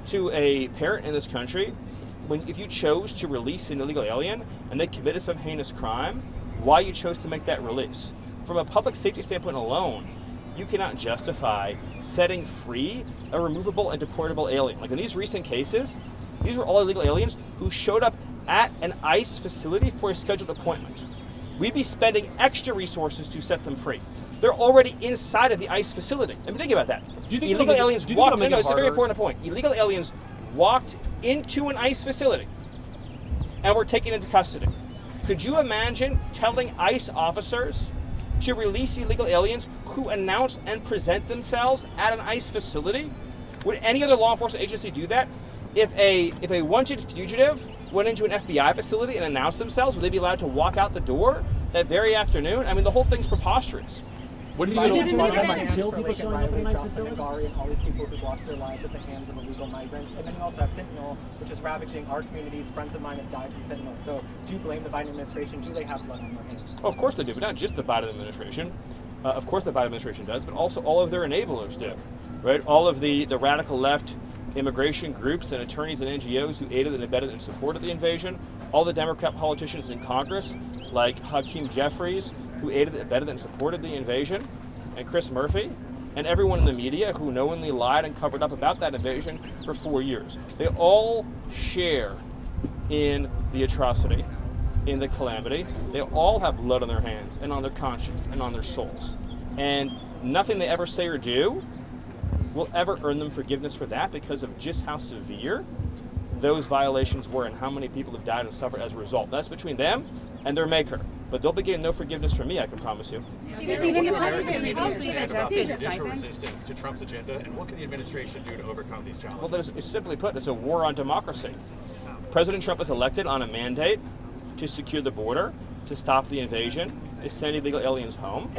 to a parent in this country if you chose to release an illegal alien and they committed some heinous crime, why you chose to make that release? From a public safety standpoint alone, you cannot justify setting free a removable and deportable alien. Like in these recent cases, these were all illegal aliens who showed up at an ICE facility for a scheduled appointment. We'd be spending extra resources to set them free. They're already inside of the ICE facility. I mean, think about that. Illegal aliens walked, no, it's a very important point. Illegal aliens walked into an ICE facility and were taken into custody. Could you imagine telling ICE officers to release illegal aliens who announce and present themselves at an ICE facility? Would any other law enforcement agency do that? If a wanted fugitive went into an FBI facility and announced themselves, would they be allowed to walk out the door that very afternoon? I mean, the whole thing's preposterous. What do you think? Chill people showing up in a nice facility? And all these people who've lost their lives at the hands of illegal migrants. And then you also have fentanyl, which is ravaging our communities. Friends of mine have died from fentanyl. So do you blame the Biden administration? Do they have blood on their hands? Oh, of course they do, but not just the Biden administration. Of course the Biden administration does, but also all of their enablers do. Right? All of the radical left immigration groups and attorneys and NGOs who aided and abetted and supported the invasion, all the Democrat politicians in Congress, like Hakeem Jeffries, who aided, abetted, and supported the invasion, and Chris Murphy, and everyone in the media who knowingly lied and covered up about that invasion for 4 years. They all share in the atrocity, in the calamity. They all have blood on their hands and on their conscience and on their souls. And nothing they ever say or do will ever earn them forgiveness for that, because of just how severe those violations were and how many people have died and suffered as a result. That's between them and their maker. But they'll be getting no forgiveness from me, I can promise you. Judicial resistance to Trump's agenda, and what can the administration do to overcome these challenges? Well, it's simply put, it's a war on democracy. President Trump was elected on a mandate to secure the border, to stop the invasion, to send illegal aliens home.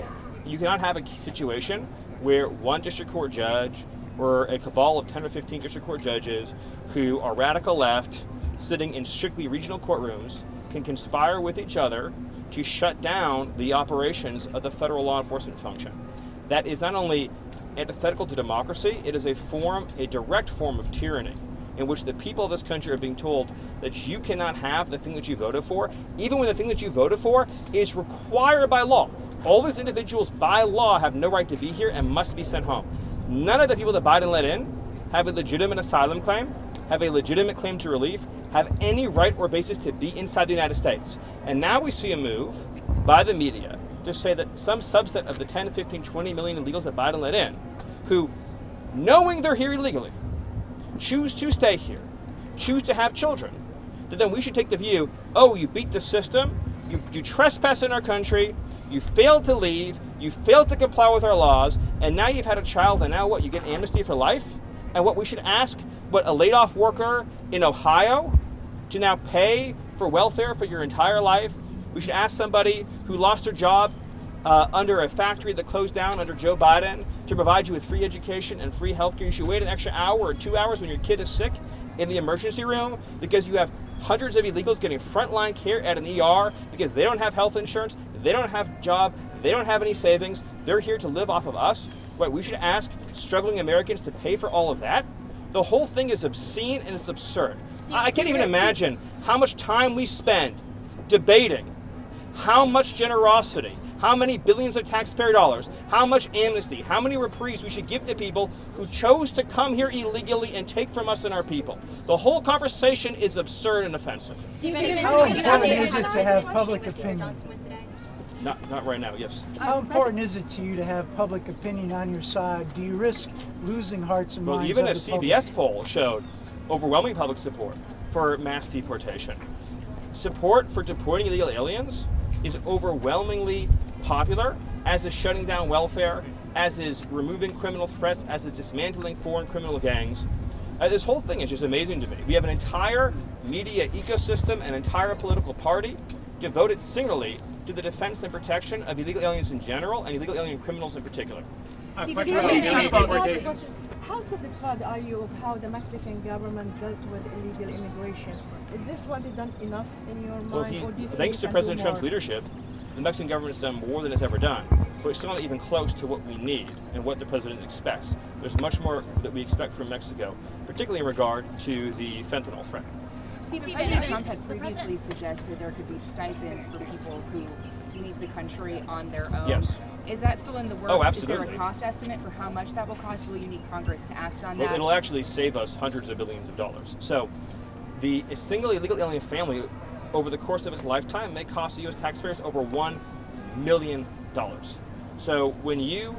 You cannot have a situation where one district court judge or a cabal of 10 or 15 district court judges who are radical left, sitting in strictly regional courtrooms, can conspire with each other to shut down the operations of the federal law enforcement function. That is not only antithetical to democracy, it is a direct form of tyranny, in which the people of this country are being told that you cannot have the thing that you voted for, even when the thing that you voted for is required by law. All these individuals by law have no right to be here and must be sent home. None of the people that Biden let in have a legitimate asylum claim, have a legitimate claim to relief, have any right or basis to be inside the United States. And now we see a move by the media to say that some subset of the 10, 15, 20 million illegals that Biden let in, who, knowing they're here illegally, choose to stay here, choose to have children, that then we should take the view, oh, you beat the system, you trespass in our country, you failed to leave, you failed to comply with our laws, and now you've had a child, and now what, you get amnesty for life? And what we should ask, what, a laid-off worker in Ohio to now pay for welfare for your entire life? We should ask somebody who lost their job under a factory that closed down under Joe Biden to provide you with free education and free health care. You should wait an extra hour or 2 hours when your kid is sick in the emergency room because you have hundreds of illegals getting frontline care at an ER because they don't have health insurance, they don't have a job, they don't have any savings, they're here to live off of us. Right, we should ask struggling Americans to pay for all of that. The whole thing is obscene and it's absurd. I can't even imagine how much time we spend debating how much generosity, how many billions of taxpayer dollars, how much amnesty, how many reprieves we should give to people who chose to come here illegally and take from us and our people. The whole conversation is absurd and offensive. How important is it to have public opinion? Not right now, yes. How important is it to you to have public opinion on your side? Do you risk losing hearts and minds Well, even of a the public? CBS poll showed overwhelming public support for mass deportation. Support for deporting illegal aliens is overwhelmingly popular, as is shutting down welfare, as is removing criminal threats, as is dismantling foreign criminal gangs. This whole thing is just amazing to me. We have an entire media ecosystem, an entire political party devoted singularly to the defense and protection of illegal aliens in general and illegal alien criminals in particular. How satisfied are you of how the Mexican government dealt with illegal immigration? Is this what they done enough in your mind? Or do you think Thanks they to can President do Trump's more? leadership, the Mexican government has done more than it's ever done, but it's still not even close to what we need and what the president expects. There's much more that we expect from Mexico, particularly in regard to the fentanyl threat. President Trump had previously suggested there could be stipends for people who leave the country on their own. Yes. Is that still in the works? Oh, Is there absolutely. a cost estimate for how much that will cost? Will you need Congress to act on Well, that? it'll actually save us hundreds of billions of dollars. So, a single illegal alien family, over the course of its lifetime, may cost the U.S. taxpayers over $1 million. So, when you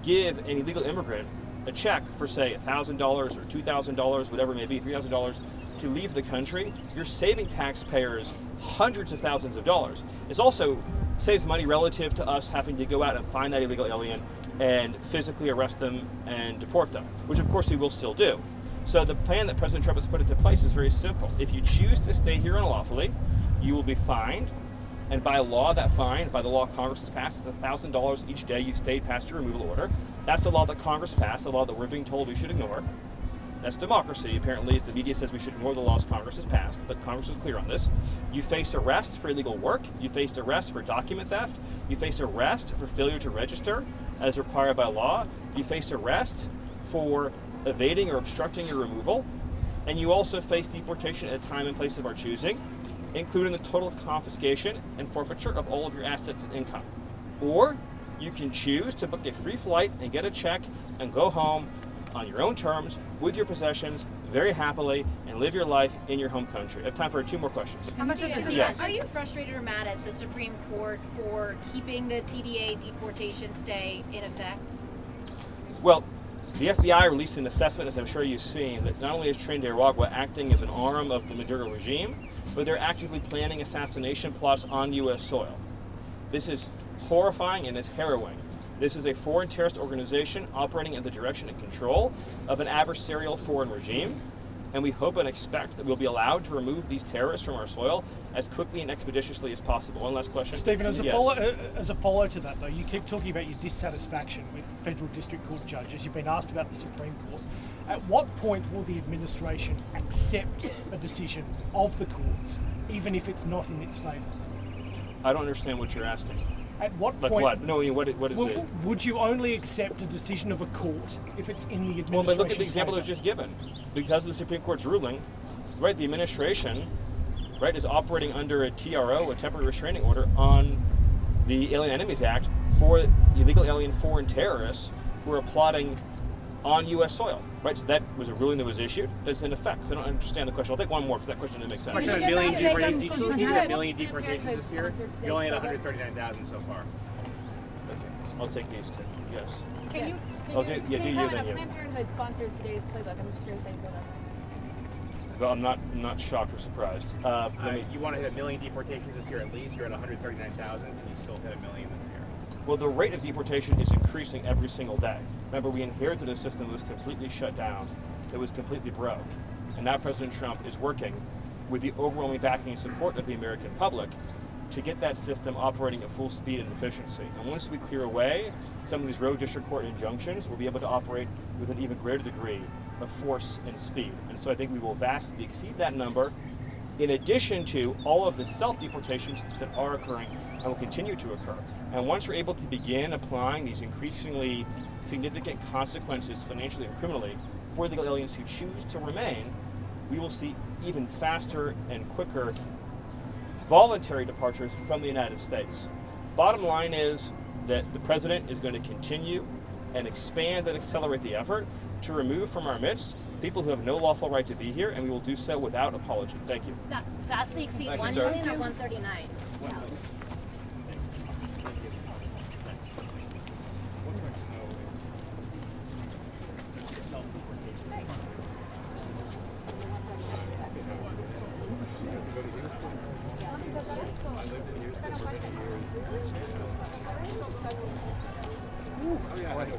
give an illegal immigrant a check for, say, $1,000 or $2,000, whatever it may be, $3,000 to leave the country, you're saving taxpayers hundreds of thousands of dollars. It also saves money relative to us having to go out and find that illegal alien and physically arrest them and deport them, which of course we will still do. So the plan that President Trump has put into place is very simple. If you choose to stay here unlawfully, you will be fined, and by law, that fine, by the law Congress has passed, is $1,000 each day you've stayed past your removal order. That's the law that Congress passed, the law that we're being told we should ignore. That's democracy, apparently, as the media says we should ignore the laws Congress has passed, but Congress is clear on this. You face arrest for illegal work, you face arrest for document theft, you face arrest for failure to register as required by law, you face arrest for evading or obstructing your removal, and you also face deportation at a time and place of our choosing, including the total confiscation and forfeiture of all of your assets and income. Or you can choose to book a free flight and get a check and go home on your own terms with your possessions very happily and live your life in your home country. I have time for 2 more questions. How much Yes. Are you frustrated or mad at the Supreme Court for keeping the TDA deportation stay in effect? Well, the FBI released an assessment, as I'm sure you've seen, that not only is Nicaragua acting as an arm of the Maduro regime, but they're actively planning assassination plots on U.S. soil. This is horrifying and it's harrowing. This is a foreign terrorist organization operating at the direction and control of an adversarial foreign regime, and we hope and expect that we'll be allowed to remove these terrorists from our soil as quickly and expeditiously as possible. One last question. Stephen, as a Yes. follow to that, though, you keep talking about your dissatisfaction with federal district court judges. You've been asked about the Supreme Court. At what point will the administration accept a decision of the courts, even if it's not in its favour? I don't understand what you're asking. At what Like point? what? No, what is it? Would you only accept a decision of a court if it's in the administration's Well, but look at the example that favour? was just given. Because of the Supreme Court's ruling, right, the administration, right, is operating under a TRO, a temporary restraining order, on the Alien Enemies Act for illegal alien foreign terrorists who are plotting on U.S. soil, right? So that was a ruling that was issued that's in effect. I don't understand the question. I'll take one more because that question didn't make sense. Question on a million deportations this year. You only had 139,000 so far. Okay, I'll take these 2. Yes. Can you do you then you. Planned Parenthood sponsored today's playbook? I'm just curious how you feel about that. Well, I'm not shocked or surprised. You want to hit 1 million deportations this year at least. You're at 139,000, and you still hit 1 million this year. Well, the rate of deportation is increasing every single day. Remember, we inherited a system that was completely shut down, that was completely broke. And now President Trump is working with the overwhelming backing and support of the American public to get that system operating at full speed and efficiency. And once we clear away some of these rogue district court injunctions, we'll be able to operate with an even greater degree of force and speed. And so I think we will vastly exceed that number, in addition to all of the self-deportations that are occurring and will continue to occur. And once we're able to begin applying these increasingly significant consequences financially and criminally for illegal aliens who choose to remain, we will see even faster and quicker voluntary departures from the United States. Bottom line is that the president is going to continue and expand and accelerate the effort to remove from our midst people who have no lawful right to be here, and we will do so without apology. Thank you. That vastly exceeds Thank you, 1 sir. million or 139? How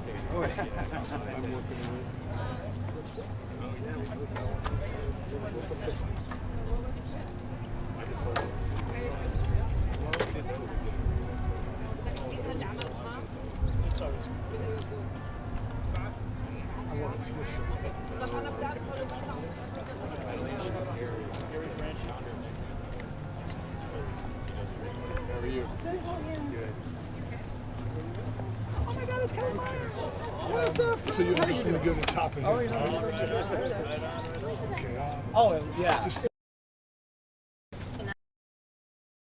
are you? Good. Oh my God, it's Karoline. What's up? So you're just going to go to the top of it. Oh, you know. Okay. Oh, yeah. Just